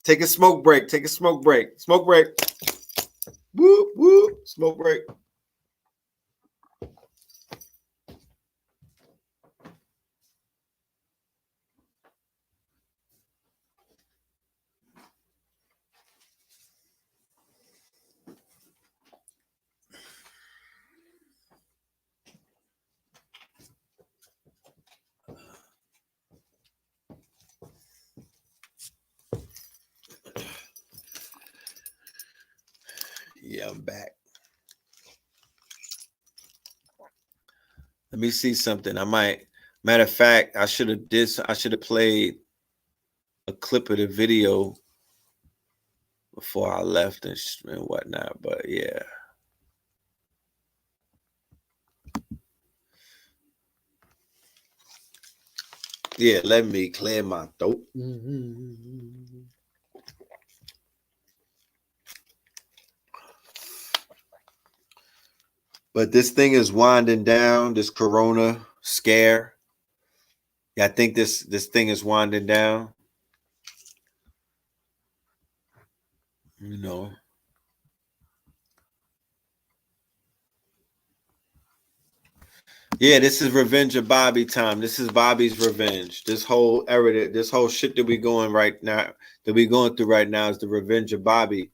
take a smoke break. Take a smoke break. Smoke break. Whoop, whoop. Smoke break. Yeah, I'm back. Let me see something. Matter of fact, I should have played a clip of the video before I left and whatnot. But yeah. Yeah, let me clear my throat. But this thing is winding down, this corona scare. Yeah, I think this thing is winding down. You know. Yeah, this is Revenge of Bobby time. This is Bobby's revenge. This whole era, this whole shit that we going through right now is the revenge of Bobby.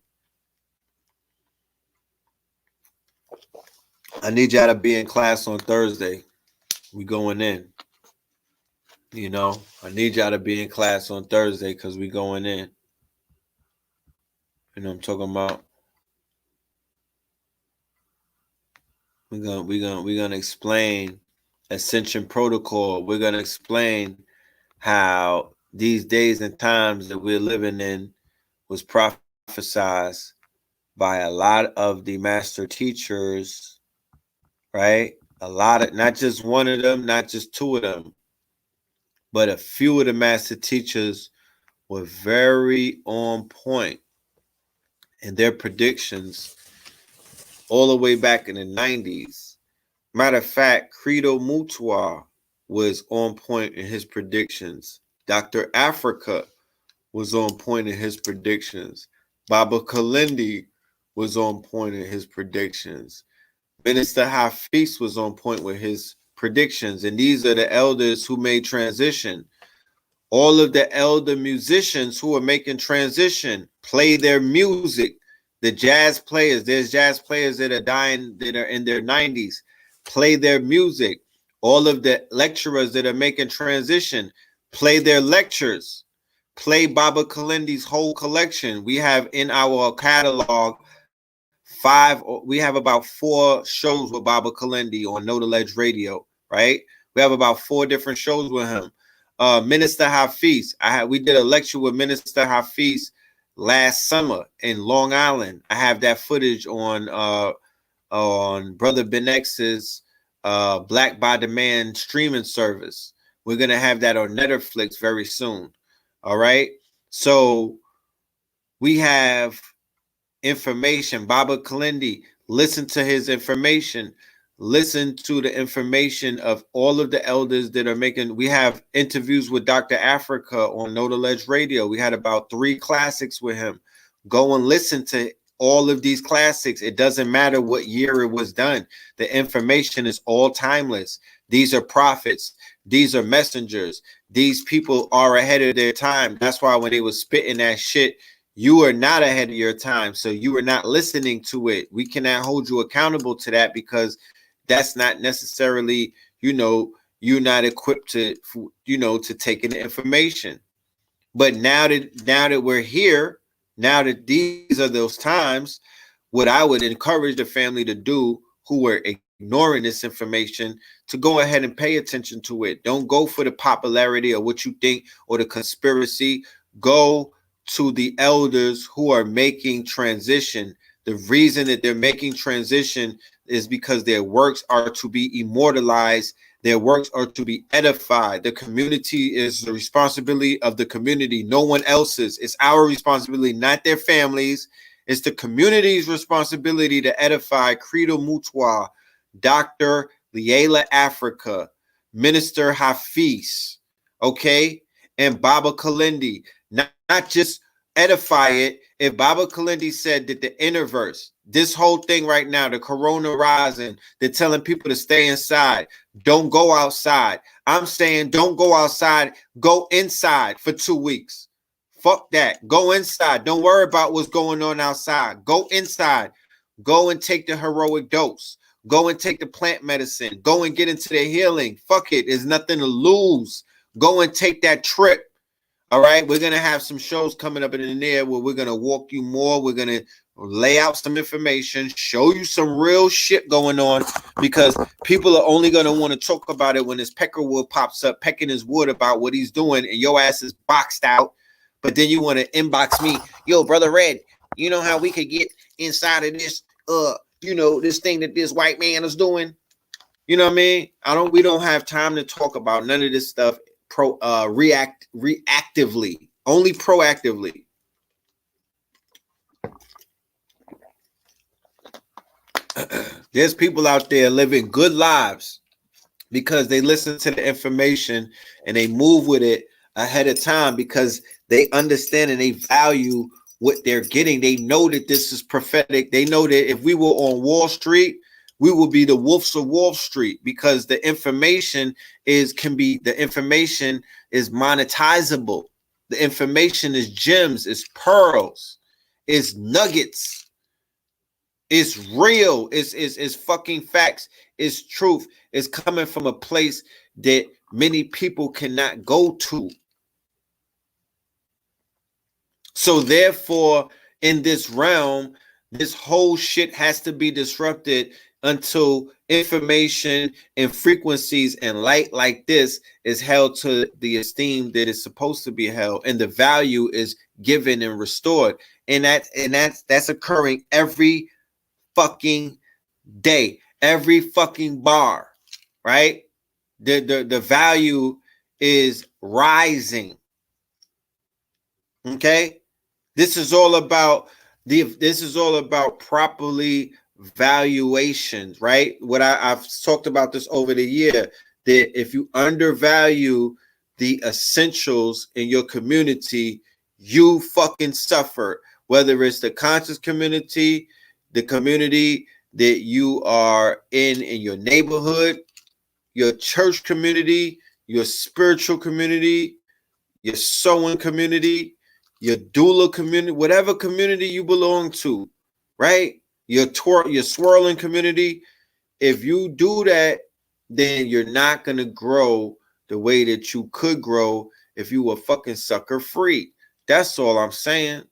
I need y'all to be in class on Thursday. We going in. You know, I need y'all to be in class on Thursday because we going in. You know what I'm talking about? We're gonna explain Ascension Protocol. We're gonna explain how these days and times that we're living in was prophesied by a lot of the master teachers, right? A lot of, not just one of them, not just two of them, but a few of the master teachers were very on point in their predictions all the way back in the 90s. Matter of fact, Credo Mutwa was on point in his predictions. Dr. Africa was on point in his predictions. Baba Kalindi was on point in his predictions. Minister Hafiz was on point with his predictions. And these are the elders who made transition. All of the elder musicians who are making transition play their music. The jazz players, there's jazz players that are dying, that are in their 90s, play their music. All of the lecturers that are making transition play their lectures. Play Baba Kalindi's whole collection. We have in our catalog we have about 4 shows with Baba Kalindi on Know the Ledge Radio, right? We have about 4 different shows with him. Minister Hafiz, we did a lecture with Minister Hafiz last summer in Long Island. I have that footage on Brother Ben X's Black by Demand streaming service. We're gonna have that on Netflix very soon. All right. So we have information. Baba Kalindi, listen to his information. Listen to the information of all of the elders that are making. We have interviews with Dr. Africa on Know the Ledge Radio. We had about 3 classics with him. Go and listen to all of these classics. It doesn't matter what year it was done. The information is all timeless. These are prophets. These are messengers. These people are ahead of their time. That's why when they were spitting that shit, you are not ahead of your time. So you are not listening to it. We cannot hold you accountable to that because that's not necessarily, you're not equipped to, to take in the information. But now that we're here, now that these are those times, what I would encourage the family to do who are ignoring this information to go ahead and pay attention to it. Don't go for the popularity or what you think or the conspiracy. Go to the elders who are making transition. The reason that they're making transition is because their works are to be immortalized. Their works are to be edified. The community is the responsibility of the community, no one else's. It's our responsibility, not their families. It's the community's responsibility to edify Credo Mutwa, Dr. Liela Africa, Minister Hafiz, okay, and Baba Kalindi. Not just edify it. If Baba Kalindi said that the innerverse, this whole thing right now, the corona rising, they're telling people to stay inside. Don't go outside. I'm saying don't go outside. Go inside for 2 weeks. Fuck that. Go inside. Don't worry about what's going on outside. Go inside. Go and take the heroic dose. Go and take the plant medicine. Go and get into the healing. Fuck it. There's nothing to lose. Go and take that trip. All right. We're going to have some shows coming up in the near where we're going to walk you more. We're going to lay out some information, show you some real shit going on, because people are only going to want to talk about it when his peckerwood pops up, pecking his wood about what he's doing, and your ass is boxed out. But then you want to inbox me, yo, Brother Red, you know how we could get inside of this, this thing that this white man is doing? You know what I mean? We don't have time to talk about none of this stuff reactively, only proactively. There's people out there living good lives because they listen to the information and they move with it ahead of time because they understand and they value what they're getting. They know that this is prophetic. They know that if we were on Wall Street, we will be the wolves of Wall Street, because the information is monetizable. The information is gems, is pearls, is nuggets. It's real. It's fucking facts. It's truth. It's coming from a place that many people cannot go to. So therefore, in this realm, this whole shit has to be disrupted until information and frequencies and light like this is held to the esteem that is supposed to be held, and the value is given and restored. And that's occurring every fucking day, every fucking bar, right? The value is rising. Okay, this is all about properly valuations, right? What I've talked about this over the year, that if you undervalue the essentials in your community, you fucking suffer. Whether it's the conscious community, the community that you are in your neighborhood, your church community, your spiritual community, your sewing community, your doula community, whatever community you belong to, right? Your swirling community. If you do that, then you're not going to grow the way that you could grow if you were fucking sucker free. That's all I'm saying.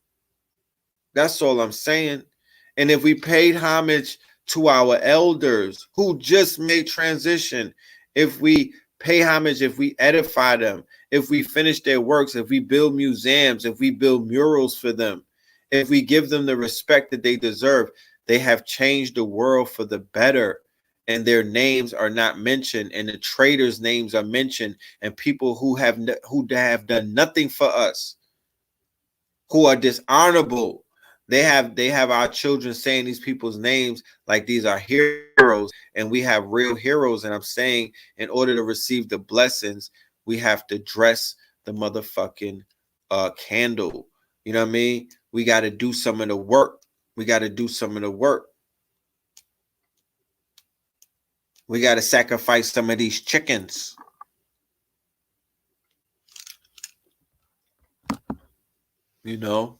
That's all I'm saying. And if we paid homage to our elders who just made transition, if we pay homage, if we edify them, if we finish their works, if we build museums, if we build murals for them, if we give them the respect that they deserve, they have changed the world for the better. And their names are not mentioned, and the traitors' names are mentioned, and people who have done nothing for us, who are dishonorable. They have our children saying these people's names like these are heroes, and we have real heroes. And I'm saying, in order to receive the blessings, we have to dress the motherfucking candle. You know what I mean? We got to do some of the work. We got to do some of the work. We got to sacrifice some of these chickens. You know?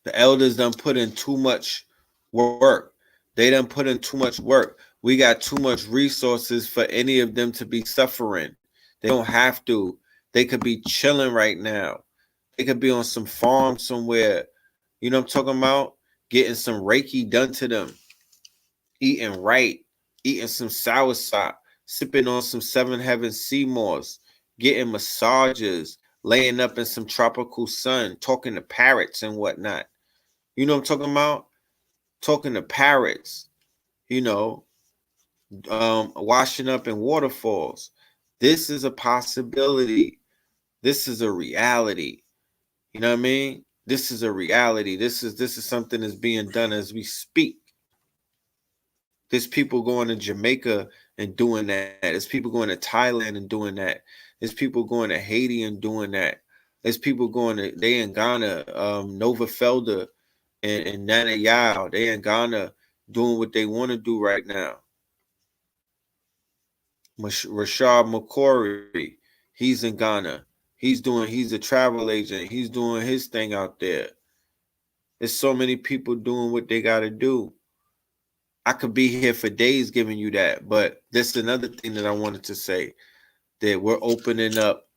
The elders done put in too much work. They done put in too much work. We got too much resources for any of them to be suffering. They don't have to. They could be chilling right now. They could be on some farm somewhere. You know what I'm talking about? Getting some Reiki done to them. Eating right. Eating some soursop. Sipping on some Seven Heaven sea moss. Getting massages. Laying up in some tropical sun. Talking to parrots and whatnot. You know what I'm talking about? Talking to parrots, washing up in waterfalls. This is a possibility. This is a reality. You know what I mean? This is a reality. This is something that's being done as we speak. There's people going to Jamaica and doing that. There's people going to Thailand and doing that. There's people going to Haiti and doing that. There's people they in Ghana, Nova Felder and Nana Yao, they in Ghana doing what they want to do right now. Rashad McCory, he's in Ghana. He's a travel agent. He's doing his thing out there. There's so many people doing what they got to do. I could be here for days giving you that, but this is another thing that I wanted to say, that we're opening up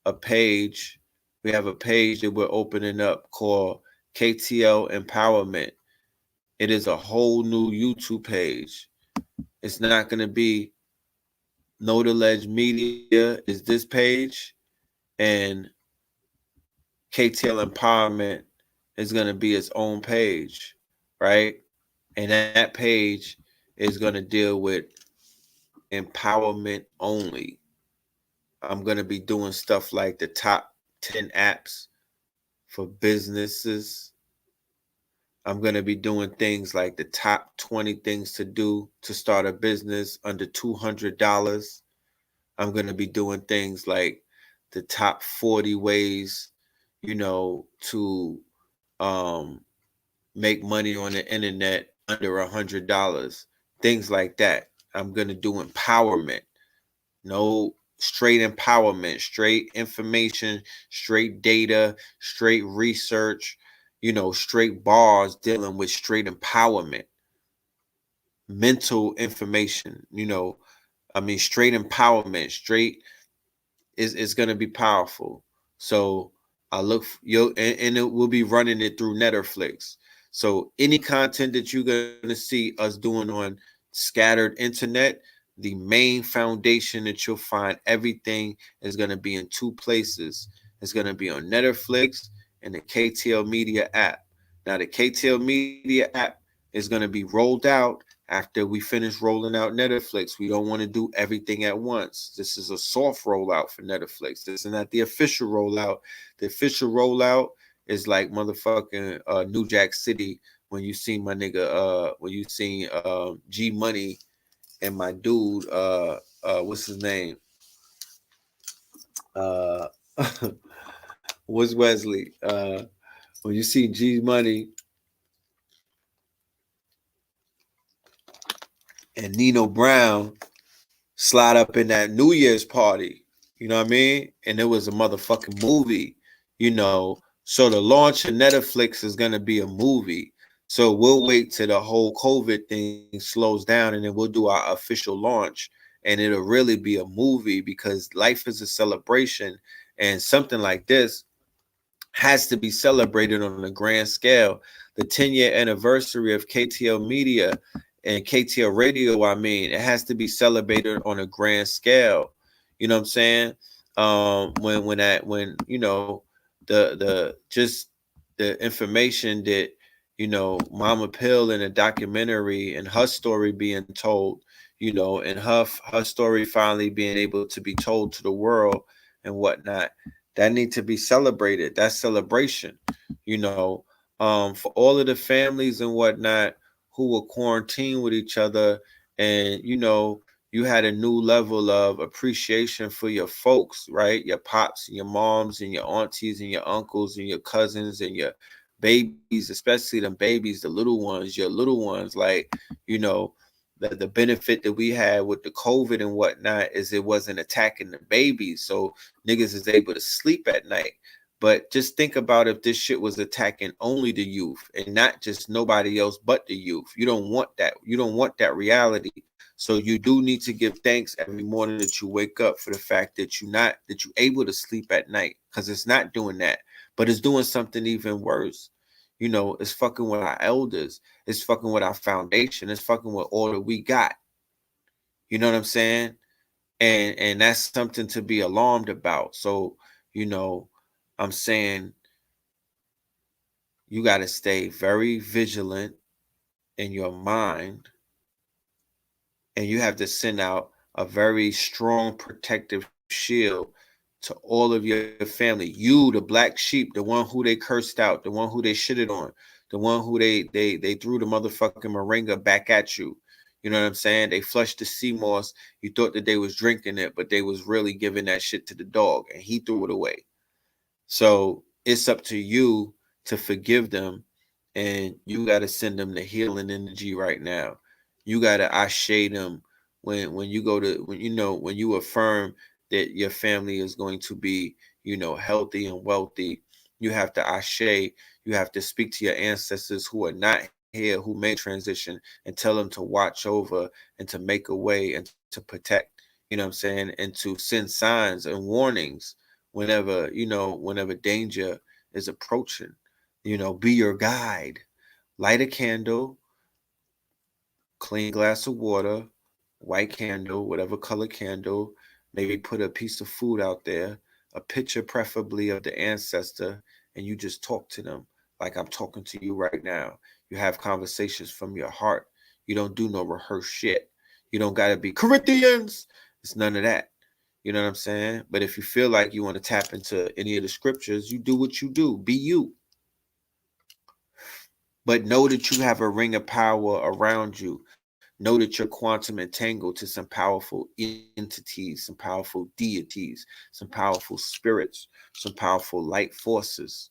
a page. We have a page that we're opening up called KTL Empowerment. It is a whole new YouTube page. It's not going to be Know the Ledge Media is this page, and KTL Empowerment is going to be its own page, right? And that page is going to deal with empowerment only. I'm going to be doing stuff like the top 10 apps for businesses. I'm going to be doing things like the top 20 things to do to start a business under $200. I'm going to be doing things like the top 40 ways, to um, make money on the internet under $100. Things like that. I'm going to do empowerment. No, straight empowerment, straight information, straight data, straight research, straight bars dealing with straight empowerment, mental information, straight empowerment, straight is going to be powerful. So I look and it will be running it through Netflix. So any content that you're going to see us doing on scattered internet, the main foundation that you'll find everything is going to be in two places. It's going to be on Netflix and the KTL Media app. Now the KTL Media app is going to be rolled out after we finish rolling out Netflix. We don't want to do everything at once. This is a soft rollout for Netflix. This is not the official rollout. The official rollout is like motherfucking New Jack City when you see my nigga when you seen G Money and my dude what's his name? Uh what's Wesley? When you see G Money and Nino Brown slide up in that New Year's party. You know what I mean? And it was a motherfucking movie, you know. So the launch of Netflix is gonna be a movie. So we'll wait till the whole COVID thing slows down and then we'll do our official launch. And it'll really be a movie because life is a celebration. And something like this has to be celebrated on a grand scale. The 10-year anniversary of KTL Media and KTL Radio, it has to be celebrated on a grand scale. You know what I'm saying? When the just the information that Mama Pill in a documentary and her story being told, and her story finally being able to be told to the world and whatnot, that need to be celebrated. That's celebration, for all of the families and whatnot who were quarantined with each other, and you had a new level of appreciation for your folks, right? Your pops and your moms and your aunties and your uncles and your cousins and your babies, especially them babies, the little ones, your little ones, like, you know, the benefit that we had with the COVID and whatnot is it wasn't attacking the babies. So niggas is able to sleep at night. But just think about if this shit was attacking only the youth and not just nobody else but the youth. You don't want that. You don't want that reality. So you do need to give thanks every morning that you wake up for the fact that you're able to sleep at night, because it's not doing that. But it's doing something even worse. It's fucking with our elders. It's fucking with our foundation. It's fucking with all that we got. You know what I'm saying? And that's something to be alarmed about. So, I'm saying you got to stay very vigilant in your mind, and you have to send out a very strong protective shield to all of your family. You, the black sheep, the one who they cursed out, the one who they shitted on, the one who they threw the motherfucking moringa back at you. You know what I'm saying? They flushed the sea moss. You thought that they was drinking it, but they was really giving that shit to the dog, and he threw it away. So it's up to you to forgive them, and you got to send them the healing energy right now. You got to ashe them when you go to when you affirm that your family is going to be healthy and wealthy. You have to ashe. You have to speak to your ancestors who are not here, who made transition, and tell them to watch over and to make a way and to protect. You know what I'm saying? And to send signs and warnings whenever danger is approaching. Be your guide. Light a candle, clean glass of water, white candle, whatever color candle. Maybe put a piece of food out there, a picture preferably of the ancestor, and you just talk to them like I'm talking to you right now. You have conversations from your heart. You don't do no rehearsed shit. You don't got to be Corinthians. It's none of that. You know what I'm saying? But if you feel like you want to tap into any of the scriptures, you do what you do. Be you. But know that you have a ring of power around you. Know that you're quantum entangled to some powerful entities, some powerful deities, some powerful spirits, some powerful light forces.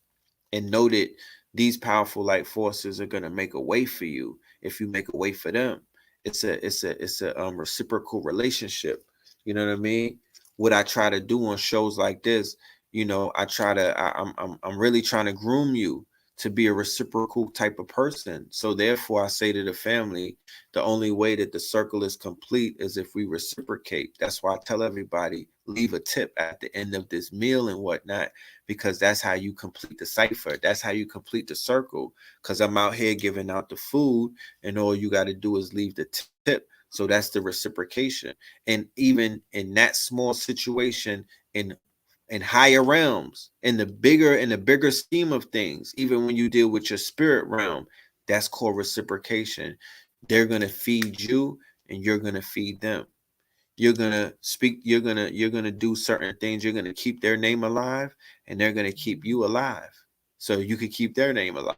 And know that these powerful light forces are going to make a way for you if you make a way for them. It's a reciprocal relationship. You know what I mean? What I try to do on shows like this, I'm really trying to groom you to be a reciprocal type of person. So therefore I say to the family, the only way that the circle is complete is if we reciprocate. That's why I tell everybody, leave a tip at the end of this meal and whatnot, because that's how you complete the cipher. That's how you complete the circle. Because I'm out here giving out the food, and all you got to do is leave the tip. So that's the reciprocation. And even in that small situation, in higher realms, in the bigger scheme of things, even when you deal with your spirit realm, that's called reciprocation. They're gonna feed you, and you're gonna feed them. You're gonna speak. You're gonna do certain things. You're gonna keep their name alive, and they're gonna keep you alive, so you can keep their name alive.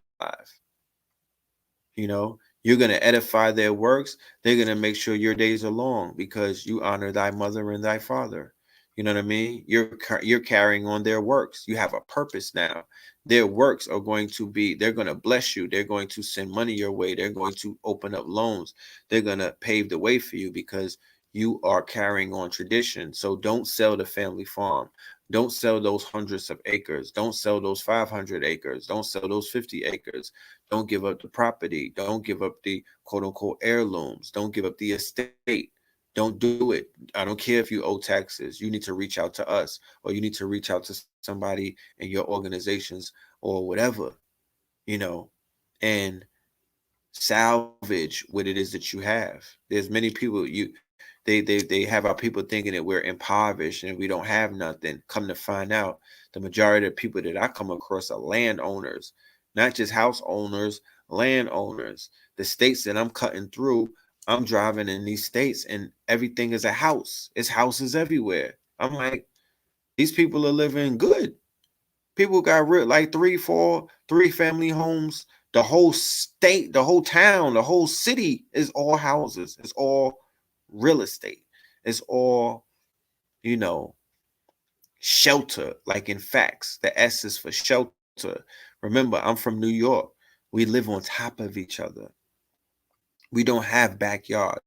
You're going to edify their works. They're going to make sure your days are long because you honor thy mother and thy father. You know what I mean? You're carrying on their works. You have a purpose now. Their works are going to be, they're going to bless you. They're going to send money your way. They're going to open up loans. They're going to pave the way for you because you are carrying on tradition. So don't sell the family farm. Don't sell those hundreds of acres. Don't sell those 500 acres. Don't sell those 50 acres. Don't give up the property. Don't give up the quote unquote heirlooms. Don't give up the estate. Don't do it. I don't care if you owe taxes. You need to reach out to us, or you need to reach out to somebody in your organizations or whatever, you know, and salvage what it is that you have. There's many people they have our people thinking that we're impoverished and we don't have nothing. Come to find out, the majority of people that I come across are landowners, not just house owners, landowners. The states that I'm cutting through, I'm driving in these states and everything is a house. It's houses everywhere. I'm like, these people are living good. People got like 3 family homes. The whole state, the whole town, the whole city is all houses. It's all real estate. It's all, you know, shelter. Like in facts, the S is for shelter. Remember, I'm from New York. We live on top of each other. We don't have backyards.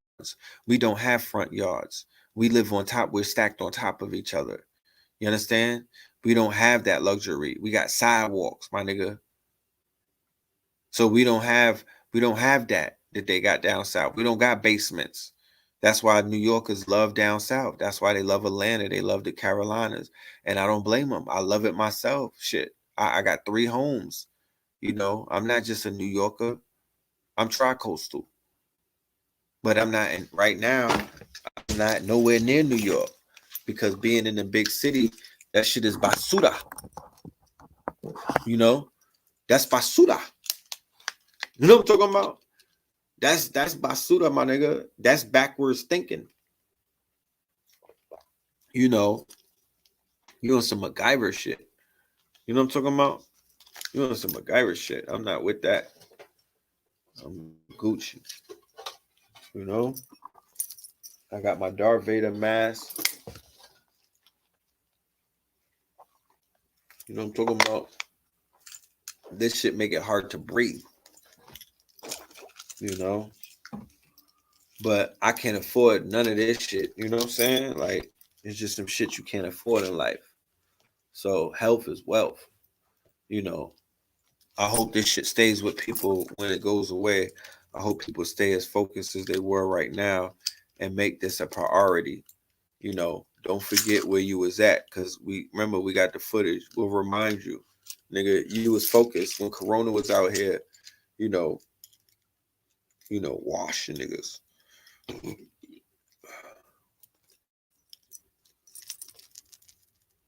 We don't have front yards. We live on top. We're stacked on top of each other. You understand? We don't have that luxury. We got sidewalks, my nigga. So we don't have that they got down south. We don't got basements. That's why New Yorkers love down south. That's why they love Atlanta. They love the Carolinas. And I don't blame them. I love it myself. Shit. I got 3 homes. I'm not just a New Yorker. I'm tri-coastal. But I'm not right now, I'm not nowhere near New York. Because being in a big city, that shit is basura. You know? That's basura. You know what I'm talking about? That's basura, my nigga. That's backwards thinking. You know, you on some MacGyver shit. You know what I'm talking about? You on some MacGyver shit. I'm not with that. I'm Gucci. You know? I got my Darth Vader mask. You know what I'm talking about? This shit make it hard to breathe. You know? But I can't afford none of this shit. You know what I'm saying? Like, it's just some shit you can't afford in life. So health is wealth. You know, I hope this shit stays with people when it goes away. I hope people stay as focused as they were right now and make this a priority. Don't forget where you was at, because we got the footage. We'll remind you. Nigga, you was focused when Corona was out here, you know, washing niggas.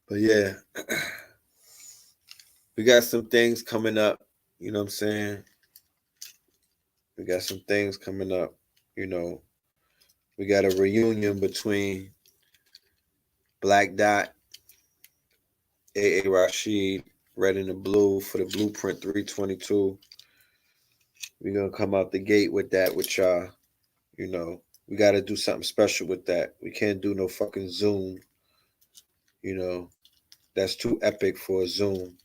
But yeah, we got some things coming up. You know what I'm saying? We got some things coming up. You know, we got a reunion between Black Dot, A.A. Rashid, Red and the Blue for the Blueprint 322. We're going to come out the gate with that with y'all. You know, we got to do something special with that. We can't do no fucking Zoom. You know, that's too epic for a Zoom.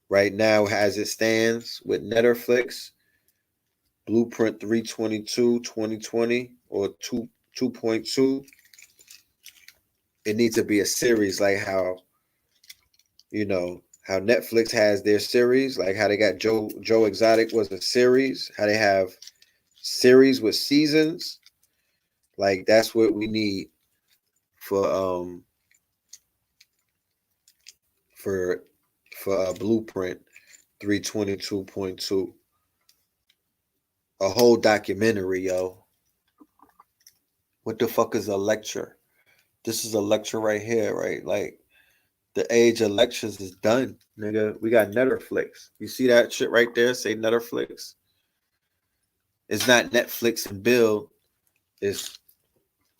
Right now, as it stands with Netflix, Blueprint 322 2020 or 2.2, it needs to be a series like how, how Netflix has their series, like how they got Joe Exotic was a series, how they have series with seasons. Like that's what we need for for Blueprint 322.2. A whole documentary, yo. What the fuck is a lecture? This is a lecture right here, right? Like the age of lectures is done, nigga. We got Netflix. You see that shit right there? Say Netflix. It's not Netflix and Bill. It's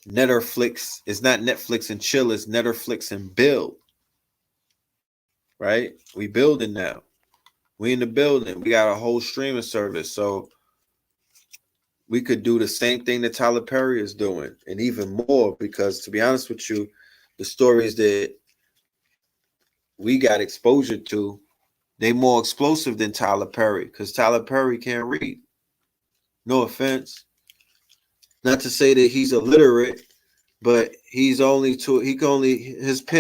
Netflix. It's not Netflix and chill. It's Netflix and build. Right? We building now. We in the building. We got a whole streaming service. So we could do the same thing that Tyler Perry is doing, and even more, because to be honest with you, the stories that we got exposure to, they more explosive than Tyler Perry, because Tyler Perry can't read. No offense. Not to say that he's illiterate, but his pen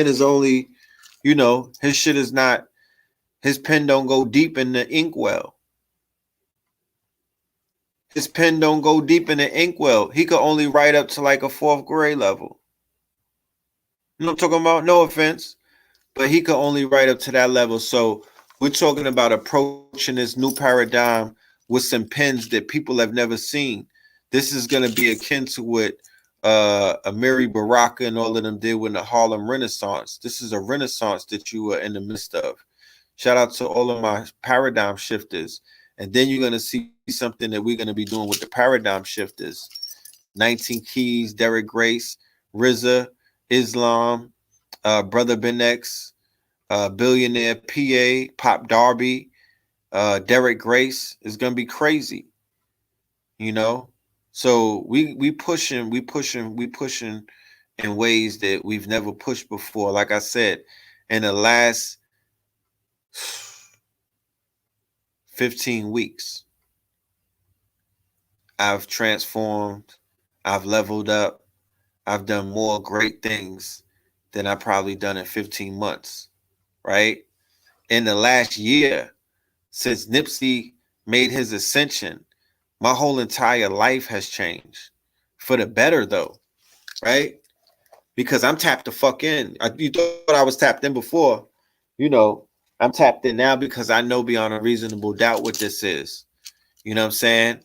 is only, his shit is not, his pen don't go deep in the inkwell. His pen don't go deep in the inkwell. He could only write up to like a 4th grade level. You know what I'm talking about? No offense. But he could only write up to that level. So we're talking about approaching this new paradigm with some pens that people have never seen. This is going to be akin to what Amiri Baraka and all of them did with the Harlem Renaissance. This is a renaissance that you are in the midst of. Shout out to all of my paradigm shifters. And then you're going to see something that we're going to be doing with the paradigm shifters. 19 Keys, Derek Grace, RZA, Islam, Brother Ben X, Billionaire PA, Pop Darby, Derek Grace is gonna be crazy, So we pushing in ways that we've never pushed before. Like I said, in the last 15 weeks, I've transformed, I've leveled up, I've done more great things than I probably done in 15 months, right? In the last year, since Nipsey made his ascension, my whole entire life has changed. For the better, though, right? Because I'm tapped the fuck in. You thought I was tapped in before. I'm tapped in now because I know beyond a reasonable doubt what this is. You know what I'm saying?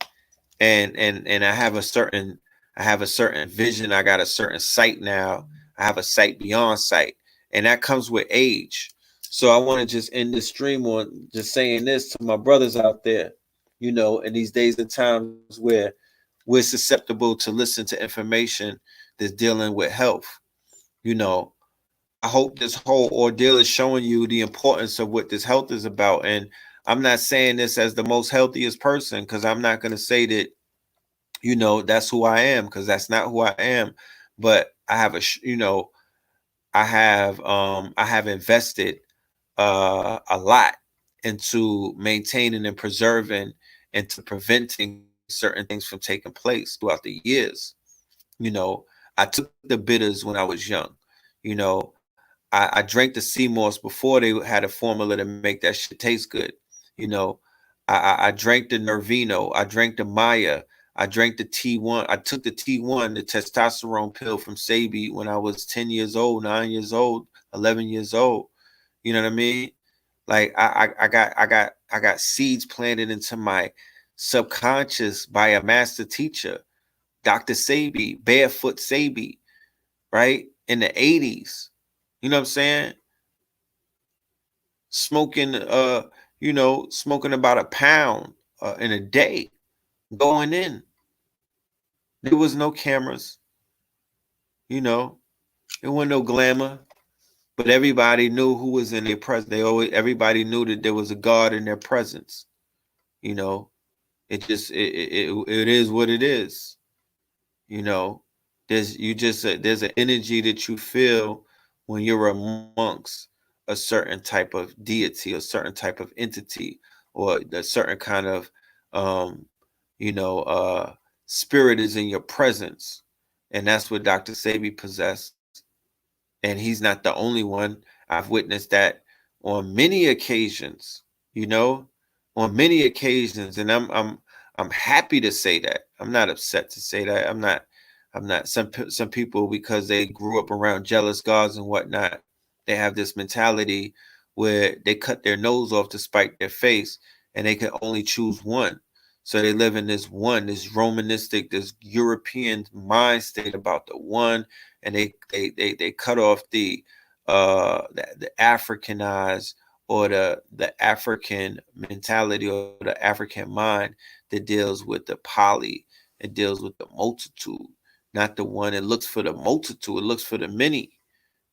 And I have a certain vision. I got a certain sight now. I have a sight beyond sight. And that comes with age. So I want to just end the stream on just saying this to my brothers out there, in these days and times where we're susceptible to listen to information that's dealing with health. I hope this whole ordeal is showing you the importance of what this health is about. And I'm not saying this as the most healthiest person, because I'm not going to say that, that's who I am, because that's not who I am. But I have I have invested a lot into maintaining and preserving and to preventing certain things from taking place throughout the years. I took the bitters when I was young. I drank the sea moss before they had a formula to make that shit taste good. I drank the Nervino. I drank the Maya. I drank the T1. I took the T1, the testosterone pill from Sabi, when I was 10 years old, 9 years old, 11 years old. You know what I mean? Like I got seeds planted into my subconscious by a master teacher, Dr. Sabi, Barefoot Sabi, right? In the 80s. You know what I'm saying? Smoking smoking about a pound in a day, going in. There was no cameras, you know, there wasn't no glamour, but everybody knew who was in their presence. Everybody knew that there was a God in their presence. You know, it is what it is. You know, there's an energy that you feel when you're amongst a certain type of deity, a certain type of entity, or a certain kind of um, you know, spirit is in your presence. And that's what Dr. Sabi possessed. And he's not the only one. I've witnessed that on many occasions, you know, on many occasions. And I'm happy to say that. I'm not upset to say that. I'm not some people, because they grew up around jealous gods and whatnot, they have this mentality where they cut their nose off to spite their face, and they can only choose one. So they live in this Romanistic, this European mind state about the one, and they cut off the Africanized, or the African mentality, or the African mind that deals with the poly, it deals with the multitude, not the one that looks for the multitude, it looks for the many,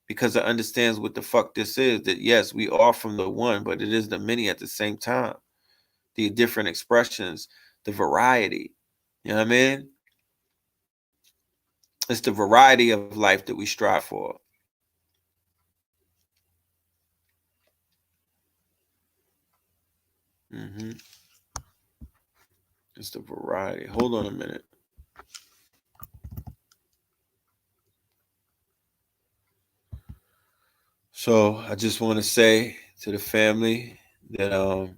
because it understands what the fuck this is, that yes, we are from the one, but it is the many at the same time, the different expressions, the variety. You know what I mean? It's the variety of life that we strive for. Mm-hmm. It's the variety. Hold on a minute. So I just want to say to the family that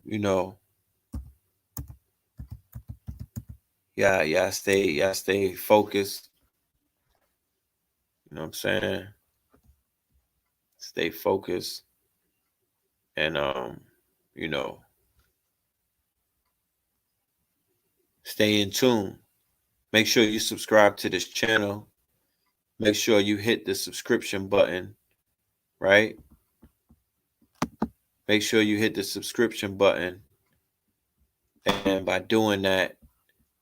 stay focused. You know what I'm saying? Stay focused, and you know, stay in tune. Make sure you subscribe to this channel. Make sure you hit the subscription button, right? Make sure you hit the subscription button. And by doing that,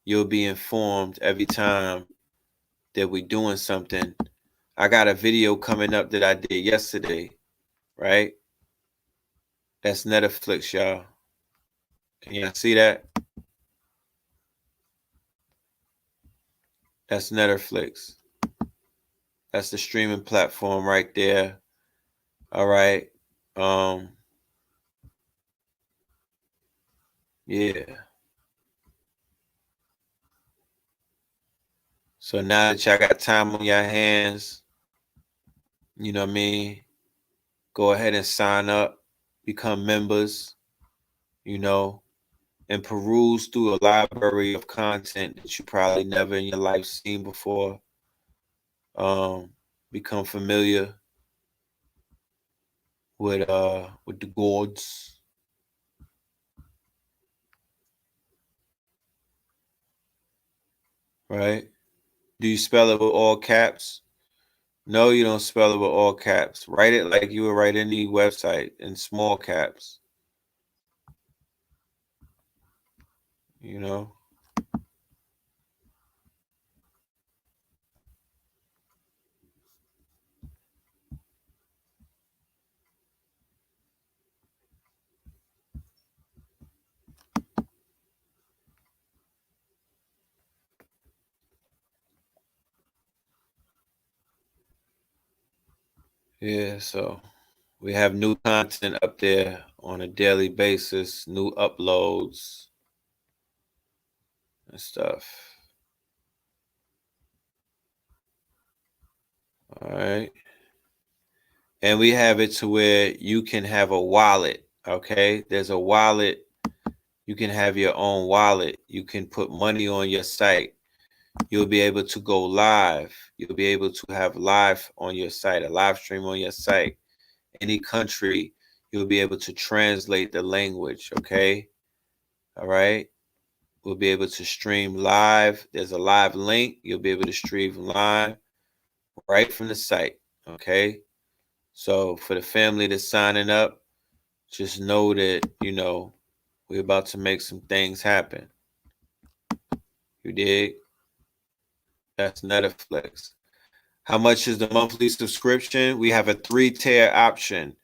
you'll be informed every time that we're doing something. I got a video coming up that I did yesterday, right? That's Netflix, y'all. Can y'all see that? That's Netflix. That's the streaming platform right there. All right. Yeah. So now that y'all got time on your hands, you know what I mean? Go ahead and sign up, become members, you know, and peruse through a library of content that you probably never in your life seen before. Become familiar with the gods, right? Do you spell it with all caps? No, you don't spell it with all caps. Write it like you would write any website in small caps. You know? Yeah, so we have new content up there on a daily basis, new uploads and stuff. All right. And we have it to where you can have a wallet. Okay. There's a wallet. You can have your own wallet. You can put money on your site. You'll be able to go live. You'll be able to have live on your site, a live stream on your site. Any country You'll be able to translate the language, okay? All right. We'll be able to stream live. There's a live link. You'll be able to stream live right from the site, okay? So for the family that's signing up, just know that, we're about to make some things happen. You dig? That's Netflix. How much is the monthly subscription? We have a 3-tier option.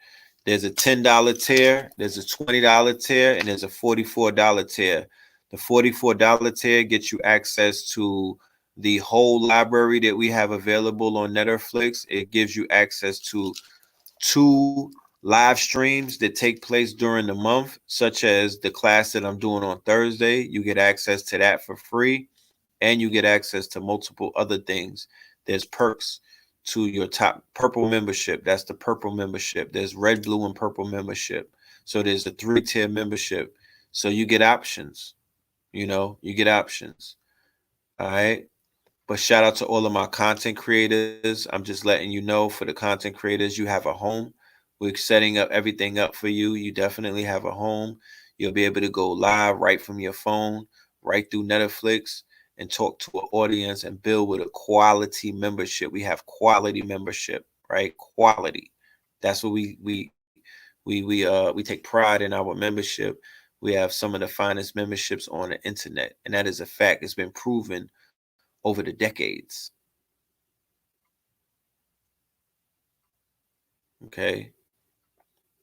There's a $10 tier, there's a $20 tier, and there's a $44 tier. The $44 tier gets you access to the whole library that we have available on Netflix. It gives you access to 2 live streams that take place during the month, such as the class that I'm doing on Thursday. You get access to that for free, and you get access to multiple other things. There's perks to your top purple membership. That's the purple membership. There's red, blue, and purple membership. So there's a 3-tier membership. So you get options. You get options. All right. But shout out to all of my content creators. I'm just letting you know, for the content creators, you have a home. We're setting up everything up for you. You definitely have a home. You'll be able to go live right from your phone, right through Netflix, and talk to an audience and build with a quality membership. We have quality membership, right? Quality. That's what we take pride in our membership. We have some of the finest memberships on the internet, and that is a fact. It's been proven over the decades. Okay.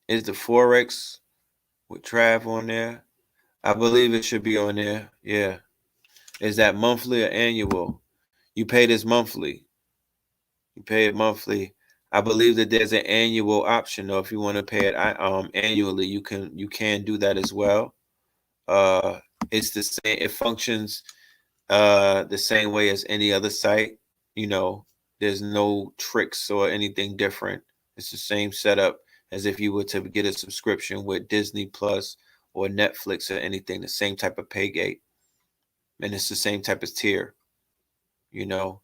Is the Forex with Trav on there? I believe it should be on there. Yeah. Is that monthly or annual? You pay this monthly. You pay it monthly. I believe that there's an annual option though. If you want to pay it annually, you can do that as well. Uh it's the same, it functions the same way as any other site. You know, there's no tricks or anything different. It's the same setup as if you were to get a subscription with Disney Plus or Netflix or anything, the same type of pay gate. And it's the same type of tier, you know.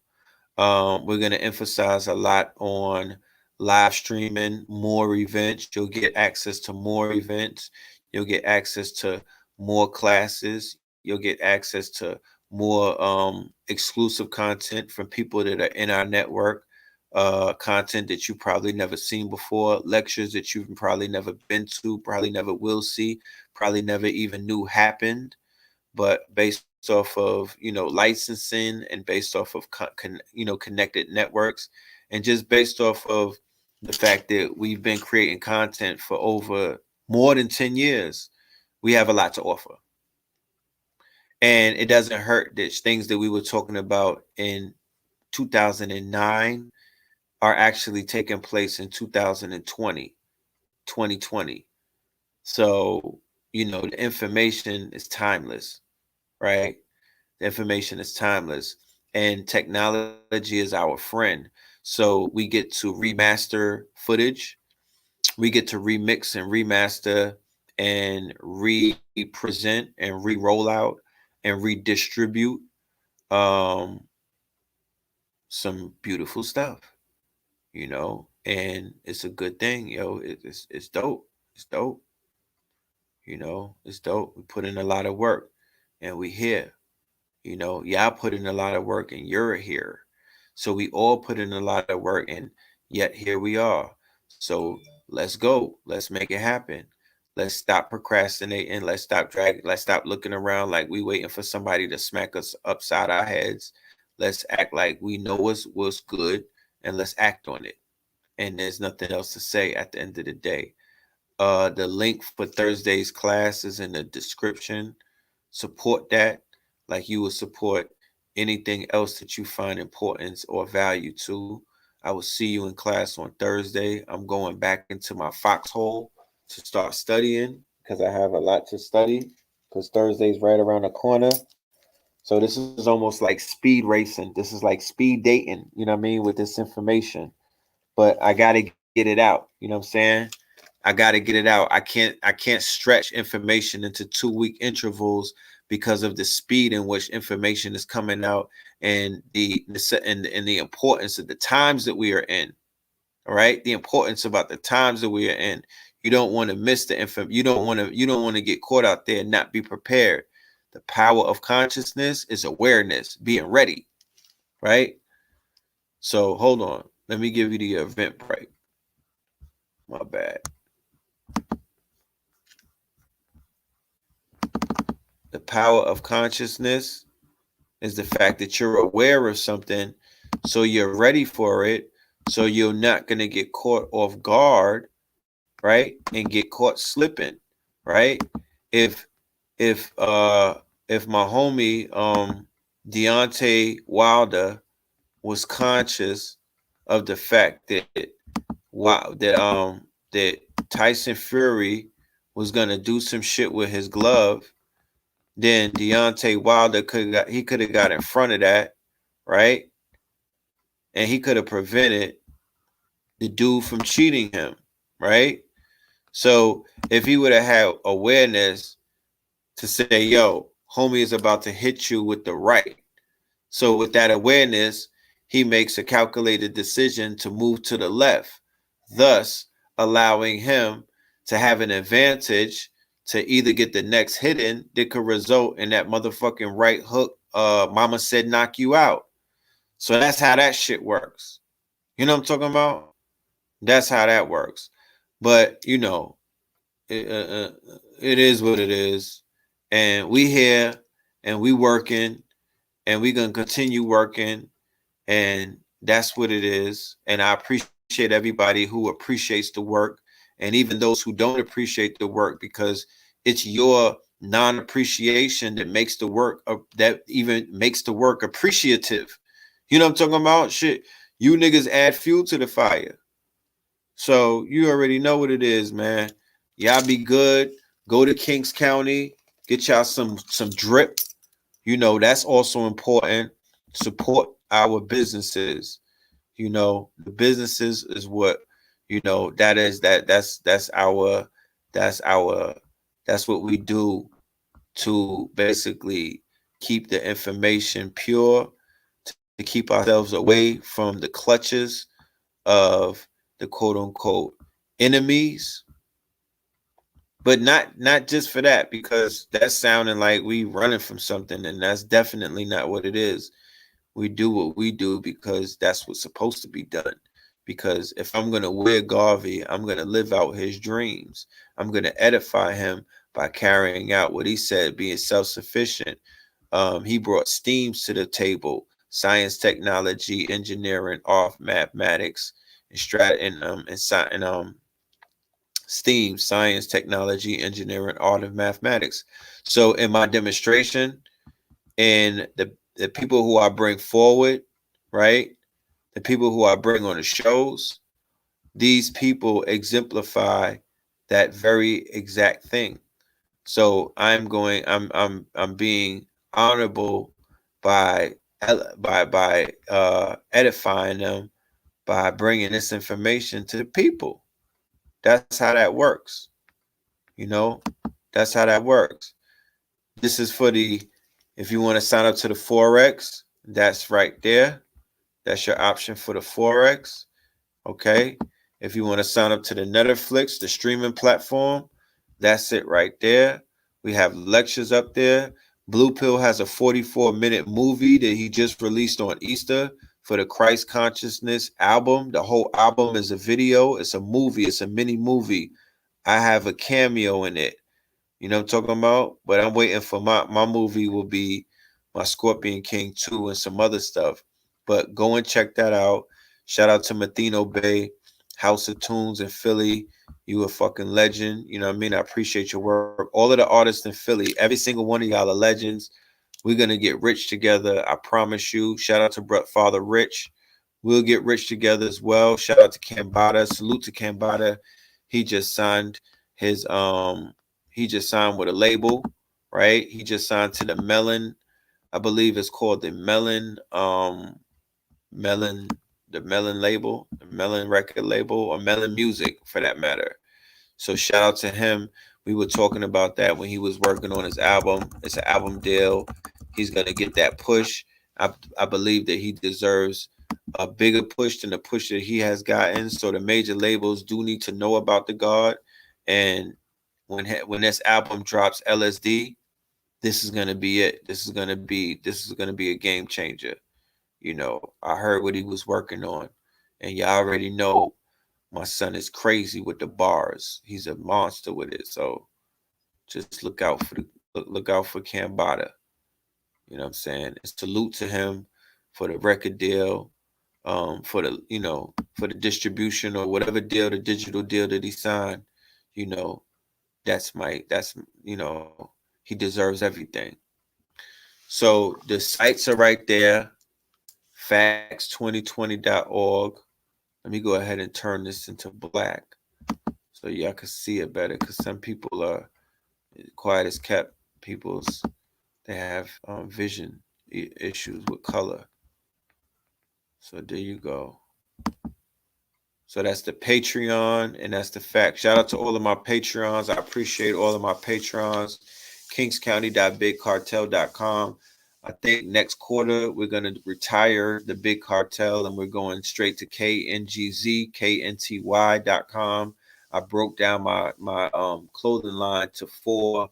We're going to emphasize a lot on live streaming, more events. You'll get access to more events. You'll get access to more classes. You'll get access to more exclusive content from people that are in our network, content that you probably never seen before, lectures that you've probably never been to, probably never will see, probably never even knew happened, but based off of licensing and based off of connected networks, and just based off of the fact that we've been creating content for over more than 10 years, we have a lot to offer. And it doesn't hurt that things that we were talking about in 2009 are actually taking place in 2020. So the information is timeless, right? The information is timeless, and technology is our friend. So we get to remaster footage, we get to remix and remaster and re-present and re-roll out and redistribute some beautiful stuff, and it's a good thing, it's dope. It's dope. It's dope. We put in a lot of work, and we here. Y'all put in a lot of work and you're here. So we all put in a lot of work, and yet here we are. So let's go. Let's make it happen. Let's stop procrastinating. Let's stop dragging. Let's stop looking around like we waiting for somebody to smack us upside our heads. Let's act like we know what's good, and let's act on it. And there's nothing else to say at the end of the day. The link for Thursday's class is in the description. Support that like you would support anything else that you find importance or value to. I will see you in class on Thursday. I'm going back into my foxhole to start studying because I have a lot to study, because Thursday's right around the corner. So this is almost like speed racing. This is like speed dating, you know what I mean, with this information. But I got to get it out, you know what I'm saying? I got to get it out. I can't stretch information into 2-week intervals because of the speed in which information is coming out, and the importance of the times that we are in. All right, the importance about the times that we are in. You don't want to miss the info. You don't want to get caught out there and not be prepared. The power of consciousness is awareness, being ready, right? So hold on. Let me give you the event break. My bad. The power of consciousness is the fact that you're aware of something, so you're ready for it, so you're not going to get caught off guard, right? And get caught slipping, right? If if uh if my homie Deontay Wilder was conscious of the fact that Tyson Fury was gonna do some shit with his glove, then Deontay Wilder could have got in front of that, right? And he could have prevented the dude from cheating him, right? So if he would have had awareness to say, yo, homie is about to hit you with the right. So with that awareness, he makes a calculated decision to move to the left, thus allowing him to have an advantage to either get the next hit in that could result in that motherfucking right hook. Mama said knock you out. So that's how that shit works. You know what I'm talking about? That's how that works. But you know, it is what it is, and we here and we working, and we gonna continue working, and that's what it is. And I appreciate everybody who appreciates the work, and even those who don't appreciate the work, because it's your non-appreciation that makes the work that even makes the work appreciative. You know what I'm talking about? Shit, you niggas add fuel to the fire. So you already know what it is, man. Y'all be good. Go to Kings County, get y'all some drip. You know, that's also important. Support our businesses. You know, the businesses is what, you know, that's our that's what we do to basically keep the information pure, to keep ourselves away from the clutches of the quote unquote enemies. But not just for that, because that's sounding like we running from something, and that's definitely not what it is. We do what we do because that's what's supposed to be done. Because if I'm gonna wear Garvey, I'm gonna live out his dreams. I'm gonna edify him by carrying out what he said, being self-sufficient. He brought STEAMs to the table: science, technology, engineering, art, mathematics, and STEAM, science, technology, engineering, art, and mathematics. So in my demonstration, and the people who I bring forward, right? The people who I bring on the shows, these people exemplify that very exact thing. So I'm being honorable by edifying them by bringing this information to the people. That's how that works. You know, that's how that works. This is for the, if you want to sign up to the Forex, that's right there. That's your option for the Forex. Okay. If you want to sign up to the Netflix, the streaming platform, that's it right there. We have lectures up there. Blue Pill has a 44-minute movie that he just released on Easter for the Christ Consciousness album. The whole album is a video. It's a movie. It's a mini movie. I have a cameo in it. You know what I'm talking about? But I'm waiting for my movie will be my Scorpion King 2 and some other stuff. But go and check that out. Shout out to Mathino Bay, House of Tunes in Philly. You a fucking legend. You know what I mean? I appreciate your work. All of the artists in Philly, every single one of y'all are legends. We're going to get rich together. I promise you. Shout out to Father Rich. We'll get rich together as well. Shout out to Cambada. Salute to Cambada. He just signed his he just signed with a label, right? He just signed to the Melon, I believe it's called the Melon, the Melon label, the Melon record label, or Melon Music for that matter. So shout out to him. We were talking about that when he was working on his album. It's an album deal. He's gonna get that push. I believe that he deserves a bigger push than the push that he has gotten. So the major labels do need to know about the God, And when this album drops, LSD, this is gonna be it. This is gonna be a game changer. I heard what he was working on, and y'all already know my son is crazy with the bars. He's a monster with it. So just look out for look out for Cambada. You know what I'm saying? And salute to him for the record deal, for the for the distribution or whatever deal, the digital deal that he signed. You know, that's he deserves everything. So the sites are right there, facts2020.org. Let me go ahead and turn this into black so y'all can see it better, because some people are quiet as kept. They have vision issues with color. So there you go. So that's the Patreon, and that's the fact. Shout out to all of my Patreons. I appreciate all of my Patrons. kingscounty.bigcartel.com. I think next quarter we're going to retire the Big Cartel, and we're going straight to KNGZ, I broke down my clothing line to 4-4.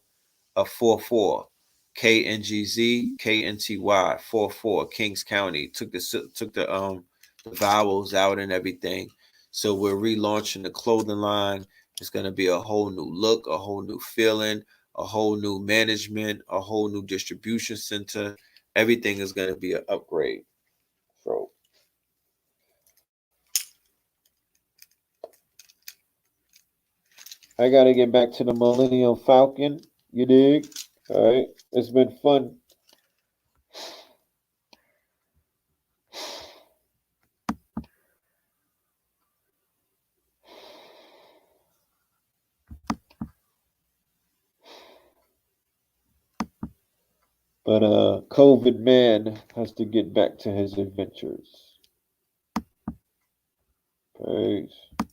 KNGZ, KNTY, 4-4, Kings County. Took the vowels out and everything. So we're relaunching the clothing line. It's going to be a whole new look, a whole new feeling, a whole new management, a whole new distribution center. Everything is going to be an upgrade. So I got to get back to the Millennium Falcon. You dig? All right. It's been fun. But COVID man has to get back to his adventures. Peace.